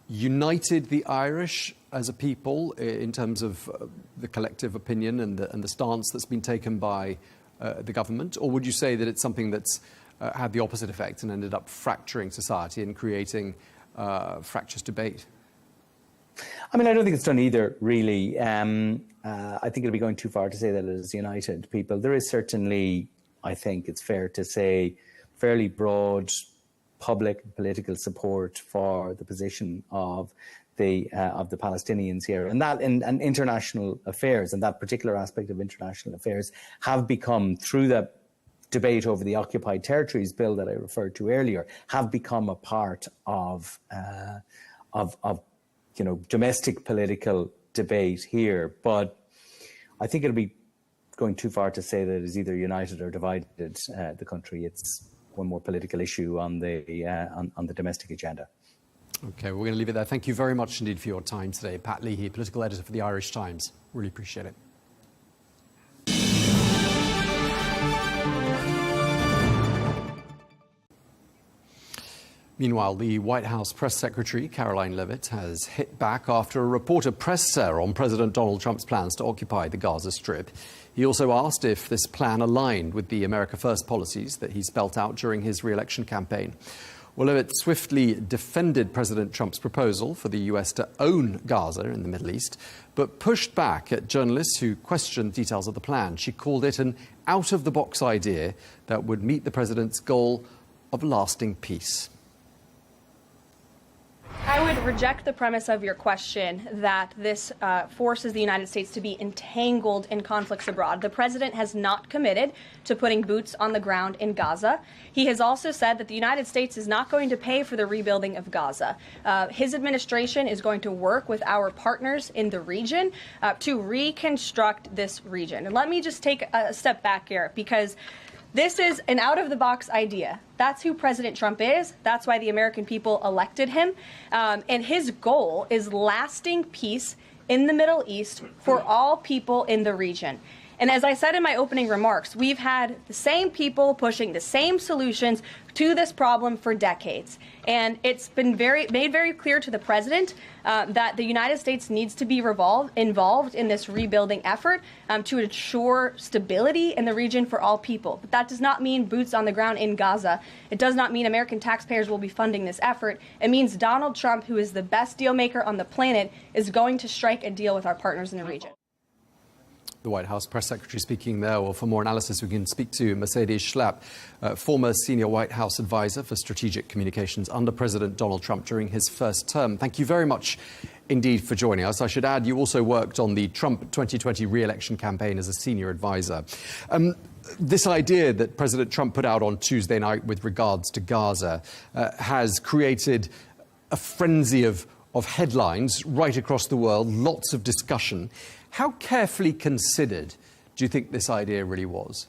united the Irish as a people in terms of the collective opinion and the stance that's been taken by the government? Or would you say that it's something that's had the opposite effect and ended up fracturing society and creating fractious debate? I mean, I don't think it's done either, really. I think it'd be going too far to say that it has united people. There is certainly, I think it's fair to say, fairly broad public political support for the position of the Palestinians here, and that in international affairs, and that particular aspect of international affairs have become, through the debate over the Occupied Territories Bill that I referred to earlier, have become a part of domestic political debate here. But I think it'll be going too far to say that it is either united or divided the country. It's one more political issue on the domestic agenda. Okay, we're going to leave it there. Thank you very much indeed for your time today. Pat Leahy, political editor for the Irish Times. Really appreciate it. Meanwhile, the White House press secretary, Caroline Leavitt, has hit back after a reporter pressed her on President Donald Trump's plans to occupy the Gaza Strip. He also asked if this plan aligned with the America First policies that he spelt out during his re-election campaign. Well, Leavitt swiftly defended President Trump's proposal for the US to own Gaza in the Middle East, but pushed back at journalists who questioned details of the plan. She called it an out-of-the-box idea that would meet the president's goal of lasting peace. I would reject the premise of your question that this forces the United States to be entangled in conflicts abroad. The president has not committed to putting boots on the ground in Gaza. He has also said that the United States is not going to pay for the rebuilding of Gaza. His administration is going to work with our partners in the region to reconstruct this region. And let me just take a step back here, because this is an out-of-the-box idea. That's who President Trump is. That's why the American people elected him. And his goal is lasting peace in the Middle East for all people in the region. And as I said in my opening remarks, we've had the same people pushing the same solutions to this problem for decades. And it's been made very clear to the president that the United States needs to be involved in this rebuilding effort to ensure stability in the region for all people. But that does not mean boots on the ground in Gaza. It does not mean American taxpayers will be funding this effort. It means Donald Trump, who is the best deal maker on the planet, is going to strike a deal with our partners in the region. The White House press secretary speaking there. Well, for more analysis, we can speak to Mercedes Schlapp, former senior White House advisor for strategic communications under President Donald Trump during his first term. Thank you very much indeed for joining us. I should add, you also worked on the Trump 2020 re-election campaign as a senior advisor. This idea that President Trump put out on Tuesday night with regards to Gaza has created a frenzy of headlines right across the world, lots of discussion. How carefully considered do you think this idea really was?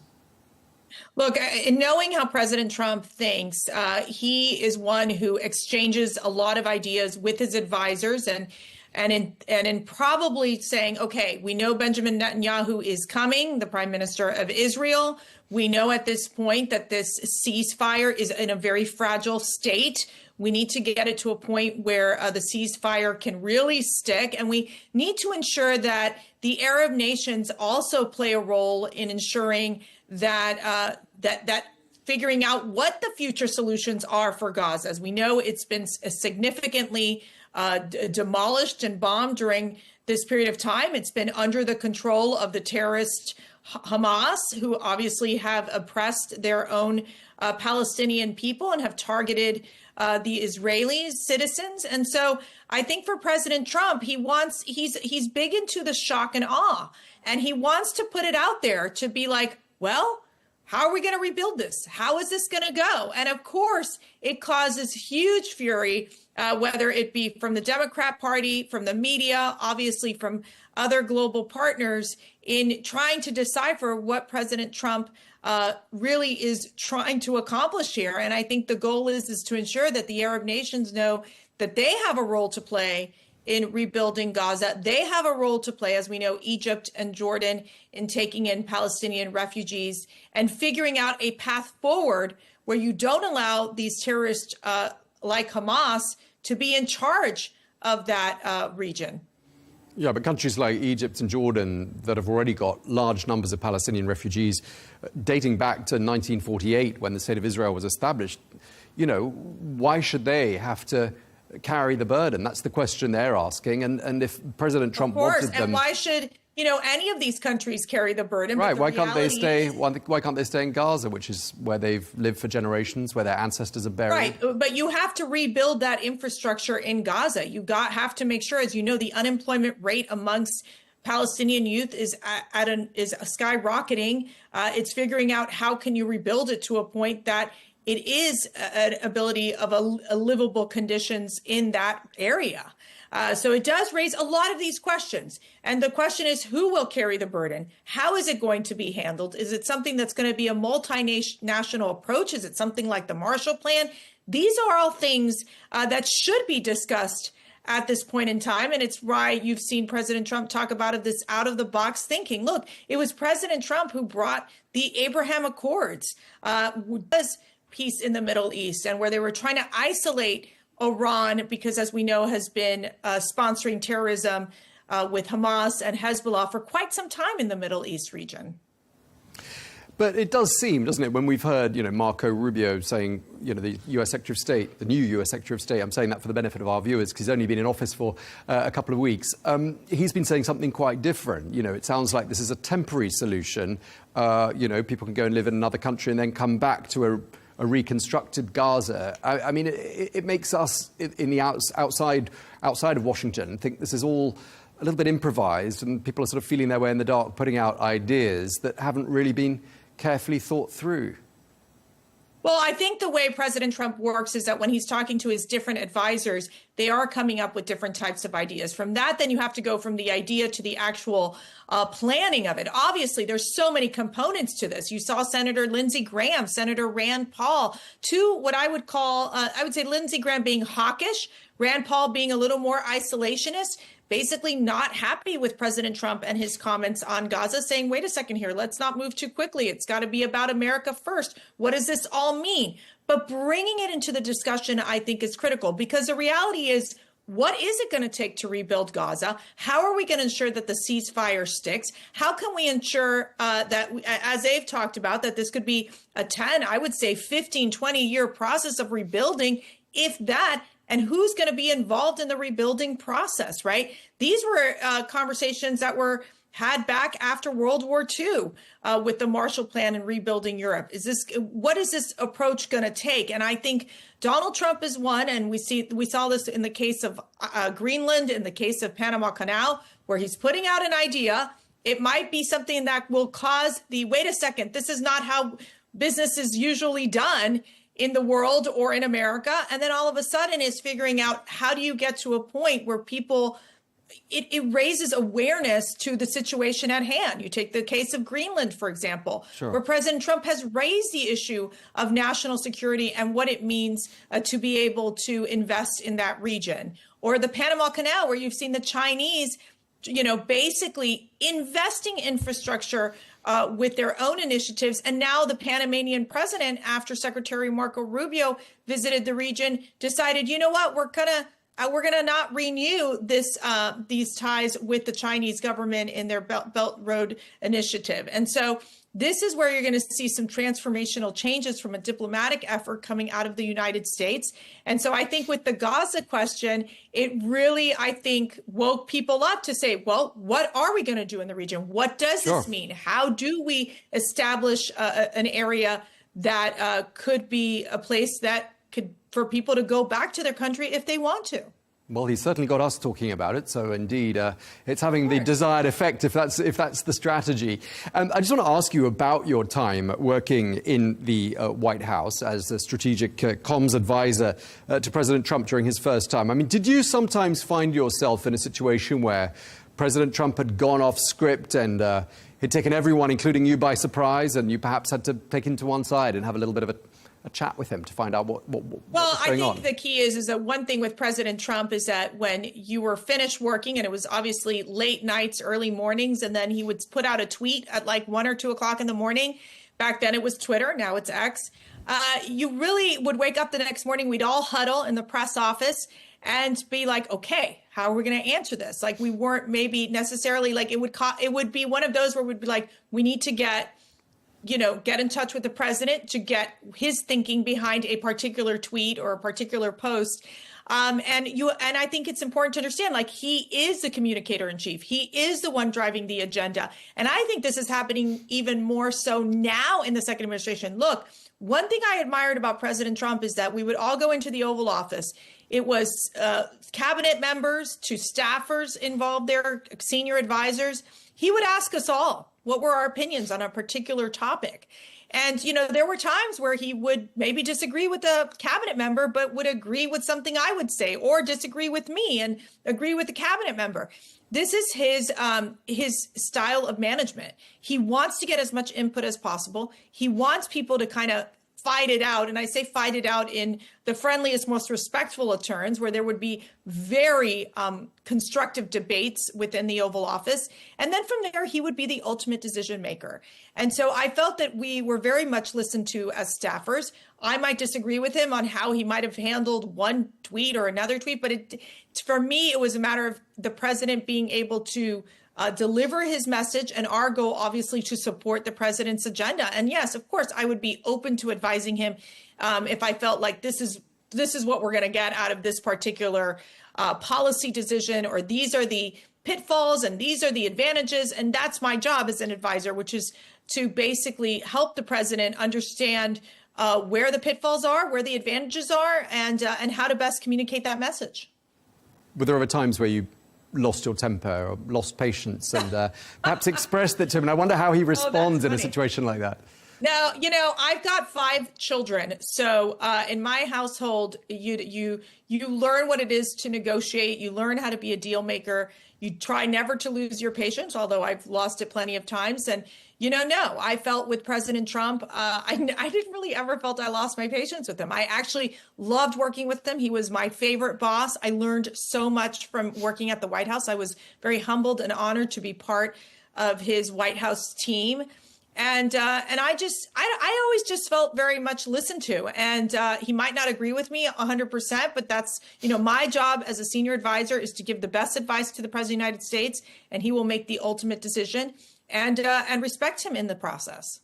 Look, knowing how President Trump thinks, he is one who exchanges a lot of ideas with his advisors and in probably saying, OK, we know Benjamin Netanyahu is coming, the prime minister of Israel. We know at this point that this ceasefire is in a very fragile state. We need to get it to a point where the ceasefire can really stick. And we need to ensure that the Arab nations also play a role in ensuring that that figuring out what the future solutions are for Gaza. As we know, it's been significantly demolished and bombed during this period of time. It's been under the control of the terrorist Hamas, who obviously have oppressed their own Palestinian people and have targeted the Israeli citizens. And so I think for President Trump, he's big into the shock and awe, and he wants to put it out there to be like, well, how are we going to rebuild this? How is this going to go? And of course, it causes huge fury, whether it be from the Democrat Party, from the media, obviously from other global partners, in trying to decipher what President Trump really is trying to accomplish here. And I think the goal is to ensure that the Arab nations know that they have a role to play in rebuilding Gaza. They have a role to play, as we know, Egypt and Jordan, in taking in Palestinian refugees and figuring out a path forward where you don't allow these terrorists like Hamas to be in charge of that region. Yeah, but countries like Egypt and Jordan that have already got large numbers of Palestinian refugees dating back to 1948 when the State of Israel was established, you know, why should they have to carry the burden? That's the question they're asking. And if President Trump wanted them... And why should, you know, any of these countries carry the burden? Right, why can't they stay in Gaza, which is where they've lived for generations, where their ancestors are buried? Right, but you have to rebuild that infrastructure in Gaza. You have to make sure, as you know, the unemployment rate amongst Palestinian youth is skyrocketing. It's figuring out how can you rebuild it to a point that it is an ability of a livable conditions in that area. So it does raise a lot of these questions. And the question is, who will carry the burden? How is it going to be handled? Is it something that's going to be a multinational approach? Is it something like the Marshall Plan? These are all things that should be discussed at this point in time. And it's why you've seen President Trump talk about this out of the box thinking. Look, it was President Trump who brought the Abraham Accords, peace in the Middle East, and where they were trying to isolate Iran because, as we know, has been sponsoring terrorism with Hamas and Hezbollah for quite some time in the Middle East region. But it does seem, doesn't it, when we've heard, you know, Marco Rubio saying, you know, the US Secretary of State, the new US Secretary of State, I'm saying that for the benefit of our viewers because he's only been in office for a couple of weeks. He's been saying something quite different. You know, it sounds like this is a temporary solution. You know, people can go and live in another country and then come back to a reconstructed Gaza. I mean, it makes us in the outside of Washington think this is all a little bit improvised, and people are sort of feeling their way in the dark, putting out ideas that haven't really been carefully thought through. Well, I think the way President Trump works is that when he's talking to his different advisors, they are coming up with different types of ideas. From that, then you have to go from the idea to the actual planning of it. Obviously, there's so many components to this. You saw Senator Lindsey Graham, Senator Rand Paul, two what I would call, I would say Lindsey Graham being hawkish, Rand Paul being a little more isolationist, basically not happy with President Trump and his comments on Gaza, saying, wait a second here, let's not move too quickly. It's got to be about America first. What does this all mean? But bringing it into the discussion, I think, is critical, because the reality is, what is it going to take to rebuild Gaza? How are we going to ensure that the ceasefire sticks? How can we ensure that, as they've talked about, that this could be a 10, I would say 15, 20-year process of rebuilding, if that? And who's going to be involved in the rebuilding process, right? These were conversations that were had back after World War II with the Marshall Plan and rebuilding Europe. What is this approach going to take? And I think Donald Trump is one, and we saw this in the case of Greenland, in the case of Panama Canal, where he's putting out an idea. It might be something that will cause wait a second, this is not how business is usually done in the world or in America. And then all of a sudden is figuring out, how do you get to a point where people, it raises awareness to the situation at hand. You take the case of Greenland, for example, where President Trump has raised the issue of national security and what it means to be able to invest in that region. Or the Panama Canal, where you've seen the Chinese, basically investing infrastructure with their own initiatives. And now the Panamanian president, after Secretary Marco Rubio visited the region, decided, you know what, we're gonna not renew these ties with the Chinese government in their Belt Road Initiative. And so this is where you're going to see some transformational changes from a diplomatic effort coming out of the United States. And so I think with the Gaza question, it really, I think, woke people up to say, well, what are we going to do in the region? What does this mean? How do we establish an area that could be a place that for people to go back to their country if they want to. Well, he's certainly got us talking about it, so indeed it's having the desired effect if that's the strategy. I just want to ask you about your time working in the White House as a strategic comms advisor to President Trump during his first time. I mean, did you sometimes find yourself in a situation where President Trump had gone off script and had taken everyone, including you, by surprise, and you perhaps had to take him to one side and have a little bit of a chat with him to find out what was going on? Well, I think the key is that one thing with President Trump is that when you were finished working, and it was obviously late nights, early mornings, and then he would put out a tweet at like 1 or 2 o'clock in the morning. Back then it was Twitter, now it's X. You really would wake up the next morning, we'd all huddle in the press office and be like, okay, how are we going to answer this? Like, we weren't maybe necessarily like, it would be one of those where we'd be like, we need to get in touch with the president to get his thinking behind a particular tweet or a particular post. And I think it's important to understand, like, he is the communicator in chief. He is the one driving the agenda. And I think this is happening even more so now in the second administration. Look, one thing I admired about President Trump is that we would all go into the Oval Office. It was cabinet members to staffers involved there, senior advisors. He would ask us all what were our opinions on a particular topic. And, there were times where he would maybe disagree with a cabinet member, but would agree with something I would say, or disagree with me and agree with the cabinet member. This is his style of management. He wants to get as much input as possible. He wants people to kind of fight it out. And I say fight it out in the friendliest, most respectful of terms, where there would be very constructive debates within the Oval Office. And then from there, he would be the ultimate decision maker. And so I felt that we were very much listened to as staffers. I might disagree with him on how he might have handled one tweet or another tweet, but for me, it was a matter of the president being able to deliver his message, and our goal, obviously, to support the president's agenda. And yes, of course, I would be open to advising him if I felt like this is what we're going to get out of this particular policy decision, or these are the pitfalls and these are the advantages. And that's my job as an advisor, which is to basically help the president understand where the pitfalls are, where the advantages are, and how to best communicate that message. Were there ever times where you lost your temper or lost patience and perhaps expressed it to him? And I wonder how he responds in a situation like that. Now, I've got 5 children. So in my household, you learn what it is to negotiate. You learn how to be a deal maker. You try never to lose your patience, although I've lost it plenty of times. And, no, I felt with President Trump, I didn't really ever felt I lost my patience with him. I actually loved working with him. He was my favorite boss. I learned so much from working at the White House. I was very humbled and honored to be part of his White House team. And I always just felt very much listened to. And he might not agree with me 100%, but that's, my job as a senior advisor is to give the best advice to the President of the United States, and he will make the ultimate decision, and respect him in the process.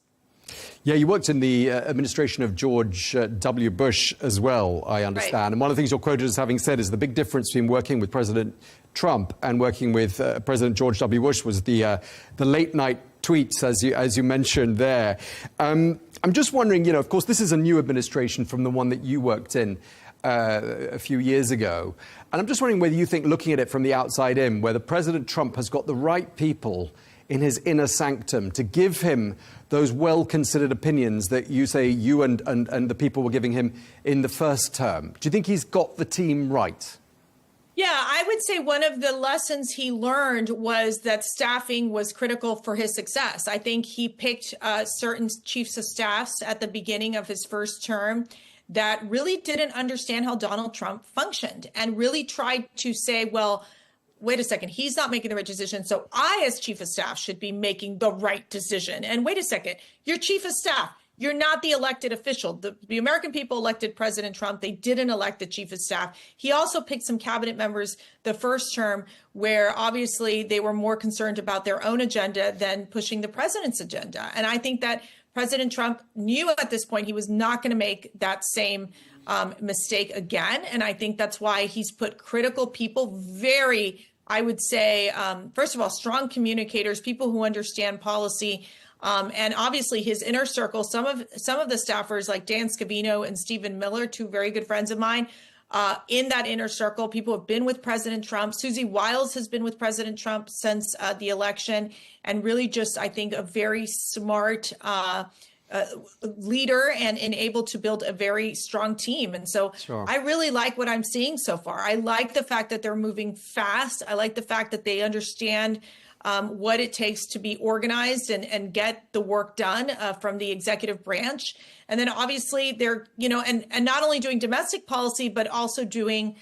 Yeah, you worked in the administration of George W. Bush as well, I understand. Right. And one of the things you're quoted as having said is the big difference between working with President Trump and working with President George W. Bush was the late night tweets, as you mentioned there. I'm just wondering, of course, this is a new administration from the one that you worked in a few years ago. And I'm just wondering whether you think, looking at it from the outside in, whether President Trump has got the right people in his inner sanctum to give him those well-considered opinions that you say you and the people were giving him in the first term. Do you think he's got the team right? Yeah, I would say one of the lessons he learned was that staffing was critical for his success. I think he picked certain chiefs of staffs at the beginning of his first term that really didn't understand how Donald Trump functioned and really tried to say, well, wait a second, he's not making the right decision, so I, as chief of staff, should be making the right decision. And wait a second, you're chief of staff. You're not the elected official. The American people elected President Trump. They didn't elect the chief of staff. He also picked some cabinet members the first term where obviously they were more concerned about their own agenda than pushing the president's agenda. And I think that President Trump knew at this point he was not going to make that same mistake again. And I think that's why he's put critical people, very, I would say, first of all, strong communicators, people who understand policy, And obviously his inner circle, some of the staffers like Dan Scavino and Stephen Miller, two very good friends of mine, in that inner circle, people have been with President Trump. Susie Wiles has been with President Trump since the election, and really just, I think, a very smart leader and able to build a very strong team. And so I really like what I'm seeing so far. I like the fact that they're moving fast. I like the fact that they understand what it takes to be organized and get the work done from the executive branch. And then obviously they're, and not only doing domestic policy, but also doing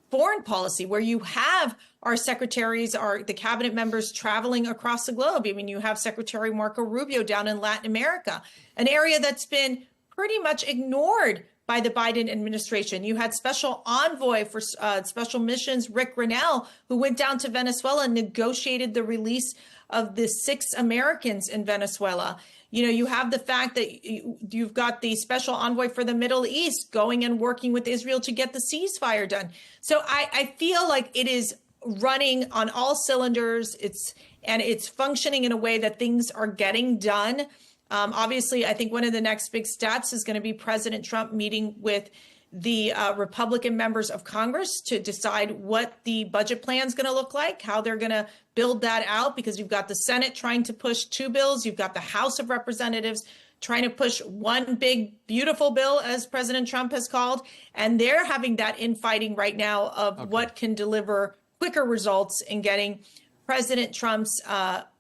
foreign policy, where you have our secretaries, the cabinet members traveling across the globe. I mean, you have Secretary Marco Rubio down in Latin America, an area that's been pretty much ignored by the Biden administration. You had special envoy for special missions, Rick Grinnell, who went down to Venezuela and negotiated the release of the 6 Americans in Venezuela. You have the fact that you've got the special envoy for the Middle East going and working with Israel to get the ceasefire done. So I feel like it is running on all cylinders. It's functioning in a way that things are getting done. Obviously, I think one of the next big steps is going to be President Trump meeting with the Republican members of Congress to decide what the budget plan is going to look like, how they're going to build that out, because you've got the Senate trying to push 2 bills. You've got the House of Representatives trying to push one big, beautiful bill, as President Trump has called. And they're having that infighting right now of what can deliver quicker results in getting President Trump's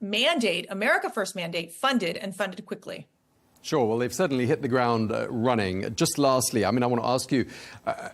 mandate, America First mandate, funded quickly. Sure. Well, they've certainly hit the ground running. Just lastly, I mean, I want to ask you,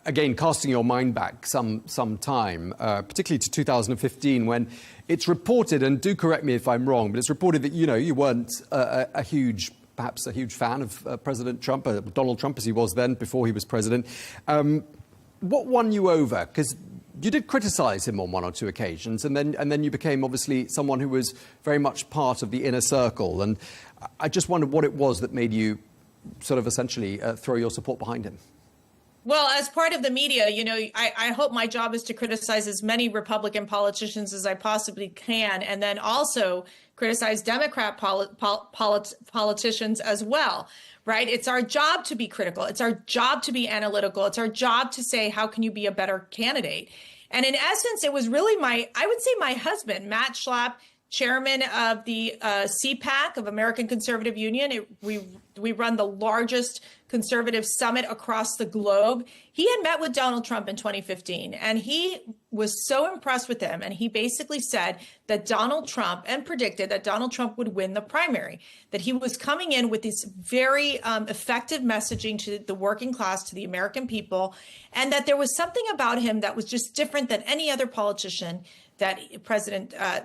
again, casting your mind back some time, particularly to 2015, when it's reported, and do correct me if I'm wrong, but it's reported that, you weren't perhaps a huge fan of President Trump, Donald Trump as he was then, before he was president. What won you over? Because you did criticize him on 1 or 2 occasions, and then you became obviously someone who was very much part of the inner circle. And I just wondered what it was that made you sort of essentially throw your support behind him. Well, as part of the media, I hope my job is to criticize as many Republican politicians as I possibly can, and then also criticize Democrat politicians as well. Right? It's our job to be critical. It's our job to be analytical. It's our job to say, how can you be a better candidate? And in essence, it was really my husband, Matt Schlapp, chairman of the CPAC of American Conservative Union. We run the largest conservative summit across the globe. He had met with Donald Trump in 2015, and he was so impressed with him. And he basically said that Donald Trump, and predicted that Donald Trump would win the primary, that he was coming in with this very effective messaging to the working class, to the American people, and that there was something about him that was just different than any other politician that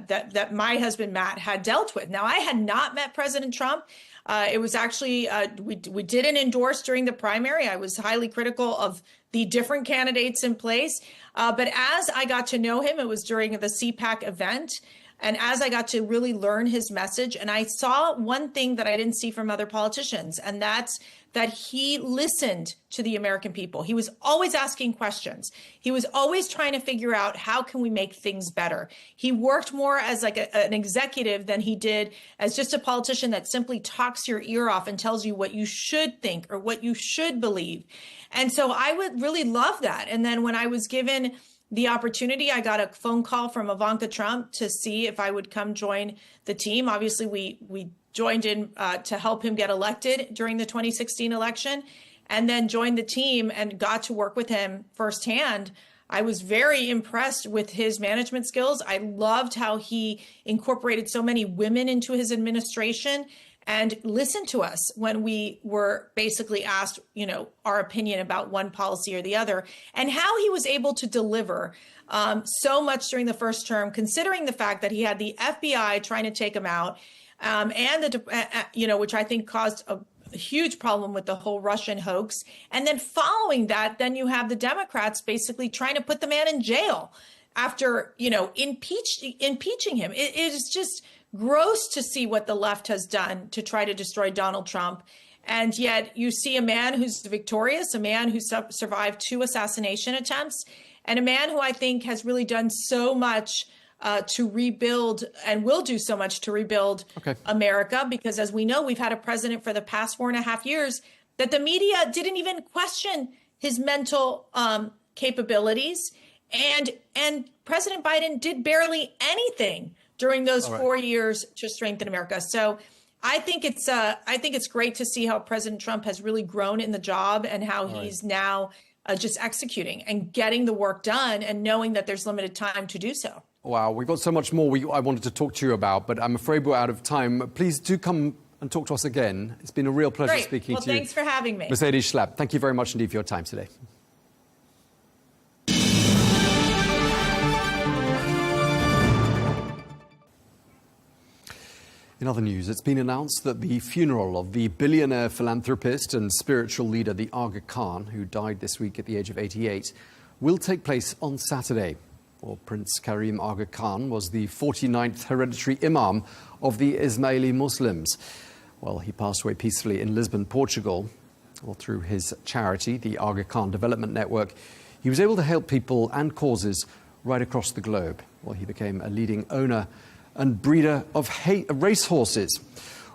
that my husband Matt had dealt with. Now, I had not met President Trump. It was actually we didn't endorse during the primary. I was highly critical of the different candidates in place. But as I got to know him, it was during the CPAC event. And as I got to really learn his message, and I saw one thing that I didn't see from other politicians, and that's that he listened to the American people. He was always asking questions. He was always trying to figure out, how can we make things better? He worked more as like an executive than he did as just a politician that simply talks your ear off and tells you what you should think or what you should believe. And so I would really love that. And then when I was given the opportunity, I got a phone call from Ivanka Trump to see if I would come join the team. Obviously, we joined in to help him get elected during the 2016 election, and then joined the team and got to work with him firsthand. I was very impressed with his management skills. I loved how he incorporated so many women into his administration and listened to us when we were basically asked, our opinion about one policy or the other, and how he was able to deliver so much during the first term, considering the fact that he had the FBI trying to take him out, which I think caused a huge problem with the whole Russian hoax. And then following that, then you have the Democrats basically trying to put the man in jail after, impeaching him. It is just gross to see what the left has done to try to destroy Donald Trump. And yet you see a man who's victorious, a man who survived 2 assassination attempts, and a man who I think has really done so much to rebuild, and will do so much to rebuild America, because as we know, we've had a president for the past 4.5 years that the media didn't even question his mental capabilities. And President Biden did barely anything during those 4 years to strengthen America. So I think it's great to see how President Trump has really grown in the job, and how he's now just executing and getting the work done, and knowing that there's limited time to do so. Wow, we've got so much more I wanted to talk to you about, but I'm afraid we're out of time. Please do come and talk to us again. It's been a real pleasure speaking to you. Well, thanks for having me. Mercedes Schlapp, thank you very much indeed for your time today. In other news, it's been announced that the funeral of the billionaire philanthropist and spiritual leader, the Aga Khan, who died this week at the age of 88, will take place on Saturday. Well, Prince Karim Aga Khan was the 49th hereditary Imam of the Ismaili Muslims. Well, he passed away peacefully in Lisbon, Portugal. Well, through his charity, the Aga Khan Development Network, he was able to help people and causes right across the globe. Well, he became a leading owner and breeder of racehorses.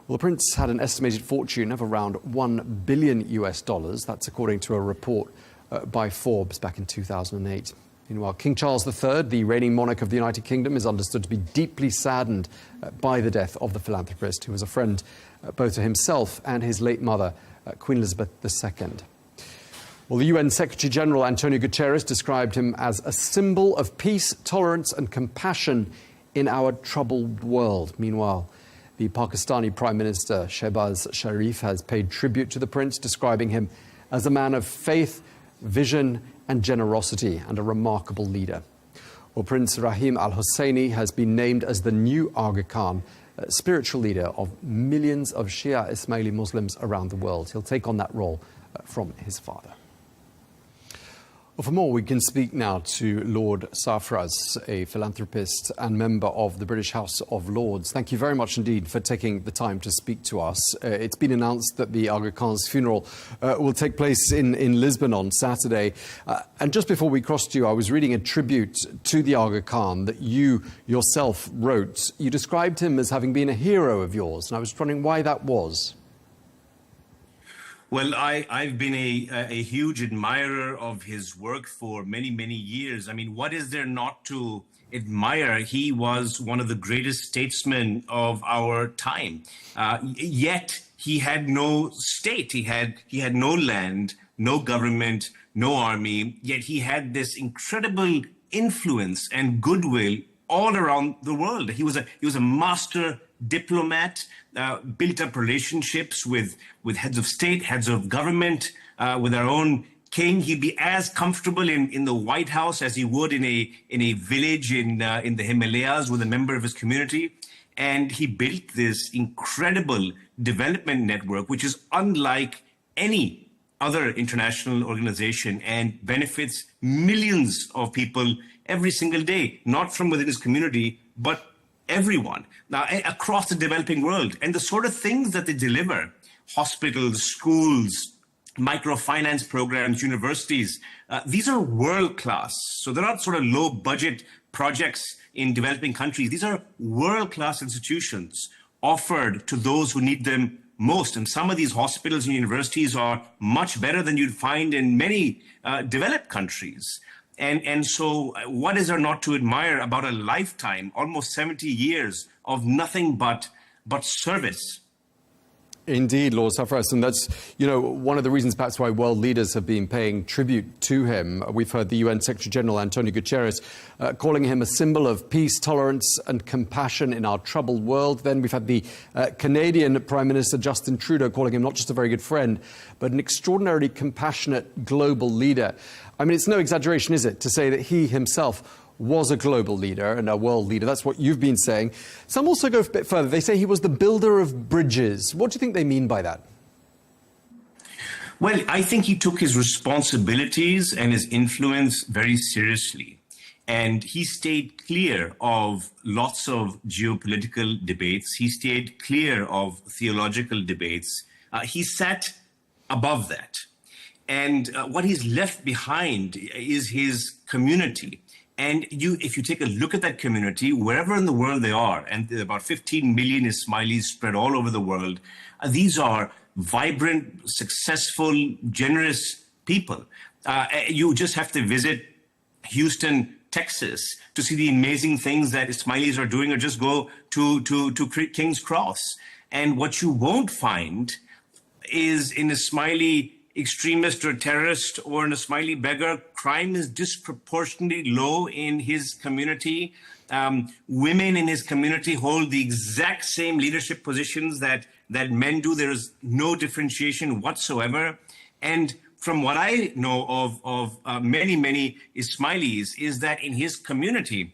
Well, the prince had an estimated fortune of around $1 billion. That's according to a report by Forbes back in 2008. Meanwhile, King Charles III, the reigning monarch of the United Kingdom, is understood to be deeply saddened by the death of the philanthropist, who was a friend both to himself and his late mother, Queen Elizabeth II. Well, the UN Secretary-General Antonio Guterres described him as a symbol of peace, tolerance and compassion in our troubled world. Meanwhile, the Pakistani Prime Minister Shehbaz Sharif has paid tribute to the prince, describing him as a man of faith, vision and generosity, and a remarkable leader. Well, Prince Rahim Al Hosseini has been named as the new Aga Khan, spiritual leader of millions of Shia Ismaili Muslims around the world. He'll take on that role from his father. Well, for more, we can speak now to Lord Sarfraz, a philanthropist and member of the British House of Lords. Thank you very much indeed for taking the time to speak to us. It's been announced that the Aga Khan's funeral will take place in Lisbon on Saturday. And just before we crossed you, I was reading a tribute to the Aga Khan that you yourself wrote. You described him as having been a hero of yours, and I was wondering why that was. Well, I've been a huge admirer of his work for many, many years. I mean, what is there not to admire? He was one of the greatest statesmen of our time. Yet he had no state. He had no land, no government, no army. Yet he had this incredible influence and goodwill all around the world. He was a master diplomat, built up relationships with heads of state, heads of government, with our own king. He'd be as comfortable in the White House as he would in a village in the Himalayas with a member of his community. And he built this incredible development network, which is unlike any other international organization and benefits millions of people every single day, not from within his community, but everyone now across the developing world. And the sort of things that they deliver, hospitals, schools, microfinance programs, universities, these are world class. So they're not sort of low budget projects in developing countries. These are world class institutions offered to those who need them most. And some of these hospitals and universities are much better than you'd find in many developed countries. And so what is there not to admire about a lifetime, almost 70 years of nothing but service? Indeed, Lord Sarfraz, and that's, one of the reasons perhaps why world leaders have been paying tribute to him. We've heard the UN Secretary-General Antonio Guterres calling him a symbol of peace, tolerance and compassion in our troubled world. Then we've had the Canadian Prime Minister Justin Trudeau calling him not just a very good friend, but an extraordinarily compassionate global leader. I mean, it's no exaggeration, is it, to say that he himself was a global leader and a world leader. That's what you've been saying. Some also go a bit further. They say he was the builder of bridges. What do you think they mean by that? Well, I think he took his responsibilities and his influence very seriously. And he stayed clear of lots of geopolitical debates. He stayed clear of theological debates. He sat above that. And what he's left behind is his community. And if you take a look at that community, wherever in the world they are, and there are about 15 million Ismailis spread all over the world, these are vibrant, successful, generous people. You just have to visit Houston, Texas, to see the amazing things that Ismailis are doing, or just go to King's Cross. And what you won't find is an Ismaili extremist or terrorist or an Ismaili beggar. Crime is disproportionately low in his community. Women in his community hold the exact same leadership positions that men do. There is no differentiation whatsoever. And from what I know of many Ismailis, is that in his community,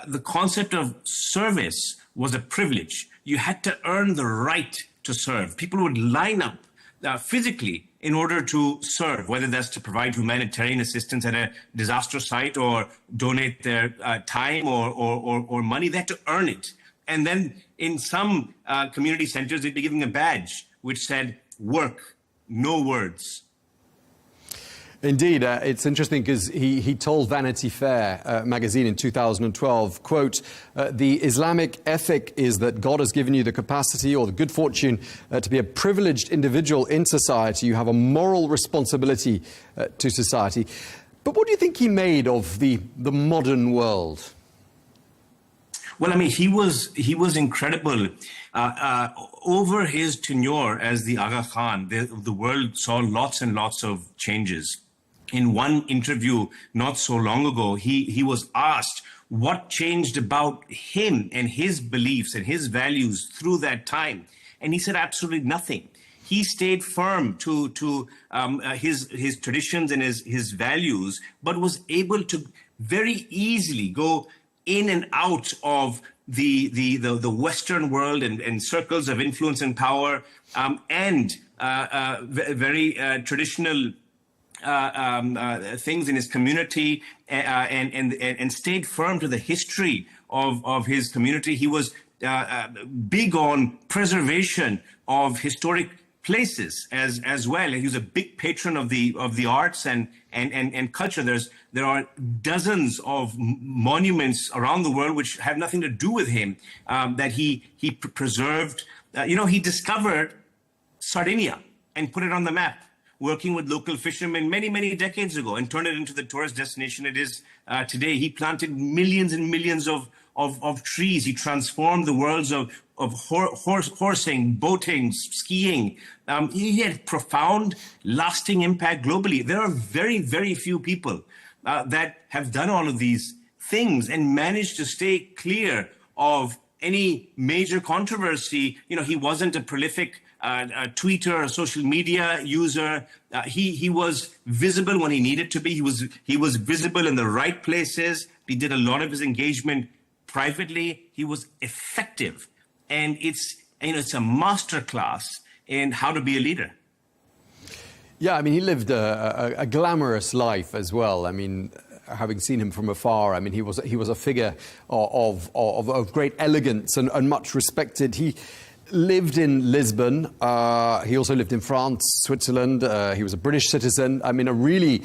the concept of service was a privilege. You had to earn the right to serve. People would line up physically in order to serve, whether that's to provide humanitarian assistance at a disaster site or donate their time or money. They had to earn it. And then in some community centers, they'd be giving a badge which said, work, no words. Indeed, it's interesting because he told Vanity Fair magazine in 2012, quote, the Islamic ethic is that God has given you the capacity or the good fortune to be a privileged individual in society. You have a moral responsibility to society. But what do you think he made of the modern world? Well, I mean, he was incredible. Over his tenure as the Aga Khan, the world saw lots and lots of changes. In one interview not so long ago, he was asked what changed about him and his beliefs and his values through that time. And he said absolutely nothing. He stayed firm to his traditions and his values, but was able to very easily go in and out of the Western world and circles of influence and power, and very traditional things in his community, and stayed firm to the history of his community. He was big on preservation of historic places as well. He was a big patron of the arts and culture. There are dozens of monuments around the world which have nothing to do with him, that he preserved. He discovered Sardinia and put it on the map, working with local fishermen many decades ago, and turned it into the tourist destination it is today. He planted millions and millions of trees. He transformed the worlds of horsing, boating, skiing. He had profound, lasting impact globally. There are very few people that have done all of these things and managed to stay clear of any major controversy. He wasn't a prolific tweeter, a social media user. He was visible when he needed to be. He was visible in the right places. He did a lot of his engagement privately. He was effective, and it's a masterclass in how to be a leader. Yeah, I mean, he lived a glamorous life as well. I mean, having seen him from afar, I mean, he was a figure of great elegance and much respected. He lived in Lisbon. He also lived in France, Switzerland. He was a British citizen. I mean, a really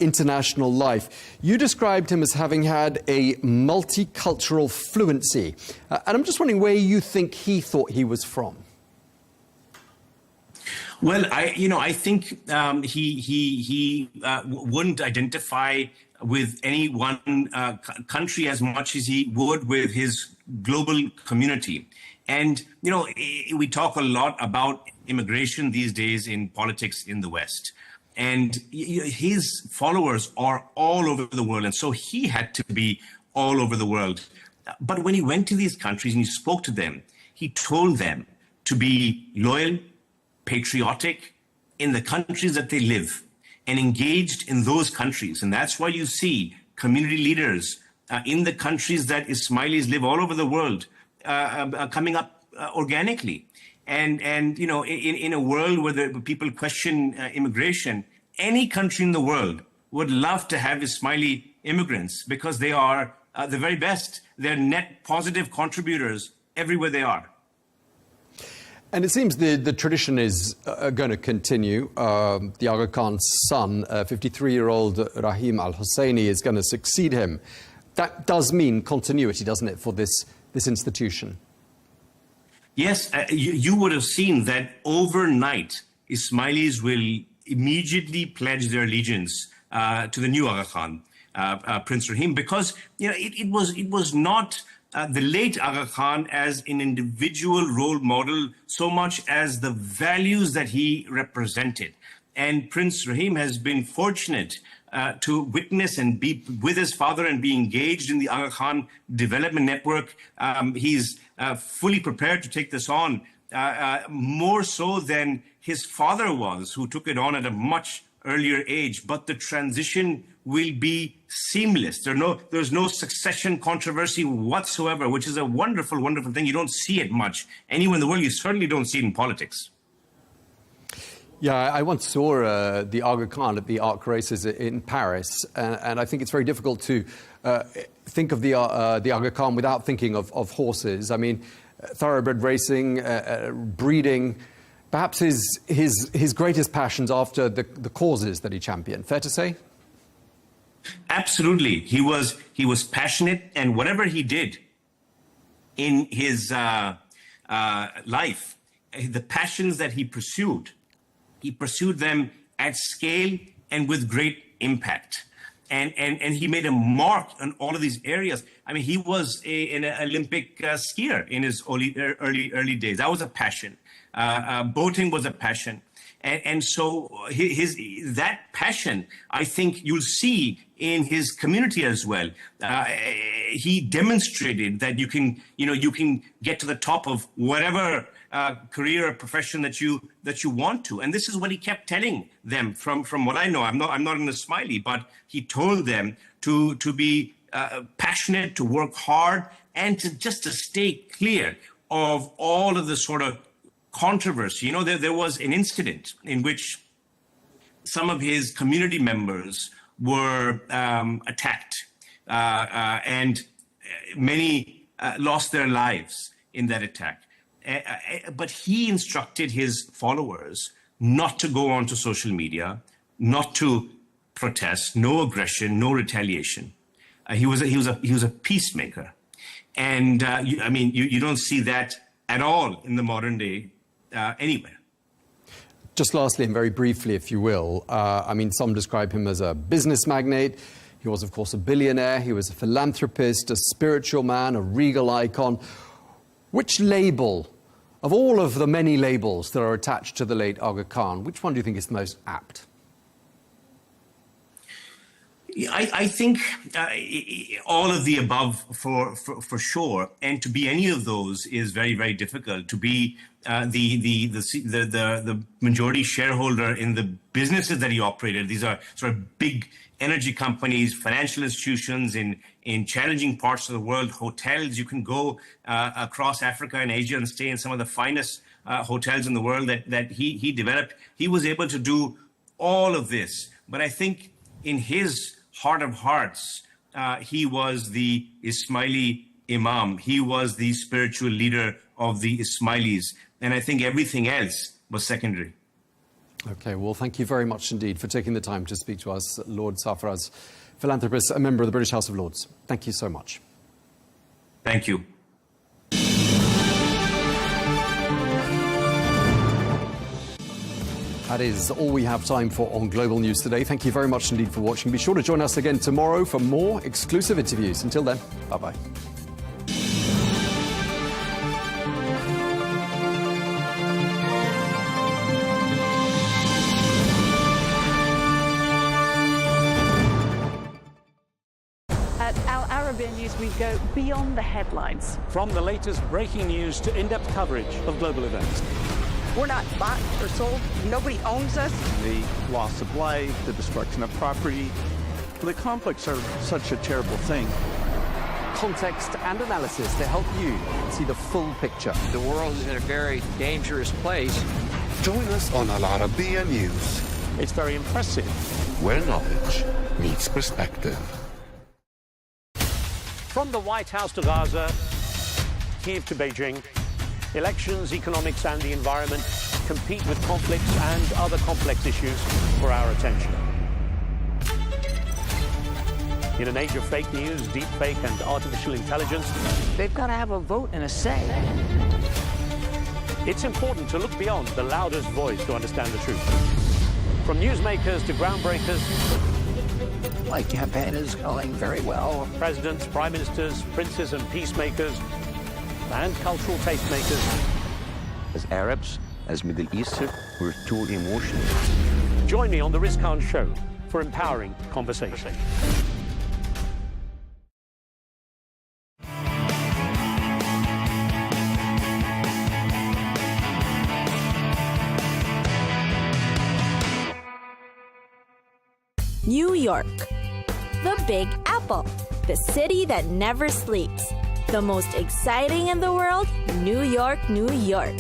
international life. You described him as having had a multicultural fluency. And I'm just wondering where you think he thought he was from. Well, I think he wouldn't identify with any one country as much as he would with his global community. And, we talk a lot about immigration these days in politics in the West. And his followers are all over the world. And so he had to be all over the world. But when he went to these countries and he spoke to them, he told them to be loyal, patriotic in the countries that they live, and engaged in those countries. And that's why you see community leaders in the countries that Ismailis live all over the world coming up organically. And in a world where people question immigration, any country in the world would love to have Ismaili immigrants because they are the very best. They're net positive contributors everywhere they are. And it seems the tradition is going to continue. The Aga Khan's son, 53-year-old Rahim al-Husseini, is going to succeed him. that does mean continuity, doesn't it, for this institution? Yes, you would have seen that overnight, Ismailis will immediately pledge their allegiance to the new Aga Khan, Prince Rahim, because it was not the late Aga Khan as an individual role model so much as the values that he represented. And Prince Rahim has been fortunate to witness and be with his father and be engaged in the Aga Khan development network. He's fully prepared to take this on, more so than his father was, who took it on at a much earlier age. But the transition will be seamless. There's no succession controversy whatsoever, which is a wonderful, wonderful thing. You don't see it much anywhere in the world. You certainly don't see it in politics. Yeah, I once saw the Aga Khan at the ARC races in Paris, and I think it's very difficult to think of the Aga Khan without thinking of horses. I mean, thoroughbred racing, breeding, perhaps his greatest passions after the causes that he championed. Fair to say? Absolutely. He was passionate, and whatever he did in his life, the passions that he pursued them at scale and with great impact. And he made a mark on all of these areas. I mean, he was an Olympic skier in his early days. That was a passion. Boating was a passion. And so that passion, I think you'll see in his community as well. He demonstrated that you can get to the top of whatever career or profession that you want to. And this is what he kept telling them from what I know. I'm not an Ismaili, but he told them to be passionate, to work hard, and to stay clear of all of the sort of controversy. There was an incident in which some of his community members were attacked, and many lost their lives in that attack. But he instructed his followers not to go onto social media, not to protest, no aggression, no retaliation. He was a peacemaker, and you don't see that at all in the modern day anywhere. Just lastly, and very briefly, if you will, some describe him as a business magnate. He was, of course, a billionaire. He was a philanthropist, a spiritual man, a regal icon. Which label, of all of the many labels that are attached to the late Aga Khan, which one do you think is the most apt? I think all of the above for sure, and to be any of those is very, very difficult. To be the majority shareholder in the businesses that he operated, these are sort of big energy companies, financial institutions in challenging parts of the world, hotels. You can go across Africa and Asia and stay in some of the finest hotels in the world that he developed. He was able to do all of this, but I think in his heart of hearts, he was the Ismaili Imam. He was the spiritual leader of the Ismailis. And I think everything else was secondary. Okay, well, thank you very much indeed for taking the time to speak to us, Lord Sarfaraz, philanthropist, a member of the British House of Lords. Thank you so much. Thank you. That is all we have time for on Global News today. Thank you very much indeed for watching. Be sure to join us again tomorrow for more exclusive interviews. Until then, bye-bye. At Arabiya News, we go beyond the headlines. From the latest breaking news to in-depth coverage of global events. We're not bought or sold. Nobody owns us. The loss of life, the destruction of property. The conflicts are such a terrible thing. Context and analysis to help you see the full picture. The world is in a very dangerous place. Join us on Arabiya News. It's very impressive. Where knowledge meets perspective. From the White House to Gaza, Kyiv to Beijing, elections, economics and the environment compete with conflicts and other complex issues for our attention. In an age of fake news, deepfake, and artificial intelligence, they've got to have a vote and a say. It's important to look beyond the loudest voice to understand the truth. From newsmakers to groundbreakers, My campaign is going very well. Presidents, prime ministers, princes and peacemakers, and cultural tastemakers. As Arabs, as Middle Eastern, we're too emotional. Join me on the Riz Khan Show for empowering conversation. New York. The Big Apple. The city that never sleeps. The most exciting in the world, New York, New York.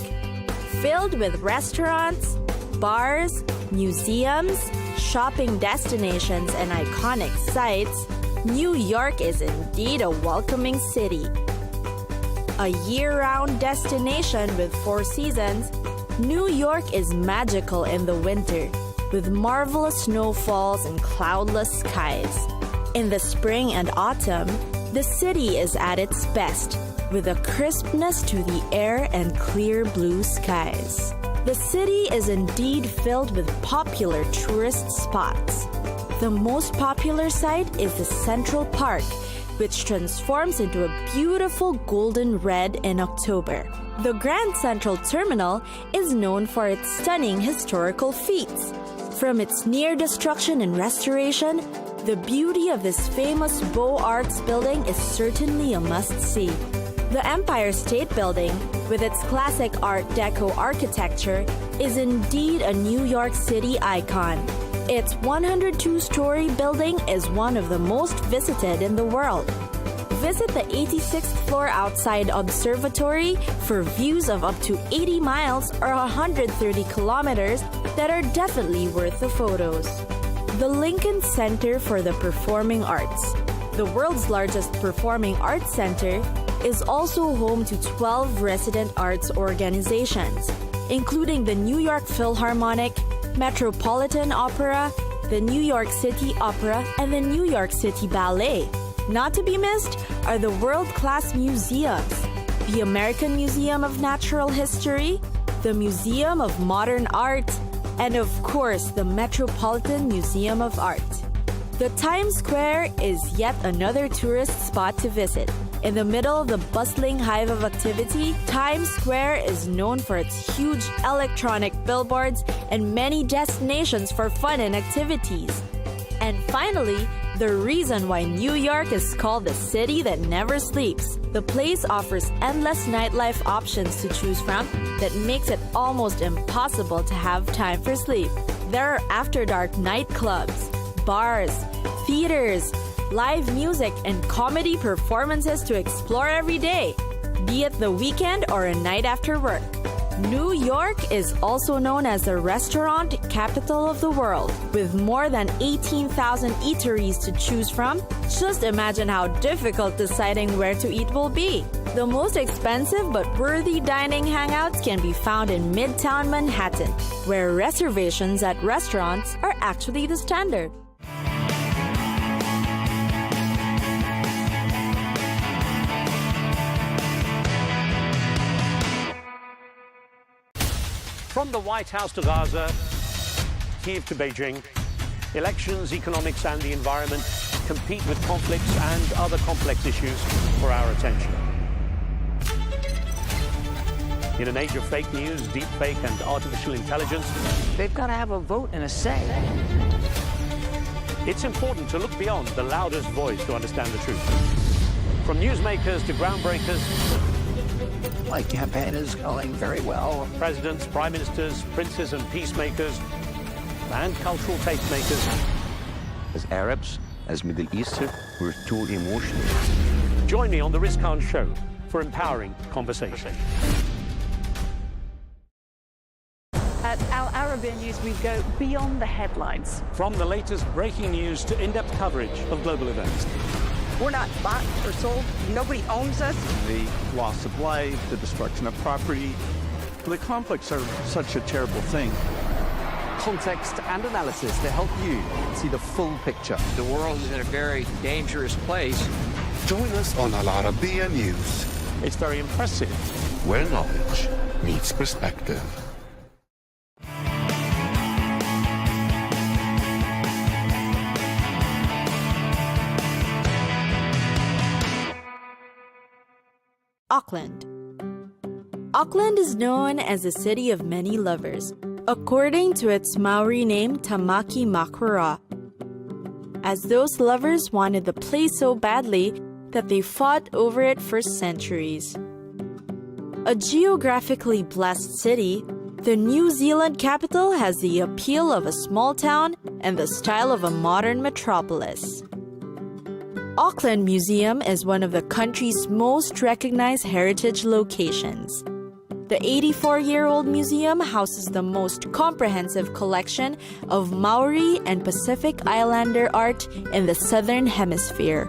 Filled with restaurants, bars, museums, shopping destinations, and iconic sites, New York is indeed a welcoming city. A year-round destination with 4 seasons, New York is magical in the winter, with marvelous snowfalls and cloudless skies. In the spring and autumn, the city is at its best, with a crispness to the air and clear blue skies. The city is indeed filled with popular tourist spots. The most popular site is the Central Park, which transforms into a beautiful golden red in October. The Grand Central Terminal is known for its stunning historical feats. From its near destruction and restoration, the beauty of this famous Beaux Arts building is certainly a must-see. The Empire State Building, with its classic Art Deco architecture, is indeed a New York City icon. Its 102-story building is one of the most visited in the world. Visit the 86th floor outside Observatory for views of up to 80 miles or 130 kilometers that are definitely worth the photos. The Lincoln Center for the Performing Arts, the world's largest performing arts center, is also home to 12 resident arts organizations, including the New York Philharmonic, Metropolitan Opera, the New York City Opera, and the New York City Ballet. Not to be missed are the world-class museums, the American Museum of Natural History, the Museum of Modern Art, and of course, the Metropolitan Museum of Art. The Times Square is yet another tourist spot to visit. In the middle of the bustling hive of activity, Times Square is known for its huge electronic billboards and many destinations for fun and activities. And finally, the reason why New York is called the city that never sleeps. The place offers endless nightlife options to choose from that makes it almost impossible to have time for sleep. There are after-dark nightclubs, bars, theaters, live music, and comedy performances to explore every day, be it the weekend or a night after work. New York is also known as the restaurant capital of the world, with more than 18,000 eateries to choose from. Just imagine how difficult deciding where to eat will be. The most expensive but worthy dining hangouts can be found in Midtown Manhattan, where reservations at restaurants are actually the standard. From the White House to Gaza, Kyiv to Beijing, elections, economics and the environment compete with conflicts and other complex issues for our attention. In an age of fake news, deepfake and artificial intelligence, they've got to have a vote and a say. It's important to look beyond the loudest voice to understand the truth. From newsmakers to groundbreakers, My campaign is going very well. Presidents, prime ministers, princes and peacemakers, and cultural tastemakers. As Arabs, as Middle Eastern, we're too emotional. Join me on the Riz Khan Show for empowering conversation. At Arabiya News, we go beyond the headlines. From the latest breaking news to in-depth coverage of global events. We're not bought or sold. Nobody owns us. The loss of life, the destruction of property. The conflicts are such a terrible thing. Context and analysis to help you see the full picture. The world is in a very dangerous place. Join us on Arabiya News, It's very impressive. where knowledge meets perspective. Auckland. Auckland is known as a city of many lovers, according to its Maori name Tamaki Makura, as those lovers wanted the place so badly that they fought over it for centuries. A geographically blessed city, the New Zealand capital has the appeal of a small town and the style of a modern metropolis. Auckland Museum is one of the country's most recognized heritage locations. The 84-year-old museum houses the most comprehensive collection of Maori and Pacific Islander art in the Southern Hemisphere.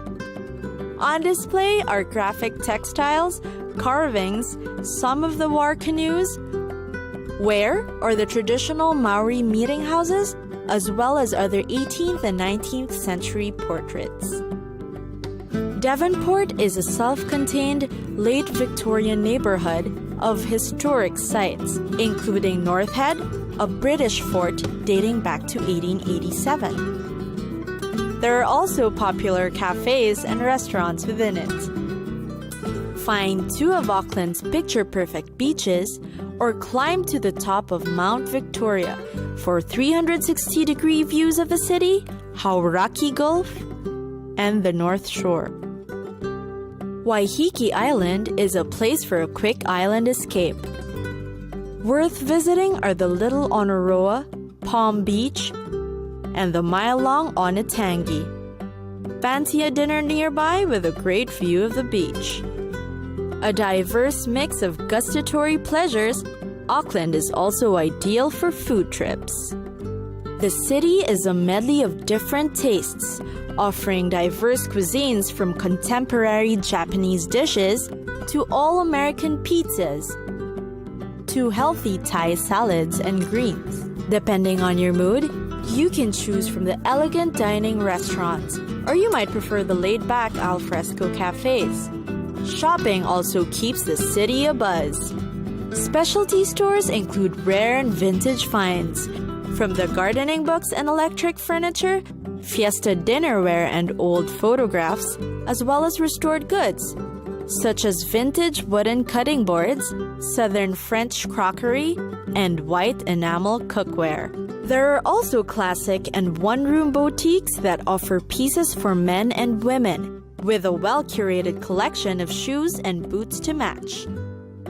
On display are graphic textiles, carvings, some of the war canoes, ware or the traditional Maori meeting houses, as well as other 18th and 19th century portraits. Devonport is a self-contained late Victorian neighborhood of historic sites, including North Head, a British fort dating back to 1887. There are also popular cafes and restaurants within it. Find two of Auckland's picture-perfect beaches or climb to the top of Mount Victoria for 360-degree views of the city, Hauraki Gulf, and the North Shore. Waiheke Island is a place for a quick island escape. Worth visiting are the Little Onaroa, Palm Beach, and the mile-long Onatangi. Fancy a dinner nearby with a great view of the beach. A diverse mix of gustatory pleasures, Auckland is also ideal for food trips. The city is a medley of different tastes, offering diverse cuisines from contemporary Japanese dishes to all-American pizzas to healthy Thai salads and greens. Depending on your mood, you can choose from the elegant dining restaurants, or you might prefer the laid-back alfresco cafes. Shopping also keeps the city abuzz. Specialty stores include rare and vintage finds, from the gardening books and electric furniture, fiesta dinnerware and old photographs, as well as restored goods, such as vintage wooden cutting boards, Southern French crockery, and white enamel cookware. There are also classic and one-room boutiques that offer pieces for men and women, with a well-curated collection of shoes and boots to match.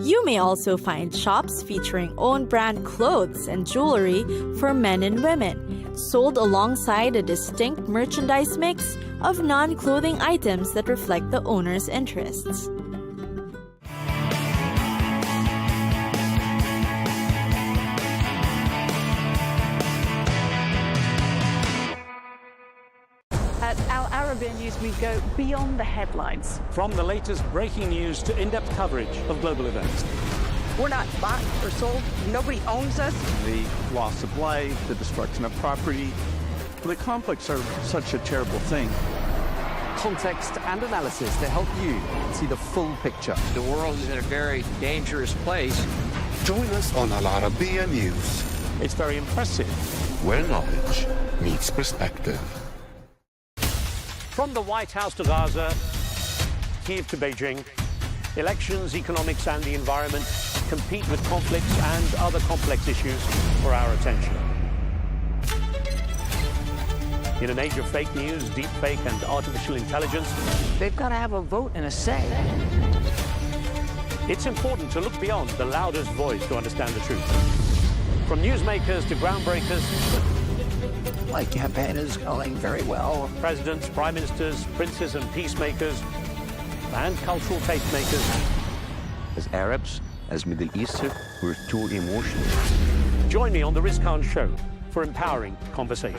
You may also find shops featuring own-brand clothes and jewelry for men and women, sold alongside a distinct merchandise mix of non-clothing items that reflect the owner's interests. At Arabiya News, we go beyond the headlines. From the latest breaking news to in-depth coverage of global events. We're not bought or sold. Nobody owns us. The loss of life, the destruction of property. The conflicts are such a terrible thing. Context and analysis to help you see the full picture. The world is in a very dangerous place. Join us on Arabiya News, It's very impressive. where knowledge meets perspective. From the White House to Gaza, Kyiv to Beijing, elections, economics and the environment compete with conflicts and other complex issues for our attention. In an age of fake news, deepfake and artificial intelligence, They've got to have a vote and a say. it's important to look beyond the loudest voice to understand the truth. From newsmakers to groundbreakers, My campaign is going very well. presidents, prime ministers, princes and peacemakers, and cultural tastemakers. As Arabs, as Middle Eastern, we're too emotional. Join me on the Riz Khan Show for empowering conversation.